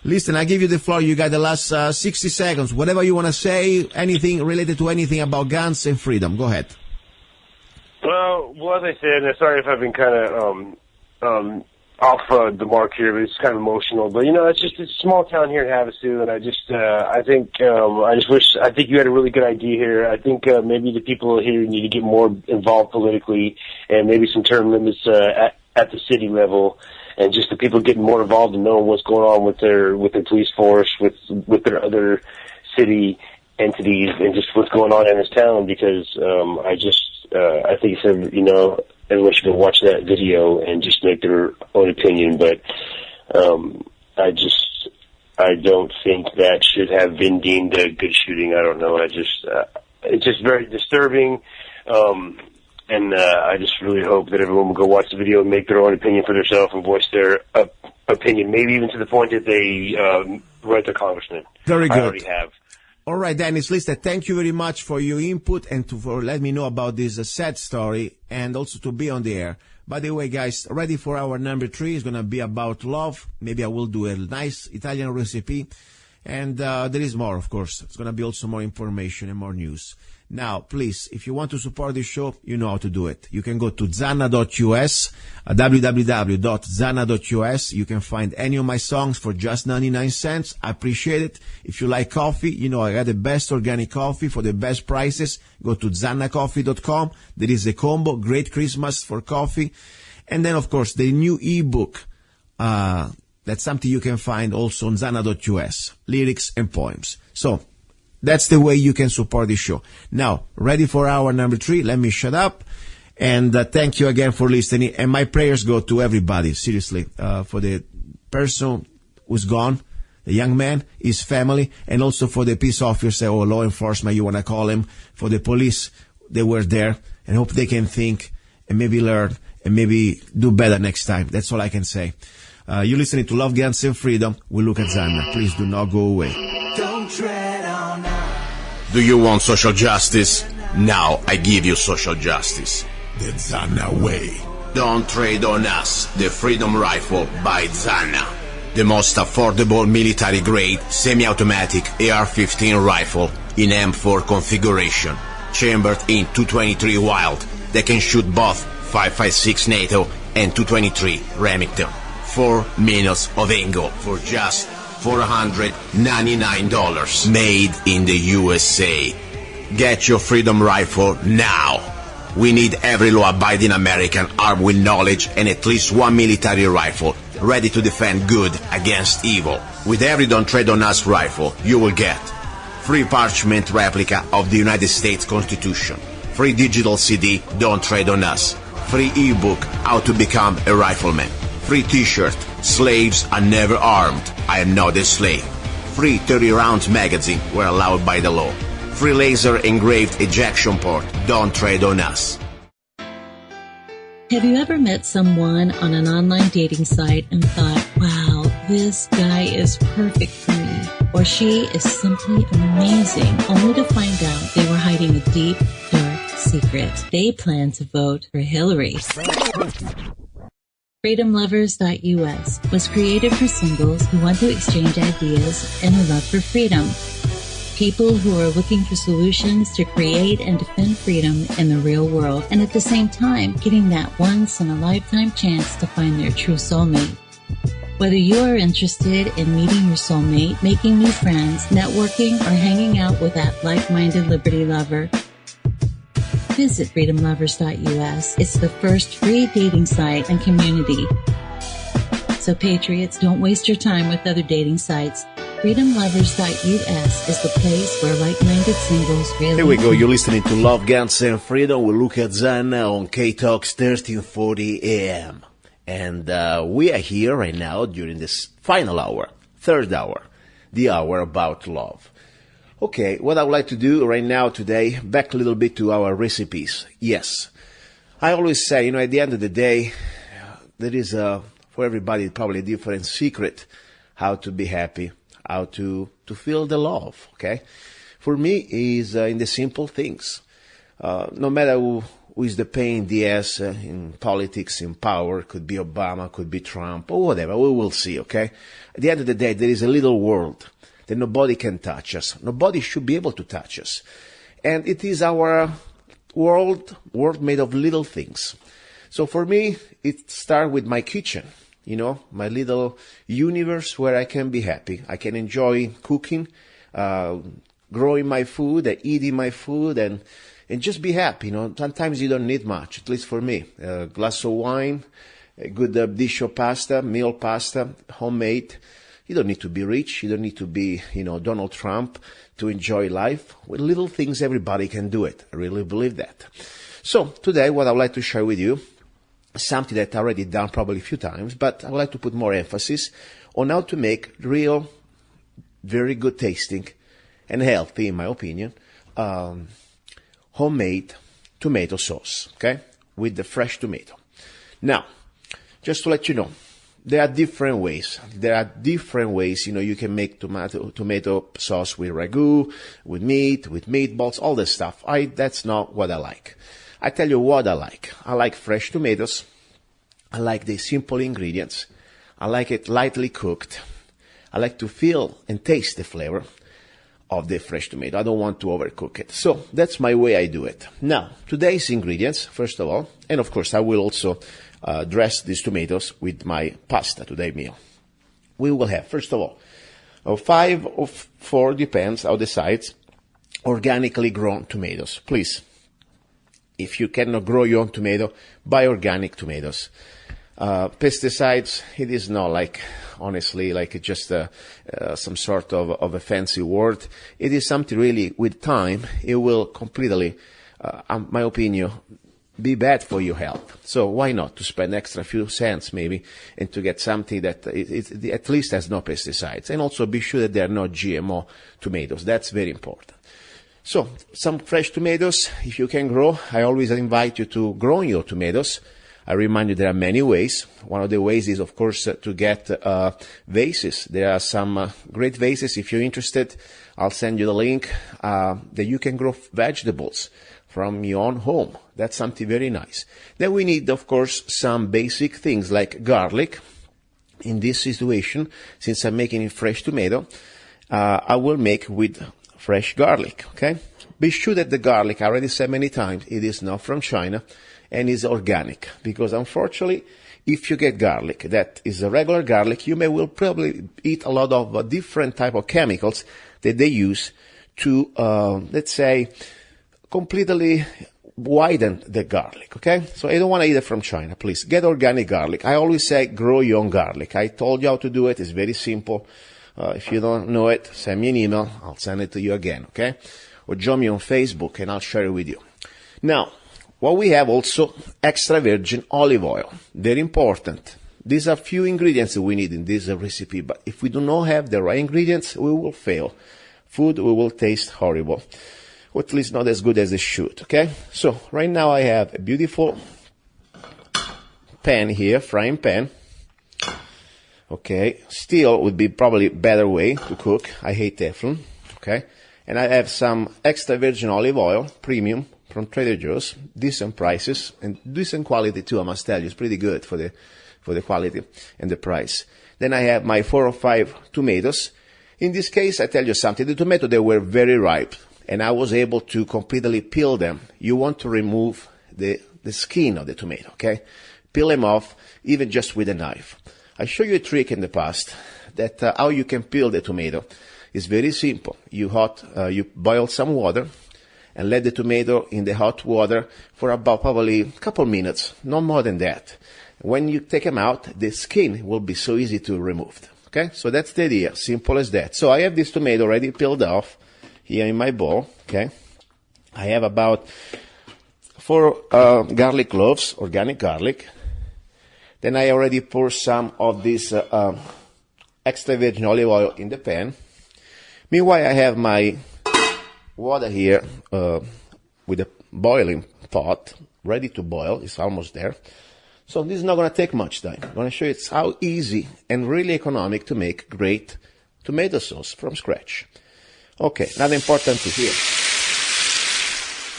Listen, I give you the floor. You got the last 60 seconds. Whatever you want to say, anything related to anything about guns and freedom. Go ahead. Well, as I said, and sorry if I've been kind of off the mark here, but it's kind of emotional. But it's just a small town here in Havasu, and I think you had a really good idea here. I think maybe the people here need to get more involved politically, and maybe some term limits at the city level. And just the people getting more involved and knowing what's going on with their police force, with their other city entities, and just what's going on in this town. Because I think everyone should go watch that video and just make their own opinion. But I don't think that should have been deemed a good shooting. I don't know. It's just very disturbing. And I just really hope that everyone will go watch the video and make their own opinion for themselves and voice their opinion, maybe even to the point that they write their congressman. Very good. I already have. All right, Dennis Lister, thank you very much for your input and for letting me know about this sad story and also to be on the air. By the way, guys, ready for our number 3 is going to be about love. Maybe I will do a nice Italian recipe. And there is more, of course. It's going to be also more information and more news. Now, please, if you want to support this show, you know how to do it. You can go to zanna.us, www.zanna.us. You can find any of my songs for just 99 cents. I appreciate it. If you like coffee, I got the best organic coffee for the best prices. Go to zannacoffee.com. There is a combo, great Christmas for coffee. And then, of course, the new ebook, that's something you can find also on zanna.us, lyrics and poems. So that's the way you can support the show. Now, ready for hour number 3? Let me shut up. And thank you again for listening. And my prayers go to everybody, seriously, for the person who's gone, the young man, his family, and also for the peace officer or law enforcement, you want to call him, for the police, they were there, and hope they can think and maybe learn and maybe do better next time. That's all I can say. You're listening to Love, Guns, and Freedom with Luca-Zanna. Please do not go away. Don't tread on us. Do you want social justice? Now I give you social justice. The Zanna way. Don't trade on us the Freedom Rifle by Zanna. The most affordable military-grade semi-automatic AR-15 rifle in M4 configuration, chambered in 223 Wild, that can shoot both 5.56 NATO and 223 Remington. 4 minutes of angle for just $499, made in the USA. Get your Freedom Rifle now. We need every law-abiding American armed with knowledge and at least one military rifle, ready to defend good against evil. With every Don't Trade on Us rifle, you will get free parchment replica of the United States Constitution, free digital CD, Don't Trade on Us, free ebook, How to Become a Rifleman, free t-shirt, Slaves Are Never Armed, I Am Not a Slave, free 30-round magazine where allowed by the law, free laser engraved ejection port, Don't Trade on Us. Have you ever met someone on an online dating site and thought, wow, this guy is perfect for me, or she is simply amazing, only to find out they were hiding a deep, dark secret? They plan to vote for Hillary. FreedomLovers.us was created for singles who want to exchange ideas and who love for freedom. People who are looking for solutions to create and defend freedom in the real world, and at the same time getting that once-in-a-lifetime chance to find their true soulmate. Whether you are interested in meeting your soulmate, making new friends, networking, or hanging out with that like-minded liberty lover, visit FreedomLovers.us. It's the first free dating site and community. So patriots, don't waste your time with other dating sites. FreedomLovers.us is the place where like-minded singles really... Here we go. You're listening to Love, Guns, and Freedom with Luca-Zanna on KTOX 1340 AM. And we are here right now during this final hour, third hour, the hour about love. Okay, what I would like to do right now today, back a little bit to our recipes. Yes, I always say, at the end of the day, there is, for everybody, probably a different secret how to be happy, how to feel the love, okay? For me, is in the simple things. No matter who is the pain in the ass in politics, in power, could be Obama, could be Trump, or whatever, we will see, okay? At the end of the day, there is a little world that nobody can touch us. Nobody should be able to touch us. And it is our world made of little things. So for me, it starts with my kitchen, my little universe where I can be happy. I can enjoy cooking, growing my food, eating my food, and just be happy. Sometimes you don't need much, at least for me. A glass of wine, a good dish of pasta, meal pasta, homemade. You don't need to be rich. You don't need to be, Donald Trump to enjoy life. With little things, everybody can do it. I really believe that. So today, what I would like to share with you, something that I already done probably a few times, but I would like to put more emphasis on how to make real, very good tasting and healthy, in my opinion, homemade tomato sauce, okay, with the fresh tomato. Now, just to let you know, there are different ways. You can make tomato sauce with ragu, with meat, with meatballs, all this stuff. That's not what I like. I tell you what I like. I like fresh tomatoes. I like the simple ingredients. I like it lightly cooked. I like to feel and taste the flavor of the fresh tomato. I don't want to overcook it. So that's my way I do it. Now, today's ingredients, first of all, and of course I will also dress these tomatoes with my pasta today meal. We will have, first of all, 5 or 4, depends how the size, organically grown tomatoes. Please, if you cannot grow your own tomato, buy organic tomatoes. Pesticides, it is not like, honestly, like just some sort of a fancy word. It is something really, with time, it will completely, my opinion, be bad for your health. So why not to spend extra few cents maybe and to get something that it at least has no pesticides, and also be sure that they are not GMO tomatoes. That's very important. So some fresh tomatoes, if you can grow, I always invite you to grow your tomatoes. I remind you there are many ways. One of the ways is, of course, to get vases. There are some great vases. If you're interested, I'll send you the link that you can grow vegetables from your own home. That's something very nice. Then we need, of course, some basic things like garlic. In this situation, since I'm making a fresh tomato, I will make with fresh garlic, okay? Be sure that the garlic, I already said many times, it is not from China and is organic, because unfortunately, if you get garlic that is a regular garlic, you will probably eat a lot of different type of chemicals that they use to, let's say, completely widen the garlic, okay? So I don't want to eat it from China. Please, get organic garlic. I always say grow your own garlic. I told you how to do it. It's very simple. If you don't know it, send me an email. I'll send it to you again, okay? Or join me on Facebook and I'll share it with you. Now, what we have also, extra virgin olive oil. Very important. These are few ingredients that we need in this recipe, but if we do not have the right ingredients, we will fail. Food will taste horrible, or at least not as good as it should, okay? So, right now I have a beautiful pan here, frying pan. Okay, steel would be probably a better way to cook. I hate Teflon, okay? And I have some extra virgin olive oil, premium, from Trader Joe's, decent prices, and decent quality too, I must tell you. It's pretty good for the quality and the price. Then I have my 4 or 5 tomatoes. In this case, I tell you something, the tomatoes, they were very ripe, and I was able to completely peel them. You want to remove the skin of the tomato, okay? Peel them off, even just with a knife. I showed you a trick in the past that how you can peel the tomato. It's very simple. You boil some water and let the tomato in the hot water for about probably a couple minutes, not more than that. When you take them out, the skin will be so easy to remove. Okay, so that's the idea, simple as that. So I have this tomato already peeled off here in my bowl. Okay, I have about 4 garlic cloves, organic garlic. Then I already pour some of this extra virgin olive oil in the pan. Meanwhile, I have my water here with a boiling pot, ready to boil. It's almost there. So this is not going to take much time. I'm going to show you how easy and really economic to make great tomato sauce from scratch. Okay, another important thing here.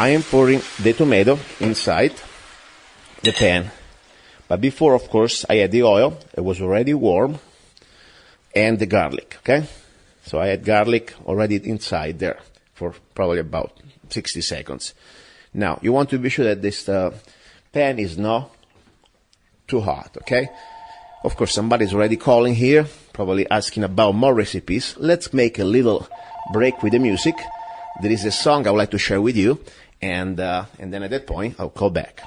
I am pouring the tomato inside the pan. But before, of course, I had the oil. It was already warm. And the garlic, okay? So I had garlic already inside there for probably about 60 seconds. Now, you want to be sure that this pan is not too hot, okay? Of course, somebody's already calling here, probably asking about more recipes. Let's make a little break with the music. There is a song I would like to share with you, and then at that point, I'll call back.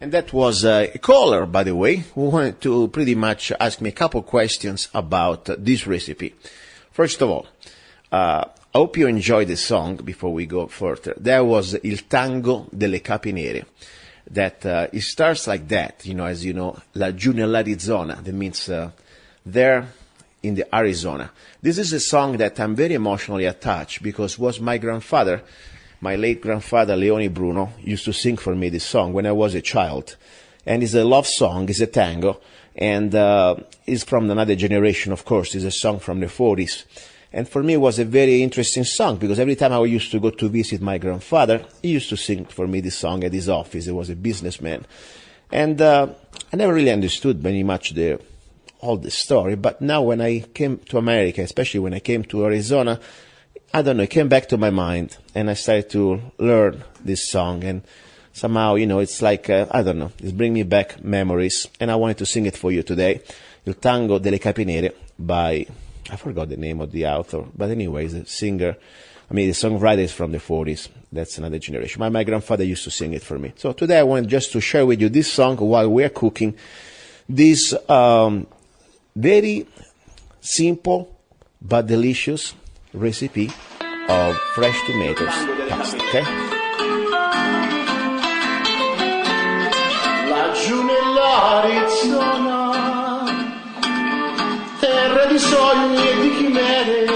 And that was a caller, by the way, who wanted to pretty much ask me a couple questions about this recipe. First of all, I hope you enjoyed the song before we go further. There was Il Tango delle Capi Nere. That it starts like that, as you know, laggiù nell'Arizona. That means there in the Arizona. This is a song that I'm very emotionally attached because was my grandfather. My late grandfather, Leone Bruno, used to sing for me this song when I was a child. And it's a love song, it's a tango, and it's from another generation, of course. It's a song from the 40s. And for me, it was a very interesting song because every time I used to go to visit my grandfather, he used to sing for me this song at his office. He was a businessman. And I never really understood very much all the story. But now when I came to America, especially when I came to Arizona, I don't know, it came back to my mind, and I started to learn this song, and somehow, it's like, I don't know, it's bringing me back memories, and I wanted to sing it for you today. Il Tango delle Capi Nere by, I forgot the name of the author, but anyways, a singer I mean, the songwriter is from the 40s. That's another generation. My grandfather used to sing it for me. So today I want just to share with you this song while we're cooking this very simple but delicious recipe of fresh tomatoes pasta, okay? Laggiù nell'Arizona, terra di sogni e di chimere,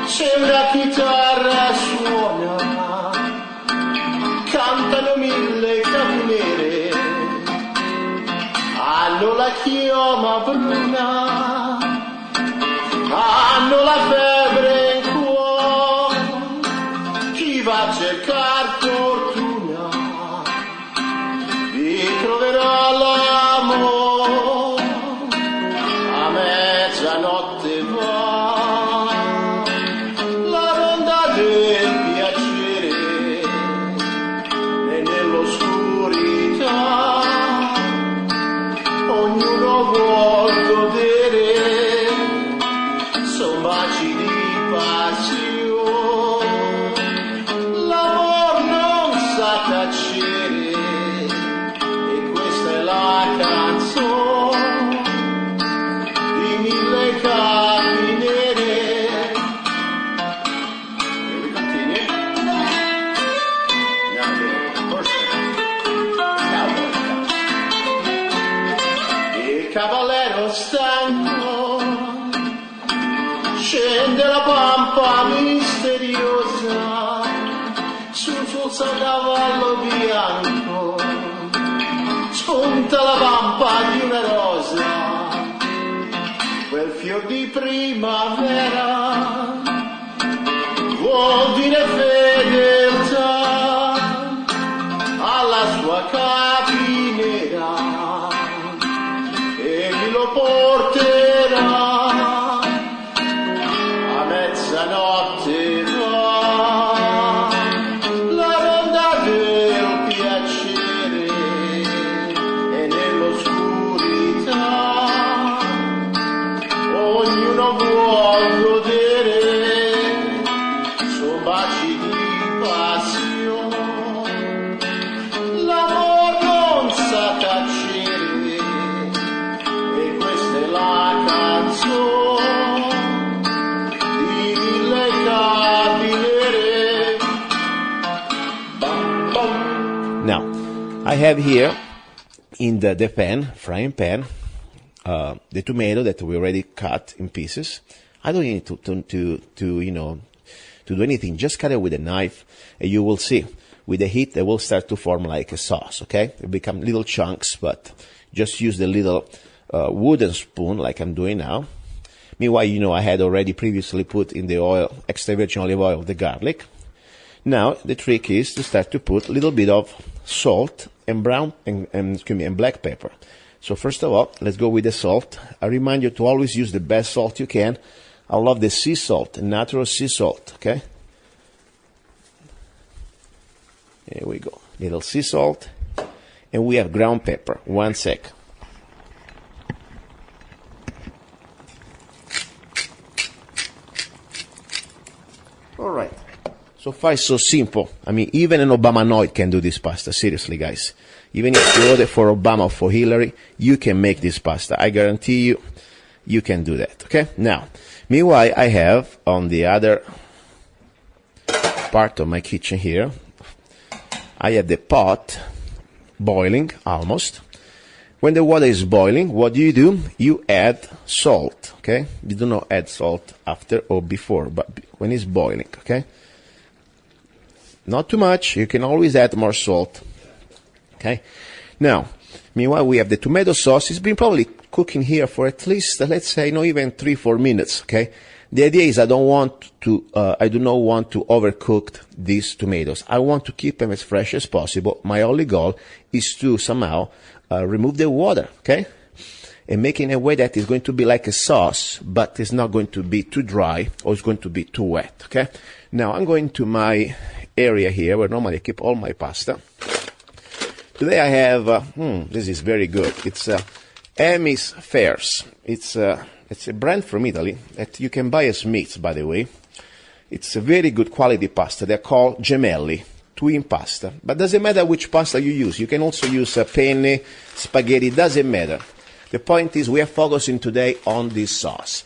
c'è una chitarra suona, cantano 1000 capi nere, hanno la chioma bruna, hanno la febbre in cuore, chi va a cercar fortuna vi troverà l'amore, a mezzanotte va la ronda del piacere e nell'oscurità ognuno vuol godere, son baci di passione, l'amor non sa tacere e questa è la canzone di 1000 capi nere. E we continue? Now the first il cavallero stanco scende la pampa misteriosa sul suo cavallo bianco, spunta la pampa di una rosa, quel fior di primavera vuol dire fedeltà alla sua capinera e vi lo porterà. Mezzanotte va la ronda del piacere e nell'oscurità ognuno vuol godere, son baci di passione, l'amor non sa tacere e questa è la canzone. Now, I have here in the pan, frying pan, the tomato that we already cut in pieces. I don't need to do anything. Just cut it with a knife, and you will see with the heat they will start to form like a sauce. Okay, they become little chunks, but just use the little wooden spoon like I'm doing now. Meanwhile, I had already previously put in the oil, extra virgin olive oil, the garlic. Now the trick is to start to put a little bit of salt and and black pepper. So first of all, let's go with the salt. I remind you to always use the best salt you can. I love the sea salt, natural sea salt, okay? Here we go. Little sea salt. And we have ground pepper. 1 sec. All right. So far, it's so simple. I mean, even an Obamanoid can do this pasta. Seriously, guys. Even if you order for Obama or for Hillary, you can make this pasta. I guarantee you, you can do that. Okay? Now, meanwhile, I have on the other part of my kitchen here, I have the pot boiling almost. When the water is boiling, what do? You add salt. Okay? You do not add salt after or before, but when it's boiling. Okay? Not too much. You can always add more salt. Okay. Now, meanwhile, we have the tomato sauce. It's been probably cooking here for at least, let's say, not even 3-4 minutes. Okay. The idea is I do not want to overcook these tomatoes. I want to keep them as fresh as possible. My only goal is to somehow remove the water. Okay. And make it in a way that it's going to be like a sauce, but it's not going to be too dry or it's going to be too wet. Okay. Now I'm going to my area here where normally I keep all my pasta. Today I have, this is very good. It's Ami's Fairs. It's a brand from Italy that you can buy as meats, by the way. It's a very good quality pasta. They're called gemelli, twin pasta. But doesn't matter which pasta you use. You can also use penne, spaghetti, doesn't matter. The point is we are focusing today on this sauce.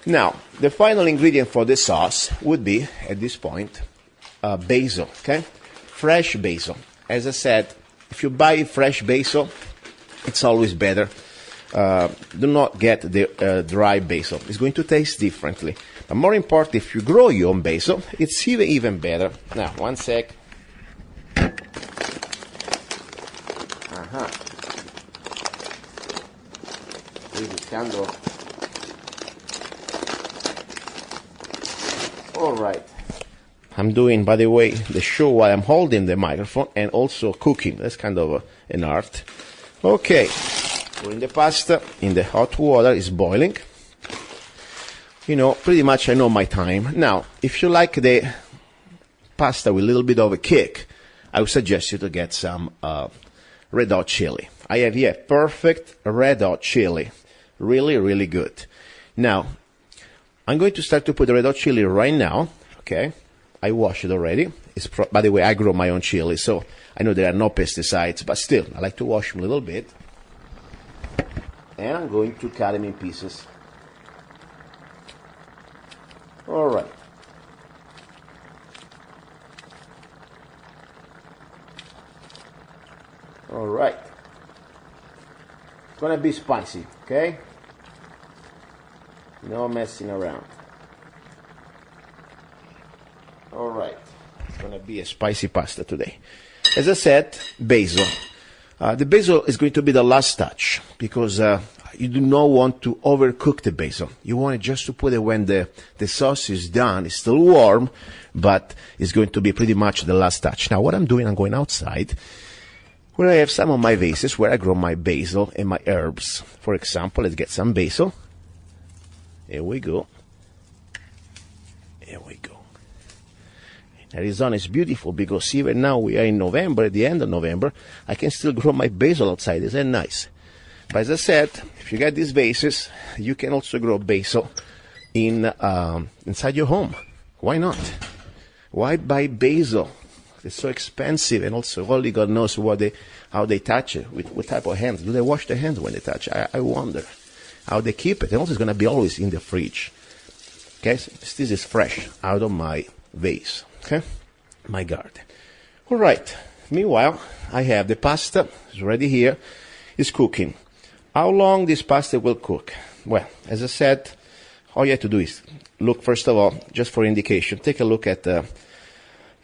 Now, the final ingredient for the sauce would be, at this point, basil, okay? Fresh basil. As I said, if you buy fresh basil, it's always better. Do not get the dry basil. It's going to taste differently. But more important, if you grow your own basil, it's even better. Now, one sec. All right. I'm doing, by the way, the show while I'm holding the microphone and also cooking. That's kind of an art. Okay. Putting the pasta in the hot water is boiling. You know, pretty much I know my time. Now, if you like the pasta with a little bit of a kick, I would suggest you to get some red hot chili. I have here perfect red hot chili. Really, really good. Now, I'm going to start to put the red hot chili right now. Okay. I washed it already. By the way, I grow my own chili, so I know there are no pesticides, but still, I like to wash them a little bit. And I'm going to cut them in pieces. All right. All right. It's gonna be spicy, okay? No messing around. All right. It's gonna be a spicy pasta today. As I said, basil. The basil is going to be the last touch because you do not want to overcook the basil. You want it just to put it when the sauce is done. It's still warm, but it's going to be pretty much the last touch. Now, what I'm doing, I'm going outside where I have some of my vases where I grow my basil and my herbs. For example, let's get some basil. Here we go. Here we go. Arizona is beautiful because even now we are in November, at the end of November, I can still grow my basil outside. Isn't that nice? But as I said, if you get these vases, you can also grow basil inside your home. Why not? Why buy basil? It's so expensive, and also only God knows how they touch it, with what type of hands. Do they wash their hands when they touch it? I wonder how they keep it. And also it's going to be always in the fridge. Okay, so this is fresh out of my vase. Okay, my garden. All right. Meanwhile, I have the pasta. It's ready here. It's cooking. How long this pasta will cook? Well, as I said, all you have to do is look, first of all, just for indication, take a look at the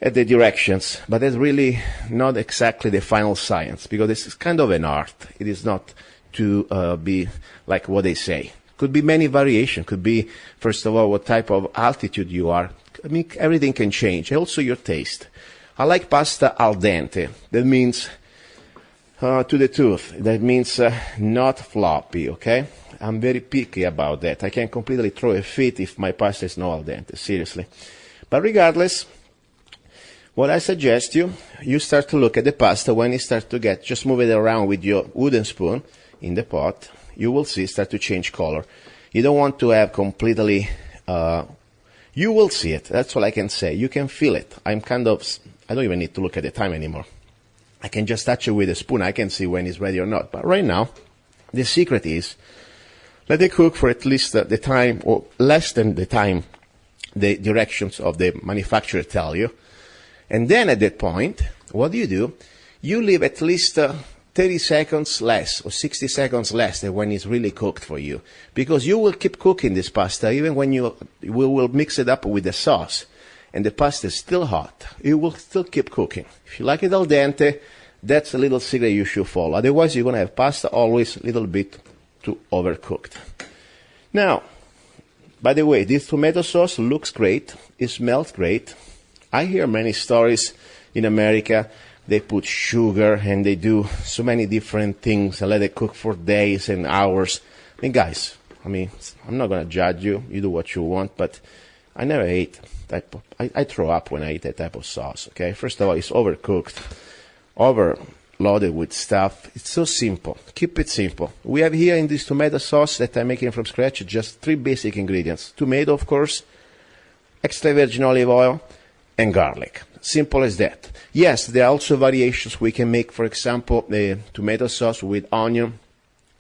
directions, but that's really not exactly the final science because this is kind of an art. It is not to be like what they say. Could be many variations. Could be, first of all, what type of altitude you are. I mean, everything can change. Also your taste. I like pasta al dente. That means to the tooth. That means not floppy, okay? I'm very picky about that. I can completely throw a fit if my pasta is not al dente, seriously. But regardless, what I suggest you start to look at the pasta when it starts to get, just move it around with your wooden spoon in the pot. You will see it start to change color. You don't want to have completely, you will see it. That's all I can say. You can feel it. I don't even need to look at the time anymore. I can just touch it with a spoon. I can see when it's ready or not. But right now, the secret is let it cook for at least the time or less than the time the directions of the manufacturer tell you. And then at that point, what do? You leave at least 30 seconds less or 60 seconds less than when it's really cooked for you. Because you will keep cooking this pasta even when you will mix it up with the sauce. And the pasta is still hot. You will still keep cooking. If you like it al dente, that's a little secret you should follow. Otherwise, you're going to have pasta always a little bit too overcooked. Now, by the way, this tomato sauce looks great. It smells great. I hear many stories in America. They put sugar and they do so many different things and let it cook for days and hours. I mean, guys, I'm not going to judge you. You do what you want, but I never ate I throw up when I eat that type of sauce, okay? First of all, it's overcooked, overloaded with stuff. It's so simple. Keep it simple. We have here in this tomato sauce that I'm making from scratch just 3 basic ingredients. Tomato, of course, extra virgin olive oil, and garlic. Simple as that. Yes, there are also variations we can make. For example, the tomato sauce with onion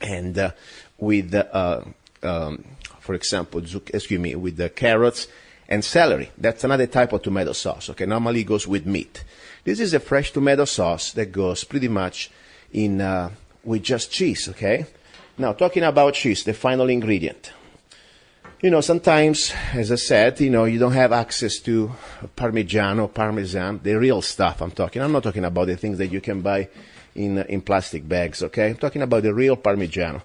and with, for example, with the carrots and celery. That's another type of tomato sauce. Okay, normally it goes with meat. This is a fresh tomato sauce that goes pretty much in with just cheese. Okay. Now, talking about cheese, the final ingredient. Sometimes, as I said, you don't have access to Parmesan, the real stuff I'm talking. I'm not talking about the things that you can buy in plastic bags, okay? I'm talking about the real Parmigiano.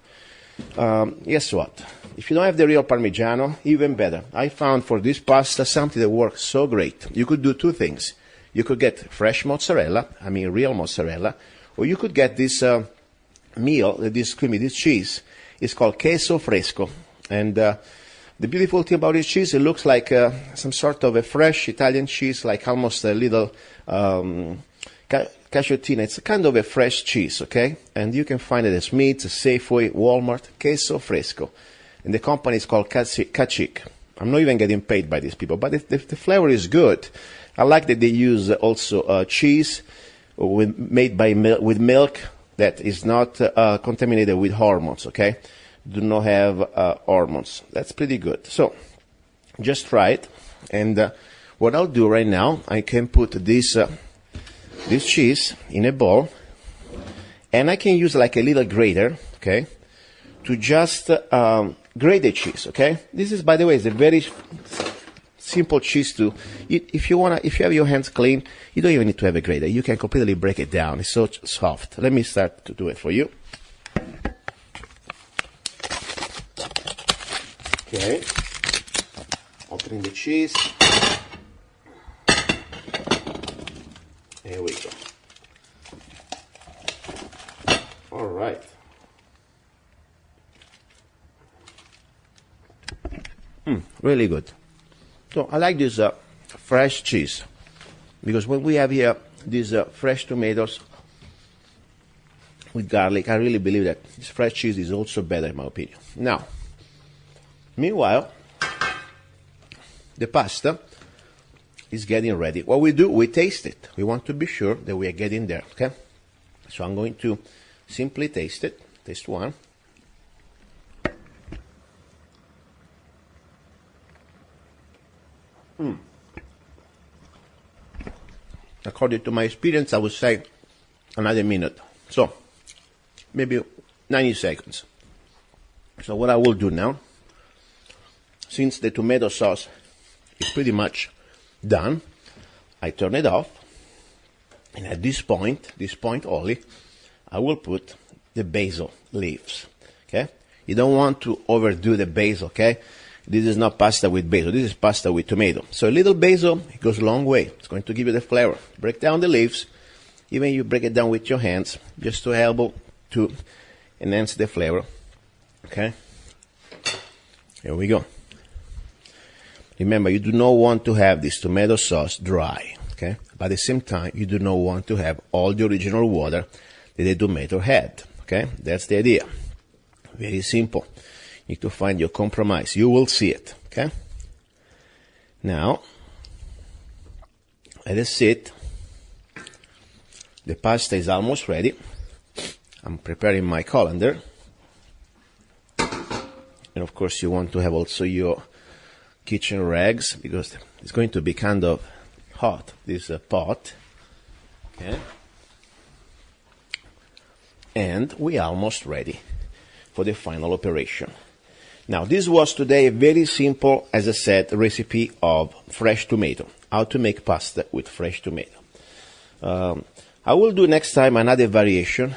Guess what? If you don't have the real Parmigiano, even better. I found for this pasta something that works so great. You could do two things. You could get fresh mozzarella, real mozzarella, or you could get this this cheese. It's called queso fresco. And the beautiful thing about this cheese, it looks like some sort of a fresh Italian cheese, like almost a little caciotina. It's kind of a fresh cheese, okay? And you can find it at Smith's, Safeway, Walmart, queso fresco. And the company is called Kachik. I'm not even getting paid by these people, but the flavor is good. I like that they use also cheese made with milk that is not contaminated with hormones, okay? Do not have hormones. That's pretty good. So, just try it. And what I'll do right now, I can put this cheese in a bowl, and I can use like a little grater, okay, to just grate the cheese, okay? This is, by the way, is a very simple cheese to eat. If you have your hands clean, you don't even need to have a grater. You can completely break it down. It's so soft. Let me start to do it for you. Okay, opening the cheese. Here we go. All right. Really good. So I like this fresh cheese because when we have here these fresh tomatoes with garlic, I really believe that this fresh cheese is also better in my opinion. Now, meanwhile, the pasta is getting ready. What we do, we taste it. We want to be sure that we are getting there, okay? So I'm going to simply taste it. Taste one. According to my experience, I would say another minute. So, maybe 90 seconds. So what I will do now, since the tomato sauce is pretty much done, I turn it off, and at this point only, I will put the basil leaves, okay? You don't want to overdo the basil, okay? This is not pasta with basil, this is pasta with tomato. So a little basil, it goes a long way. It's going to give you the flavor. Break down the leaves, even you break it down with your hands, just to help to enhance the flavor, okay? Here we go. Remember, you do not want to have this tomato sauce dry, okay? But at the same time, you do not want to have all the original water that the tomato had, okay? That's the idea. Very simple. You need to find your compromise. You will see it, okay? Now, let it sit. The pasta is almost ready. I'm preparing my colander. And of course, you want to have also your kitchen rags because it's going to be kind of hot, this pot. Okay. And we are almost ready for the final operation. Now, this was today a very simple, as I said, recipe of fresh tomato. How to make pasta with fresh tomato. I will do next time another variation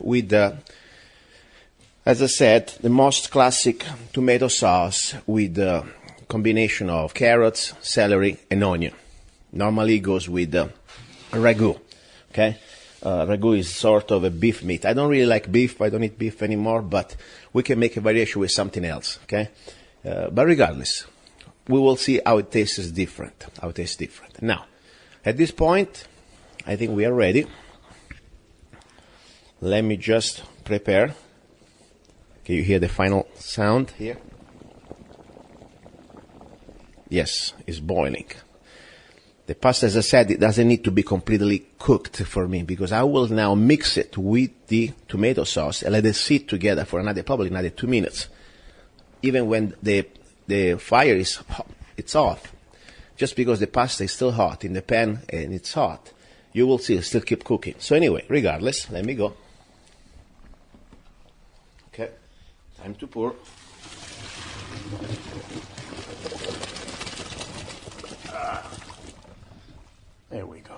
with, as I said, the most classic tomato sauce with the combination of carrots, celery, and onion. Normally it goes with ragu, okay? Ragu is sort of a beef meat. I don't really like beef. I don't eat beef anymore, but we can make a variation with something else, okay? But regardless, we will see how it tastes different. Now, at this point, I think we are ready. Let me just prepare. Can you hear the final sound here? Yes, it's boiling. The pasta, as I said, it doesn't need to be completely cooked for me because I will now mix it with the tomato sauce and let it sit together for probably another 2 minutes. Even when the fire is hot, it's off. Just because the pasta is still hot in the pan and it's hot, you will see it still keep cooking. So anyway, regardless, let me go. Okay, time to pour. There we go.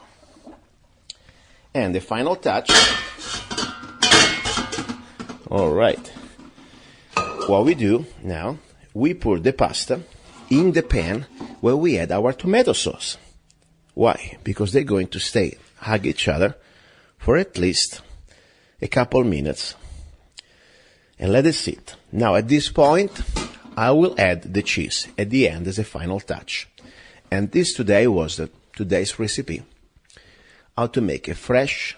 And the final touch. All right. What we do now, we pour the pasta in the pan where we add our tomato sauce. Why? Because they're going to stay, hug each other for at least a couple minutes. And let it sit. Now at this point, I will add the cheese at the end as a final touch. And this today was today's recipe. How to make a fresh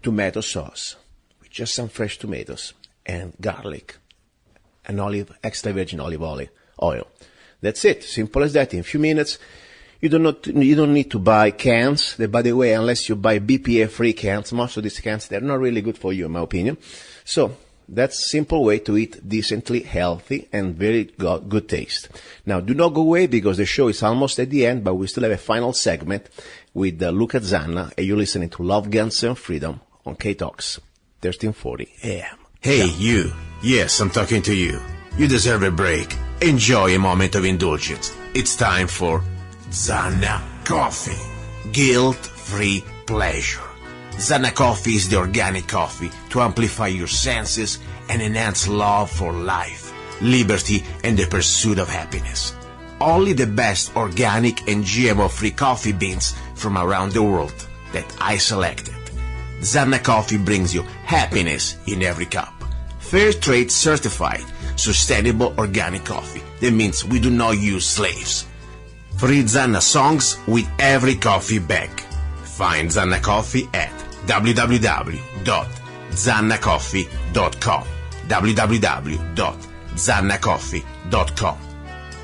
tomato sauce with just some fresh tomatoes and garlic and extra virgin olive oil. That's it. Simple as that. In a few minutes. You don't need to buy cans. By the way, unless you buy BPA-free cans, most of these cans, they're not really good for you, in my opinion. So that's a simple way to eat decently, healthy, and very good taste. Now, do not go away because the show is almost at the end, but we still have a final segment with Luca-Zanna, and you're listening to Love, Guns, and Freedom on KTOX, 1340 AM. Hey, you. Yes, I'm talking to you. You deserve a break. Enjoy a moment of indulgence. It's time for Zanna Coffee. Guilt-free pleasure. Zanna Coffee is the organic coffee to amplify your senses and enhance love for life, liberty, and the pursuit of happiness. Only the best organic and GMO-free coffee beans from around the world that I selected. Zanna Coffee brings you happiness in every cup. Fair trade certified, sustainable organic coffee. That means we do not use slaves. Free Zanna songs with every coffee bag. Find Zanna Coffee at www.zannacoffee.com. www.zannacoffee.com.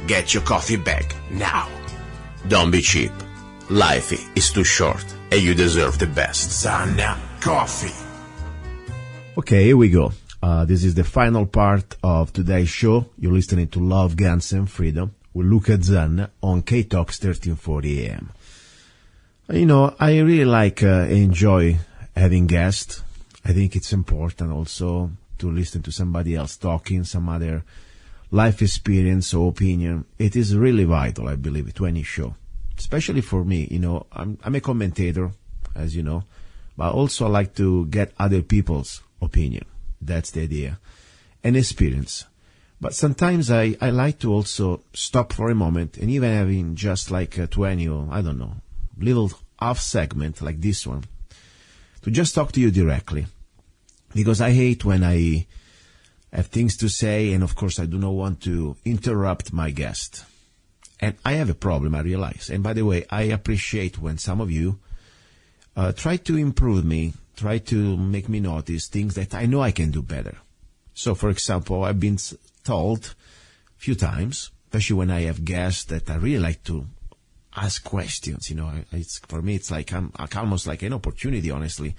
Get your coffee bag now. Don't be cheap. Life is too short and you deserve the best. Zanna Coffee. Okay, here we go. This is the final part of today's show. You're listening to Love, Guns, and Freedom with Luca-Zanna on KTOX 1340 AM. You know, I really enjoy having guests. I think it's important also to listen to somebody else talking, some other life experience or opinion. It is really vital, I believe, to any show. Especially for me, you know, I'm a commentator, as you know, but also I like to get other people's opinion. That's the idea. And experience. But sometimes I like to also stop for a moment and even having just like a 20 or, I don't know, little half segment like this one to just talk to you directly. Because I hate when I have things to say and of course I do not want to interrupt my guest. And I have a problem, I realize. And by the way, I appreciate when some of you try to improve me, try to make me notice things that I know I can do better. So, for example, I've been told a few times, especially when I have guests, that I really like to ask questions. You know, for me, it's like almost like an opportunity, honestly,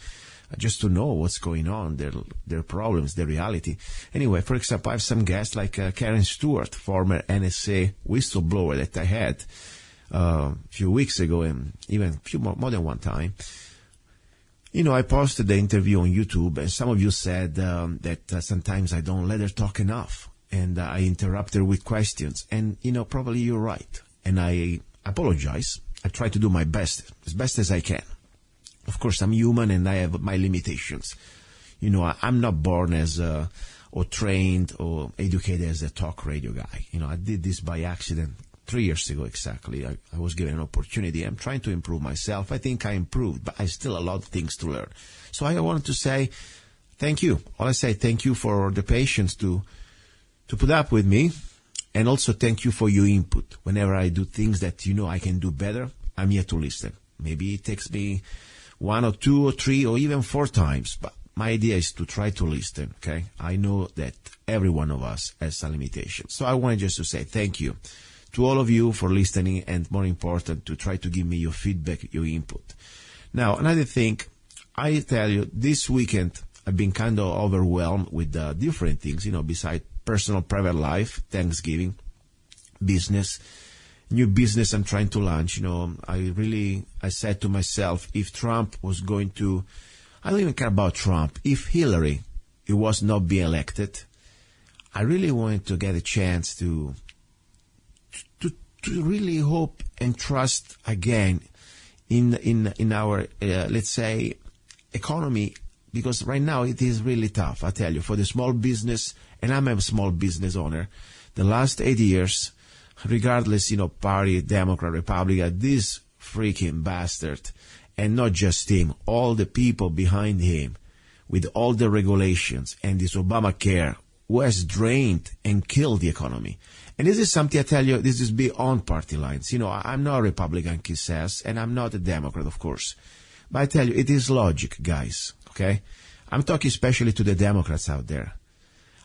just to know what's going on, their problems, their reality. Anyway, for example, I have some guests like Karen Stewart, former NSA whistleblower that I had a few weeks ago, and even more than one time. You know, I posted the interview on YouTube, and some of you said that sometimes I don't let her talk enough, and I interrupt her with questions. And, you know, probably you're right. And I apologize. I try to do my best, as best as I can. Of course, I'm human, and I have my limitations. You know, I'm not born as or trained or educated as a talk radio guy. You know, I did this by accident 3 years ago exactly. I was given an opportunity. I'm trying to improve myself. I think I improved, but I still have a lot of things to learn. So I wanted to say thank you. All I say, thank you for the patience to put up with me, and also thank you for your input. Whenever I do things that you know I can do better, I'm here to listen. Maybe it takes me 1 or 2 or 3 or even 4 times, but my idea is to try to listen, okay? I know that every one of us has a limitation. So I wanted just to say thank you. to all of you for listening, and more important, to try to give me your feedback, your input. Now, another thing, I tell you, this weekend I've been kind of overwhelmed with different things, besides personal, private life, Thanksgiving, business, new business I'm trying to launch. I said to myself, if Trump was going to, I don't even care about Trump, if Hillary was not being elected, I really wanted to get a chance to really hope and trust again in our, let's say, economy, because right now it is really tough, I tell you, for the small business, and I'm a small business owner. The last 8 years, regardless, party, Democrat, Republican, this freaking bastard, and not just him, all the people behind him, with all the regulations and this Obamacare, who has drained and killed the economy. And this is something I tell you, this is beyond party lines. I'm not a Republican, he says, and I'm not a Democrat, of course. But I tell you, it is logic, guys, okay? I'm talking especially to the Democrats out there.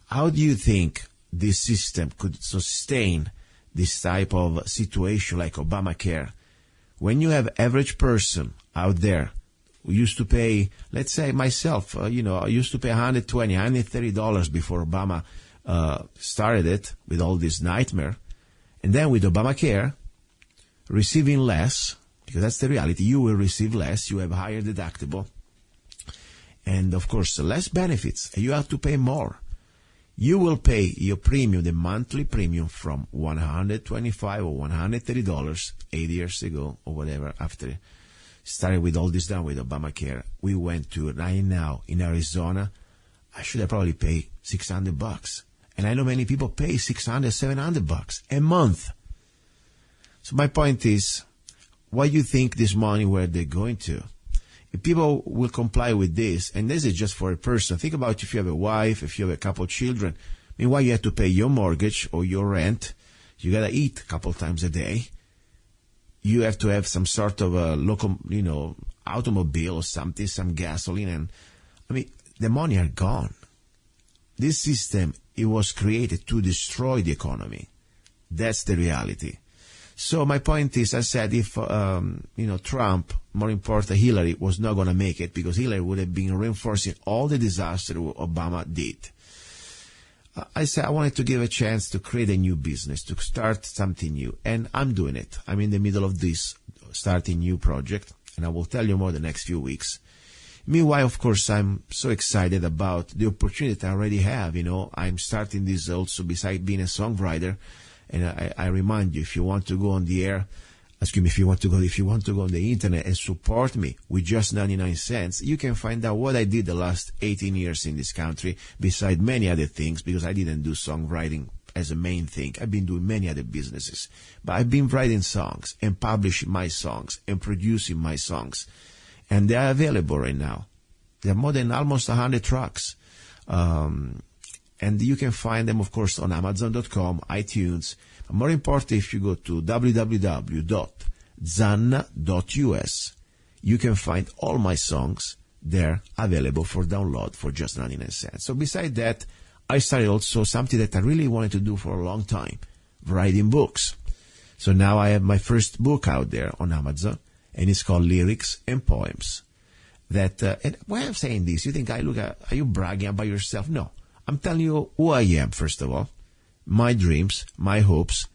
How do you think this system could sustain this type of situation like Obamacare when you have average person out there who used to pay, let's say myself, I used to pay $120, $130 before Obama started it with all this nightmare. And then with Obamacare, receiving less, because that's the reality, you will receive less, you have higher deductible, and of course less benefits, and you have to pay more. You will pay your premium, the monthly premium, from $125 or $130 8 years ago or whatever, after started with all this done with Obamacare. We went to right now in Arizona, I should have probably paid $600. And I know many people pay $600, $700 a month. So my point is, what do you think this money, where they're going to? If people will comply with this, and this is just for a person, think about if you have a wife, if you have a couple of children. Meanwhile, you have to pay your mortgage or your rent. You got to eat a couple of times a day. You have to have some sort of a local, automobile or something, some gasoline. And the money are gone. This system, it was created to destroy the economy. That's the reality. So my point is, I said, if, Trump, more important, Hillary, was not going to make it, because Hillary would have been reinforcing all the disaster Obama did. I said I wanted to give a chance to create a new business, to start something new. And I'm doing it. I'm in the middle of this, starting new project, and I will tell you more the next few weeks. Meanwhile, of course, I'm so excited about the opportunity I already have. I'm starting this also besides being a songwriter. And I remind you, if you want to go on the air, if you want to go on the internet and support me with just 99 cents, you can find out what I did the last 18 years in this country, beside many other things, because I didn't do songwriting as a main thing. I've been doing many other businesses. But I've been writing songs and publishing my songs and producing my songs. And they are available right now. There are more than almost 100 tracks. And you can find them, of course, on Amazon.com, iTunes. But more important, if you go to www.zanna.us, you can find all my songs there available for download for just 99 cents. So besides that, I started also something that I really wanted to do for a long time, writing books. So now I have my first book out there on Amazon, and it's called Lyrics and Poems. And why I'm saying this, you think, are you bragging about yourself? No. I'm telling you who I am, first of all, my dreams, my hopes.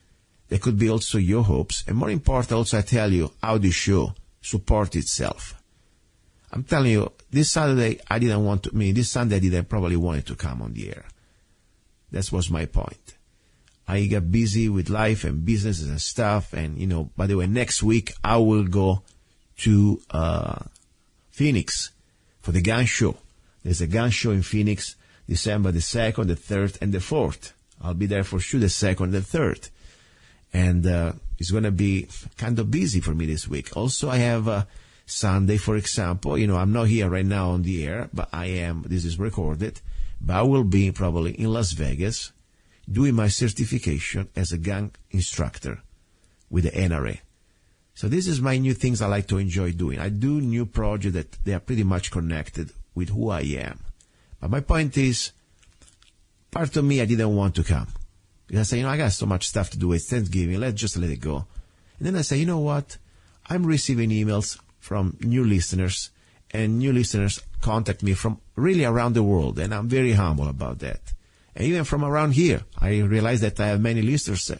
They could be also your hopes. And more important, also, I tell you how the show supports itself. I'm telling you, this Sunday, this Sunday I didn't probably wanted to come on the air. That was my point. I got busy with life and businesses and stuff. And, by the way, next week I will go to Phoenix for the gun show. There's a gun show in Phoenix, December the 2nd, the 3rd, and the 4th. I'll be there for sure the 2nd and the 3rd. And it's going to be kind of busy for me this week. Also, I have Sunday, for example. I'm not here right now on the air, but I am. This is recorded. But I will be probably in Las Vegas doing my certification as a gun instructor with the NRA. So this is my new things I like to enjoy doing. I do new projects that they are pretty much connected with who I am. But my point is, part of me, I didn't want to come. Because I say, I got so much stuff to do. It's Thanksgiving. Let's just let it go. And then I say, you know what? I'm receiving emails from new listeners, and new listeners contact me from really around the world, and I'm very humble about that. And even from around here, I realize that I have many listeners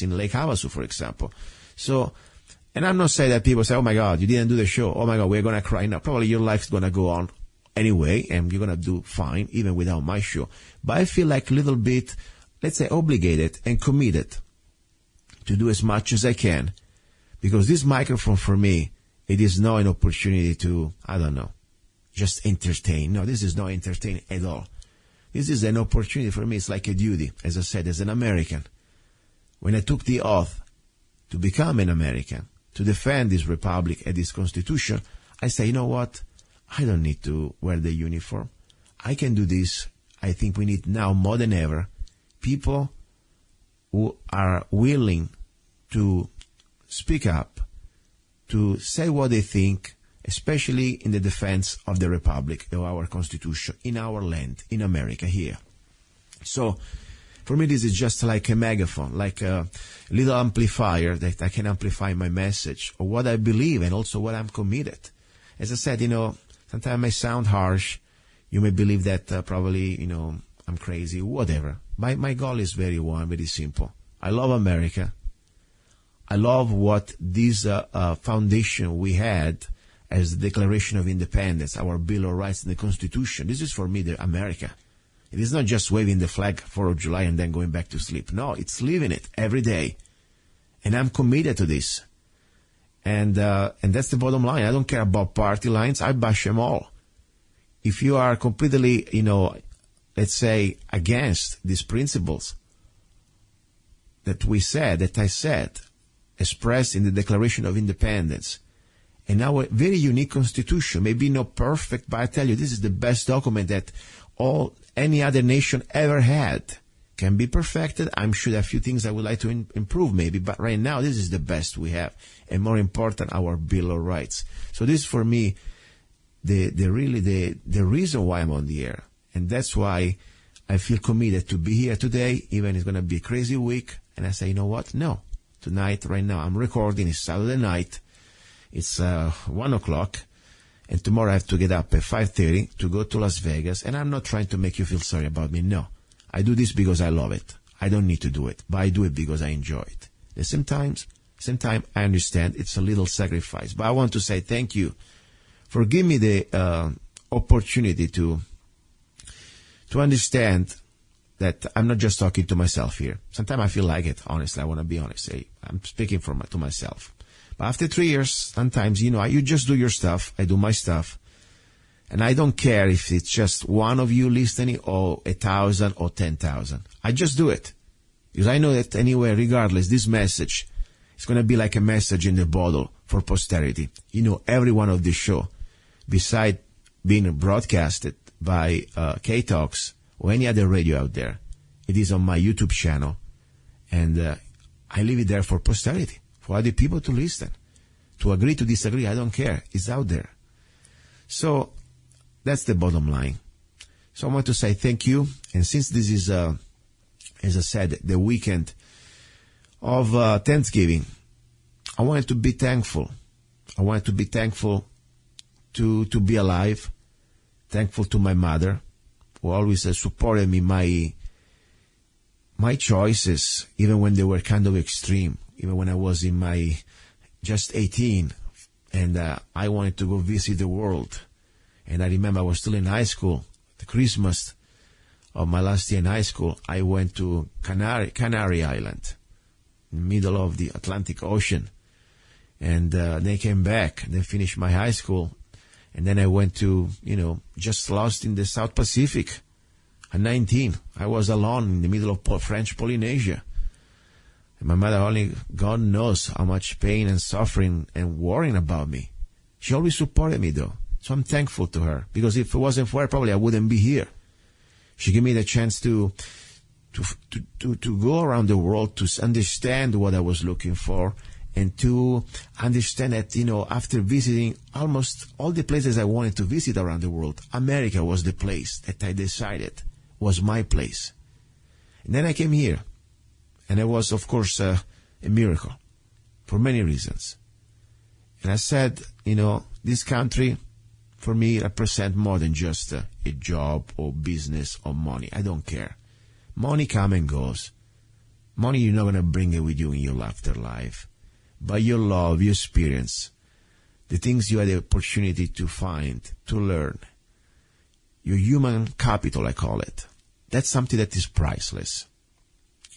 in Lake Havasu, for example. So, and I'm not saying that people say, oh my God, you didn't do the show. Oh my God, we're going to cry now. Probably your life's going to go on anyway, and you're going to do fine even without my show. But I feel like a little bit, let's say, obligated and committed to do as much as I can, because this microphone for me, it is not an opportunity to, I don't know, just entertain. No, this is not entertaining at all. This is an opportunity for me. It's like a duty, as I said, as an American. When I took the oath to become an American, to defend this republic and this constitution, I say, you know what? I don't need to wear the uniform. I can do this. I think we need now more than ever people who are willing to speak up, to say what they think, especially in the defense of the republic, of our constitution, in our land, in America here. So, for me, this is just like a megaphone, like a little amplifier that I can amplify my message, or what I believe, and also what I'm committed. As I said, sometimes I may sound harsh. You may believe that probably, I'm crazy, whatever. My goal is very simple. I love America. I love what this foundation we had as the Declaration of Independence, our Bill of Rights and the Constitution. This is for me the America. It is not just waving the flag 4th of July and then going back to sleep. No, it's living it every day. And I'm committed to this. And that's the bottom line. I don't care about party lines. I bash them all. If you are completely, let's say, against these principles that I said, expressed in the Declaration of Independence, and our very unique constitution, maybe not perfect, but I tell you, this is the best document that any other nation ever had. Can be perfected. I'm sure there are a few things I would like to improve maybe, but right now this is the best we have. And more important, our Bill of Rights. So this is for me the reason why I'm on the air. And that's why I feel committed to be here today, even it's going to be a crazy week. And I say, you know what? No. Tonight, right now, I'm recording. It's Saturday night. It's 1 o'clock. And tomorrow I have to get up at 5:30 to go to Las Vegas. And I'm not trying to make you feel sorry about me. No. I do this because I love it. I don't need to do it, but I do it because I enjoy it. At the same time, I understand it's a little sacrifice. But I want to say thank you for giving me the opportunity to understand that I'm not just talking to myself here. Sometimes I feel like it, honestly. I want to be honest. I'm speaking to myself. But after 3 years, sometimes, you just do your stuff. I do my stuff. And I don't care if it's just one of you listening or 1,000 or 10,000. I just do it. Because I know that anyway, regardless, this message is going to be like a message in the bottle for posterity. Every one of this show, beside being broadcasted by KTOX or any other radio out there, it is on my YouTube channel. And I leave it there for posterity, for other people to listen. To agree, to disagree, I don't care. It's out there. So that's the bottom line. So I want to say thank you. And since this is, as I said, the weekend of Thanksgiving, I wanted to be thankful. I wanted to be thankful to be alive. Thankful to my mother, who always supported me, my choices, even when they were kind of extreme, even when I was in my just 18, and I wanted to go visit the world. And I remember I was still in high school. The Christmas of my last year in high school, I went to Canary Island, in the middle of the Atlantic Ocean. And then I came back, then finished my high school. And then I went to, just lost in the South Pacific. At 19, I was alone in the middle of French Polynesia. And my mother only, God knows how much pain and suffering and worrying about me. She always supported me though. So I'm thankful to her, because if it wasn't for her, probably I wouldn't be here. She gave me the chance to go around the world, to understand what I was looking for, and to understand that, after visiting almost all the places I wanted to visit around the world, America was the place that I decided was my place. And then I came here. And it was, of course, a miracle for many reasons. And I said, this country, for me, represents more than just a job or business or money. I don't care. Money comes and goes. Money, you're not going to bring it with you in your afterlife. But your love, your experience, the things you had the opportunity to find, to learn, your human capital, I call it, that's something that is priceless.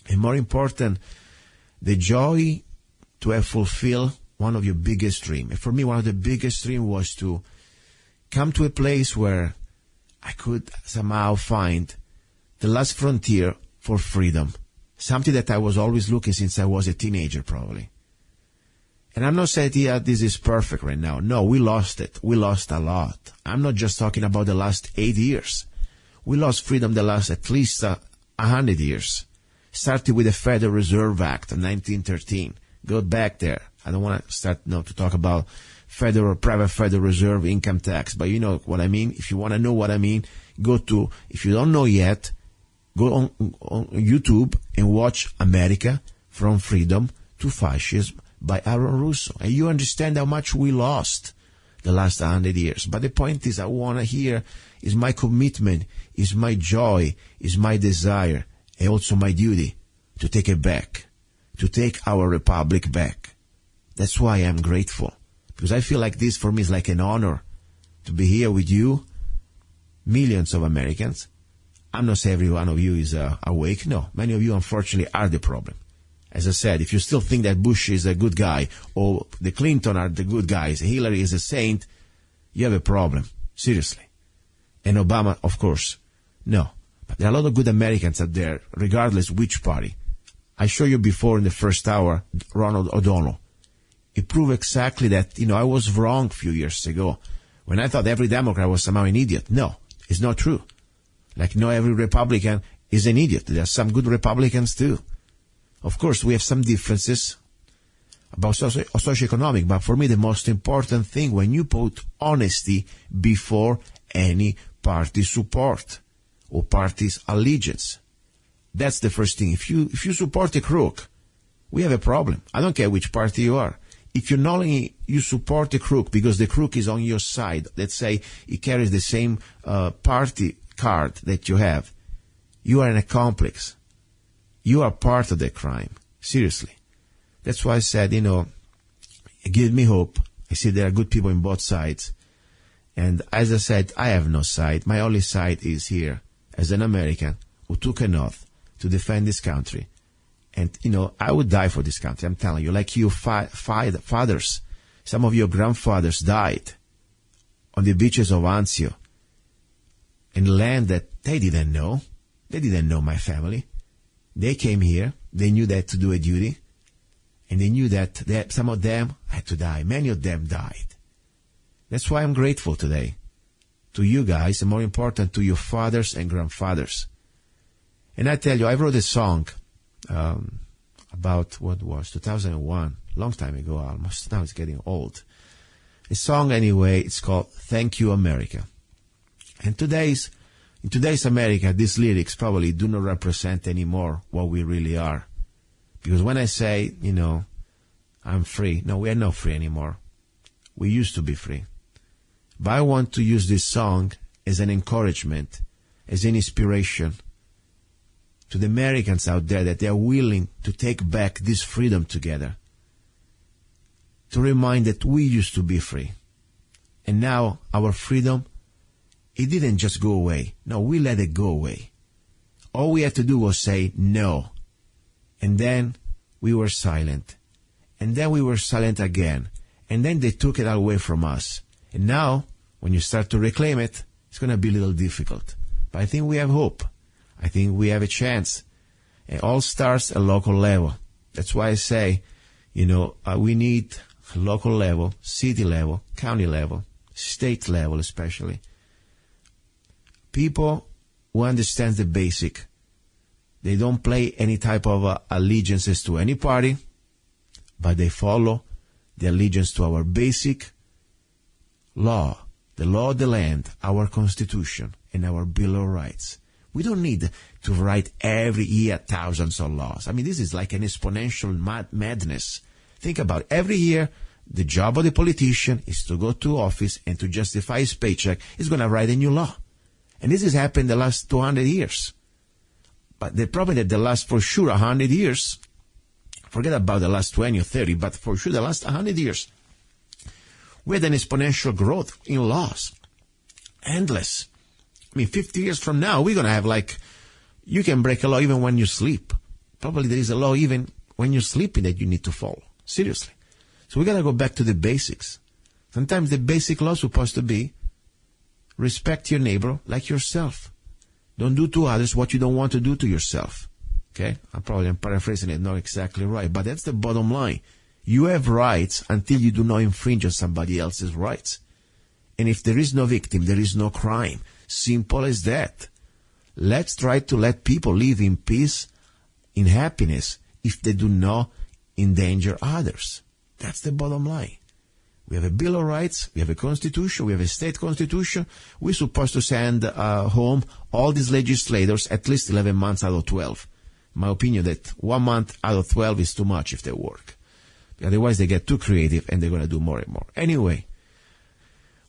And more important, the joy to have fulfilled one of your biggest dreams. And for me, one of the biggest dreams was to come to a place where I could somehow find the last frontier for freedom, something that I was always looking since I was a teenager, probably. And I'm not saying, this is perfect right now. No, we lost it. We lost a lot. I'm not just talking about the last 8 years. We lost freedom the last at least 100 years. Started with the Federal Reserve Act of 1913. Go back there. I don't want to start to talk about private Federal Reserve income tax, but you know what I mean. If you want to know what I mean, if you don't know yet, go on YouTube and watch America from Freedom to Fascism by Aaron Russo. And you understand how much we lost the last 100 years. But the point is, I want to hear, is my commitment, is my joy, is my desire, and also my duty to take it back, to take our republic back. That's why I'm grateful. Because I feel like this for me is like an honor to be here with you, millions of Americans. I'm not saying every one of you is awake. No, many of you, unfortunately, are the problem. As I said, if you still think that Bush is a good guy or the Clinton are the good guys, Hillary is a saint, you have a problem. Seriously. And Obama, of course. No. But there are a lot of good Americans out there, regardless which party. I showed you before in the first hour, Ronald O'Donnell. He proved exactly that, I was wrong a few years ago when I thought every Democrat was somehow an idiot. No, it's not true. Like, no, every Republican is an idiot. There are some good Republicans too. Of course, we have some differences about socioeconomic, but for me, the most important thing, when you put honesty before any party support or party's allegiance, that's the first thing. If you support a crook, we have a problem. I don't care which party you are. If you not only you support the crook because the crook is on your side, let's say he carries the same party card that you have, you are an accomplice. You are part of the crime. Seriously. That's why I said, it gives me hope. I see there are good people on both sides. And as I said, I have no side. My only side is here as an American who took an oath to defend this country. And, I would die for this country. I'm telling you, like you fathers, some of your grandfathers died on the beaches of Anzio in land that they didn't know. They didn't know my family. They came here. They knew they had to do a duty. And they knew that some of them had to die. Many of them died. That's why I'm grateful today to you guys, and more important, to your fathers and grandfathers. And I tell you, I wrote a song about, 2001, long time ago almost. Now it's getting old. A song anyway, it's called Thank You America. And in today's America, these lyrics probably do not represent anymore what we really are. Because when I say, I'm free, no, we are not free anymore. We used to be free. But I want to use this song as an encouragement, as an inspiration to the Americans out there that they are willing to take back this freedom together. To remind that we used to be free. And now our freedom, it didn't just go away. No, we let it go away. All we had to do was say no. And then we were silent. And then we were silent again. And then they took it away from us. And now, when you start to reclaim it, it's going to be a little difficult. But I think we have hope. I think we have a chance. It all starts at local level. That's why I say, we need local level, city level, county level, state level especially. People who understand the basic. They don't play any type of allegiances to any party, but they follow the allegiance to our basic law, the law of the land, our Constitution, and our Bill of Rights. We don't need to write every year thousands of laws. I mean, this is like an exponential madness. Think about it. Every year, the job of the politician is to go to office and to justify his paycheck. He's going to write a new law. And this has happened the last 200 years. But the problem that the last, for sure, 100 years, forget about the last 20 or 30, but for sure the last 100 years, we had an exponential growth in laws. Endless. I mean, 50 years from now, we're going to have you can break a law even when you sleep. Probably there is a law even when you're sleeping that you need to follow. Seriously. So we got to go back to the basics. Sometimes the basic law is supposed to be respect your neighbor like yourself. Don't do to others what you don't want to do to yourself. Okay? I'm paraphrasing it, not exactly right, but that's the bottom line. You have rights until you do not infringe on somebody else's rights. And if there is no victim, there is no crime. Simple as that. Let's try to let people live in peace, in happiness, if they do not endanger others. That's the bottom line. We have a Bill of Rights, we have a Constitution, we have a state constitution. We're supposed to send home all these legislators at least 11 months out of 12. My opinion that 1 month out of 12 is too much if they work. Otherwise they get too creative and they're going to do more and more. Anyway,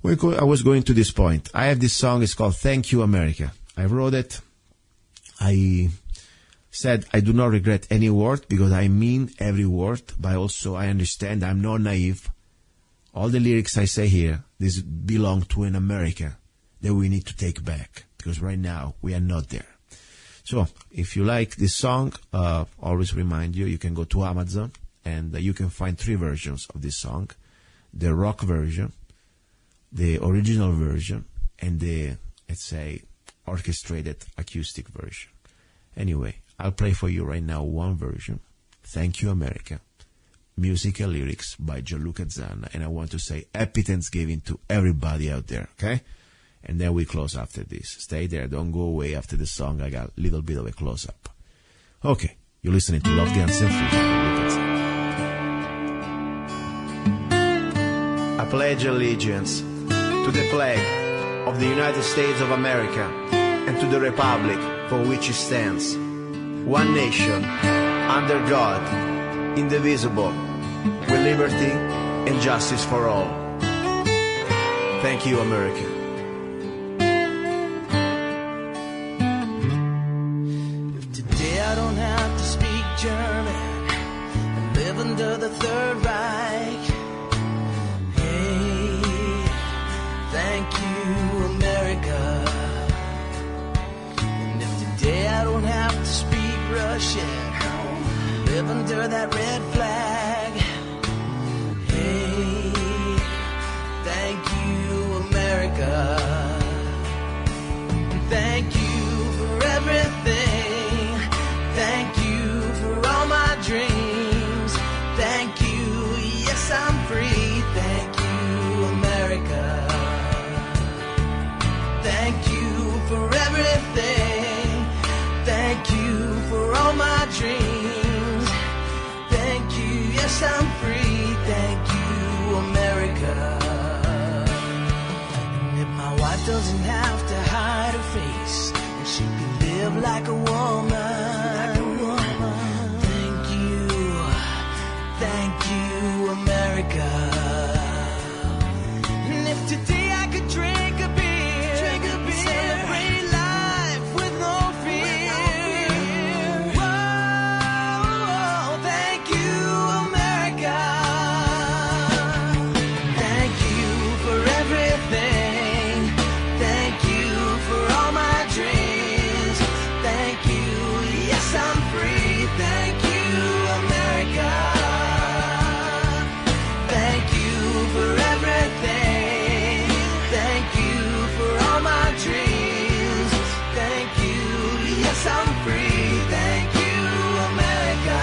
I was going to this point. I have this song, it's called Thank You America. I wrote it. I said I do not regret any word because I mean every word, but also I understand I'm not naive. All the lyrics I say here, these belong to an America that we need to take back because right now we are not there. So if you like this song, always remind you can go to Amazon and you can find 3 versions of this song. The rock version, the original version, and the, let's say, orchestrated acoustic version. Anyway, I'll play for you right now one version. Thank You America. Music and lyrics by luca-zanna. And I want to say happy Thanksgiving to everybody out there, okay? And then we close after this. Stay there. Don't go away after the song. I got a little bit of a close-up. Okay. You're listening to Love, Guns, and Freedom. I pledge allegiance to the flag of the United States of America and to the republic for which it stands, one nation, under God, indivisible, with liberty and justice for all. Thank you, America. If today I don't have to speak German and live under the Third Reich, hey, thank you, America. And if today I don't have to speak Russian, live under that red flag, hey, thank you, America. Thank you for everything. Thank you for all my dreams. Thank you, yes, I'm free. Thank you, America. Thank you for everything. Thank you for all my dreams. Thank you, yes, I'm free. Thank you, America. And if my wife doesn't have to hide her face, and she can live like a woman, thank you, America. And if today I could drink a beer, celebrate life with no fear. Whoa, thank you, America. Thank you for everything. Thank you for all my dreams. Thank you, yes, I'm free. Thank you, America. Thank you for everything. Thank you for all my dreams. Thank you, yes, I'm free. Thank you, America.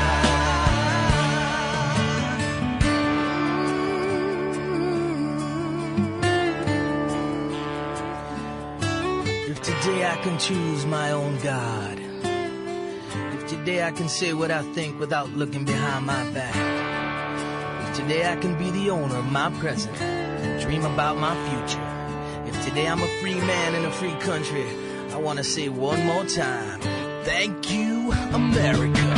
If today I can choose my own God, if today I can say what I think without looking behind my back, if today I can be the owner of my present and dream about my future, if today I'm a free man in a free country, I want to say one more time, thank you, America.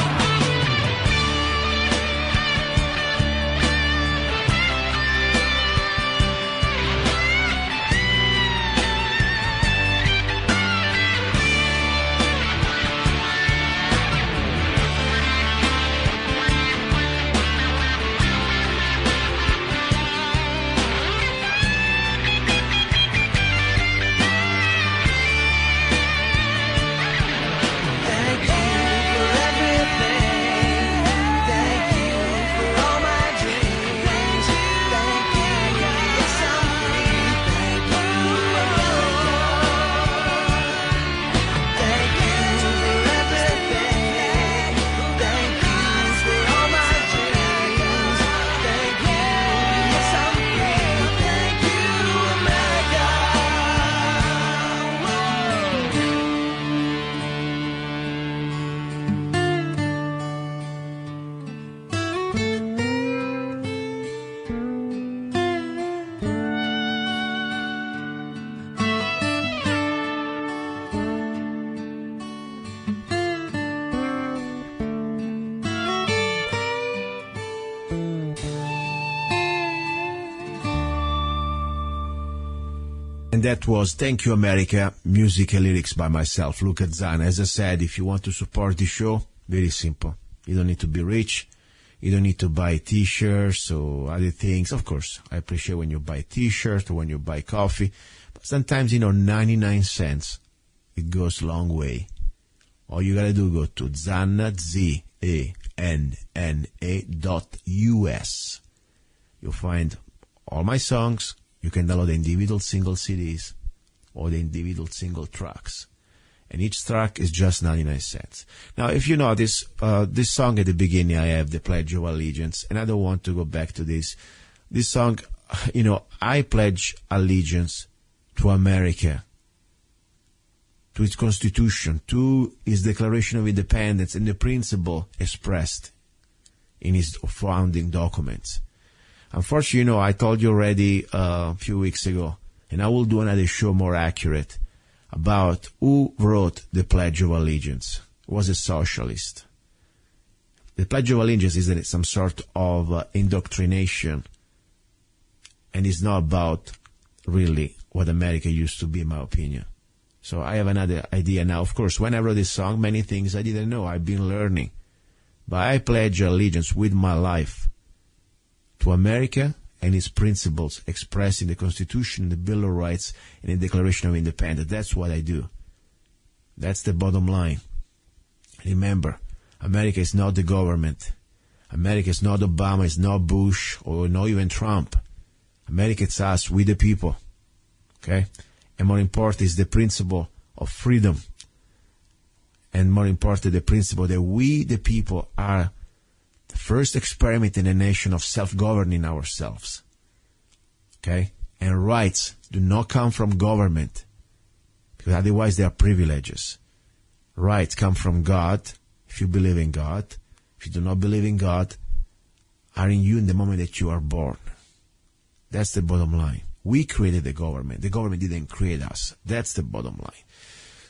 And that was Thank You America, music and lyrics by myself, luca-zanna. As I said, if you want to support the show, very simple. You don't need to be rich. You don't need to buy T-shirts or other things. Of course, I appreciate when you buy T-shirts or when you buy coffee. But sometimes, 99 cents, it goes a long way. All you gotta do, go to Zanna, ZANNA.US. You'll find all my songs. You can download the individual single CDs or the individual single tracks. And each track is just 99 cents. Now, if you notice, this song at the beginning, I have the Pledge of Allegiance, and I don't want to go back to this. This song, I pledge allegiance to America, to its Constitution, to its Declaration of Independence, and the principle expressed in its founding documents. Unfortunately, I told you already a few weeks ago, and I will do another show more accurate, about who wrote the Pledge of Allegiance. It was a socialist. The Pledge of Allegiance isn't some sort of indoctrination, and it's not about really what America used to be, in my opinion. So I have another idea now. Of course, when I wrote this song, many things I didn't know. I've been learning. But I pledge allegiance with my life to America and its principles expressed in the Constitution, the Bill of Rights, and the Declaration of Independence. That's what I do. That's the bottom line. Remember, America is not the government. America is not Obama, it's not Bush, or not even Trump. America is us, we the people. Okay? And more important is the principle of freedom. And more important, the principle that we the people are the first experiment in a nation of self-governing ourselves. Okay? And rights do not come from government, because otherwise they are privileges. Rights come from God, if you believe in God. If you do not believe in God, are in you in the moment that you are born. That's the bottom line. We created the government. The government didn't create us. That's the bottom line.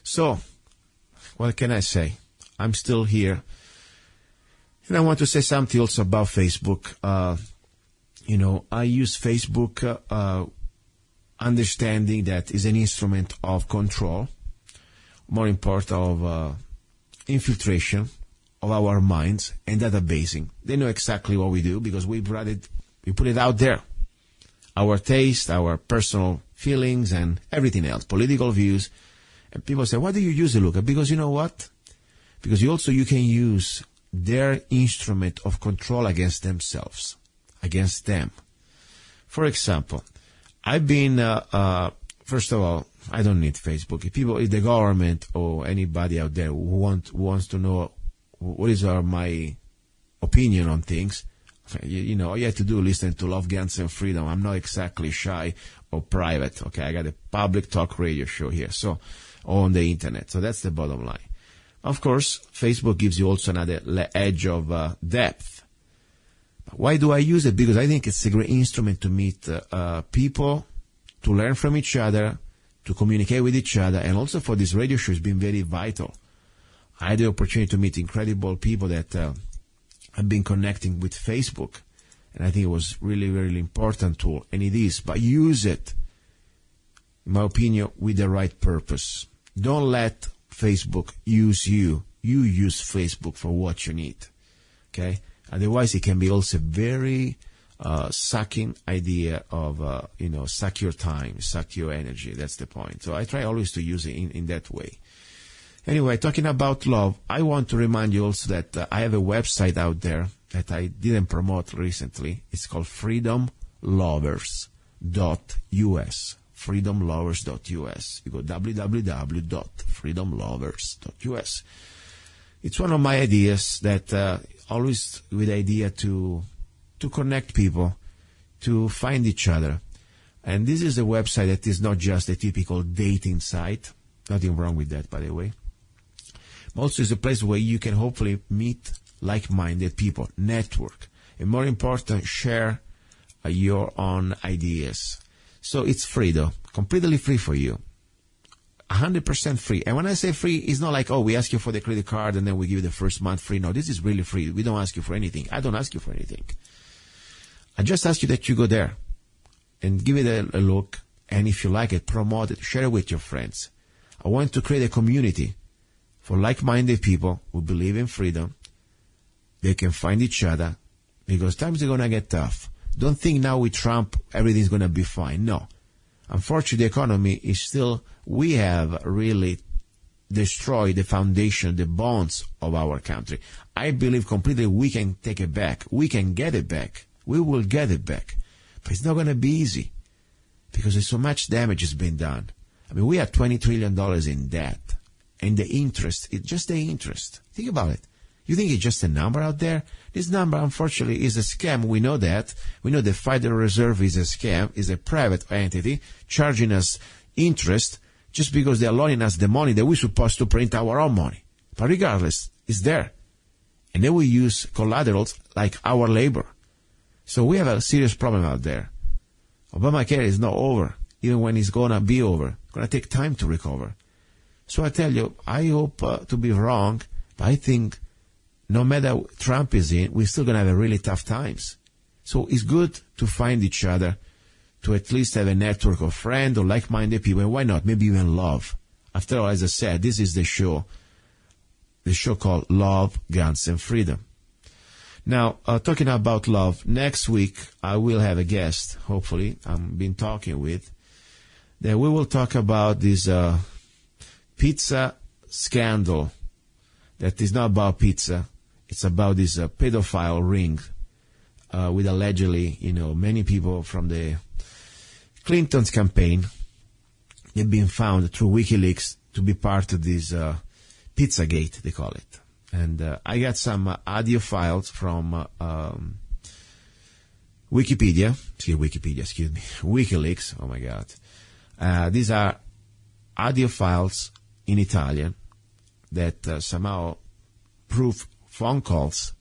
So, what can I say? I'm still here. And I want to say something also about Facebook. I use Facebook understanding that is an instrument of control, more important of infiltration of our minds and databasing. They know exactly what we do because we put it out there. Our taste, our personal feelings, and everything else, political views. And people say, why do you use it, Luca? Because you know what? Because you can use their instrument of control against themselves, against them. For example, I've been, first of all, I don't need Facebook. If the government or anybody out there who wants to know what is my opinion on things, all you have to do is listen to Love, Guns, and Freedom. I'm not exactly shy or private. Okay, I got a public talk radio show here, so on the internet. So that's the bottom line. Of course, Facebook gives you also another edge of depth. But why do I use it? Because I think it's a great instrument to meet people, to learn from each other, to communicate with each other, and also for this radio show has been very vital. I had the opportunity to meet incredible people that I've been connecting with Facebook, and I think it was really, really important tool, and it is, but use it, in my opinion, with the right purpose. Don't let Facebook use you. You use Facebook for what you need, okay? Otherwise, it can be also very sucking idea of, suck your time, suck your energy. That's the point. So I try always to use it in that way. Anyway, talking about love, I want to remind you also that I have a website out there that I didn't promote recently. It's called freedomlovers.us. freedomlovers.us. You go www.freedomlovers.us. It's one of my ideas that always with the idea to connect people, to find each other. And this is a website that is not just a typical dating site. Nothing wrong with that, by the way. Also, it's a place where you can hopefully meet like-minded people, network, and more important, share your own ideas. So it's free, though, completely free for you, 100% free. And when I say free, it's not like, oh, we ask you for the credit card and then we give you the first month free. No, this is really free. We don't ask you for anything. I don't ask you for anything. I just ask you that you go there and give it a look. And if you like it, promote it, share it with your friends. I want to create a community for like-minded people who believe in freedom. They can find each other because times are going to get tough. Don't think now with Trump everything's going to be fine. No. Unfortunately, the economy is still, we have really destroyed the foundation, the bonds of our country. I believe completely we can take it back. We can get it back. We will get it back. But it's not going to be easy because there's so much damage has been done. I mean, we are $20 trillion in debt. And the interest, it's just the interest. Think about it. You think it's just a number out there? This number, unfortunately, is a scam. We know that. We know the Federal Reserve is a scam, is a private entity charging us interest just because they're loaning us the money that we're supposed to print our own money. But regardless, it's there. And then we use collaterals like our labor. So we have a serious problem out there. Obamacare is not over, even when it's going to be over. It's going to take time to recover. So I tell you, I hope to be wrong, but I think no matter Trump is in, we're still going to have a really tough times. So it's good to find each other, to at least have a network of friends or like-minded people, and why not, maybe even love. After all, as I said, this is the show called Love, Guns, and Freedom. Now, talking about love, next week I will have a guest, hopefully, I've been talking with, that we will talk about this pizza scandal that is not about pizza. It's about this pedophile ring with allegedly, many people from the Clinton's campaign. They've been found through WikiLeaks to be part of this Pizzagate, they call it. And I got some audio files from WikiLeaks. Oh my God. These are audio files in Italian that somehow prove phone calls.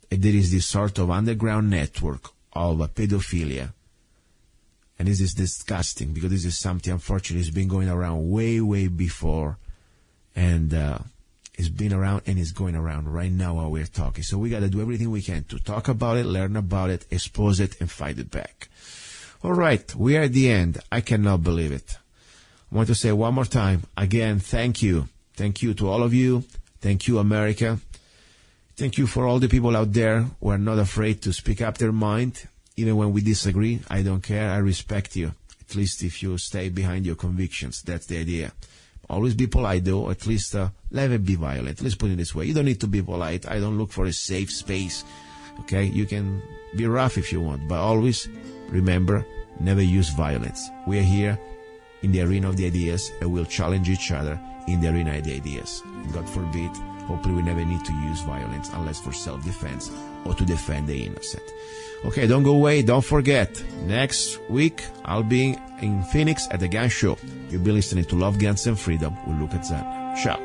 There is this sort of underground network of pedophilia. And this is disgusting because this is something, unfortunately, has been going around way, way before. And it's been around and it's going around right now while we're talking. So we got to do everything we can to talk about it, learn about it, expose it, and fight it back. All right, we are at the end. I cannot believe it. I want to say one more time, again, thank you. Thank you to all of you. Thank you, America. Thank you for all the people out there who are not afraid to speak up their mind. Even when we disagree, I don't care. I respect you. At least if you stay behind your convictions. That's the idea. Always be polite, though. At least never be violent. Let's put it this way. You don't need to be polite. I don't look for a safe space. Okay? You can be rough if you want. But always remember, never use violence. We are here in the arena of the ideas, and we'll challenge each other in the arena of the ideas. God forbid, hopefully we never need to use violence unless for self-defense or to defend the innocent. Okay, don't go away. Don't forget, next week I'll be in Phoenix at the Gun Show. You'll be listening to Love, Guns, and Freedom with luca-zanna. Ciao.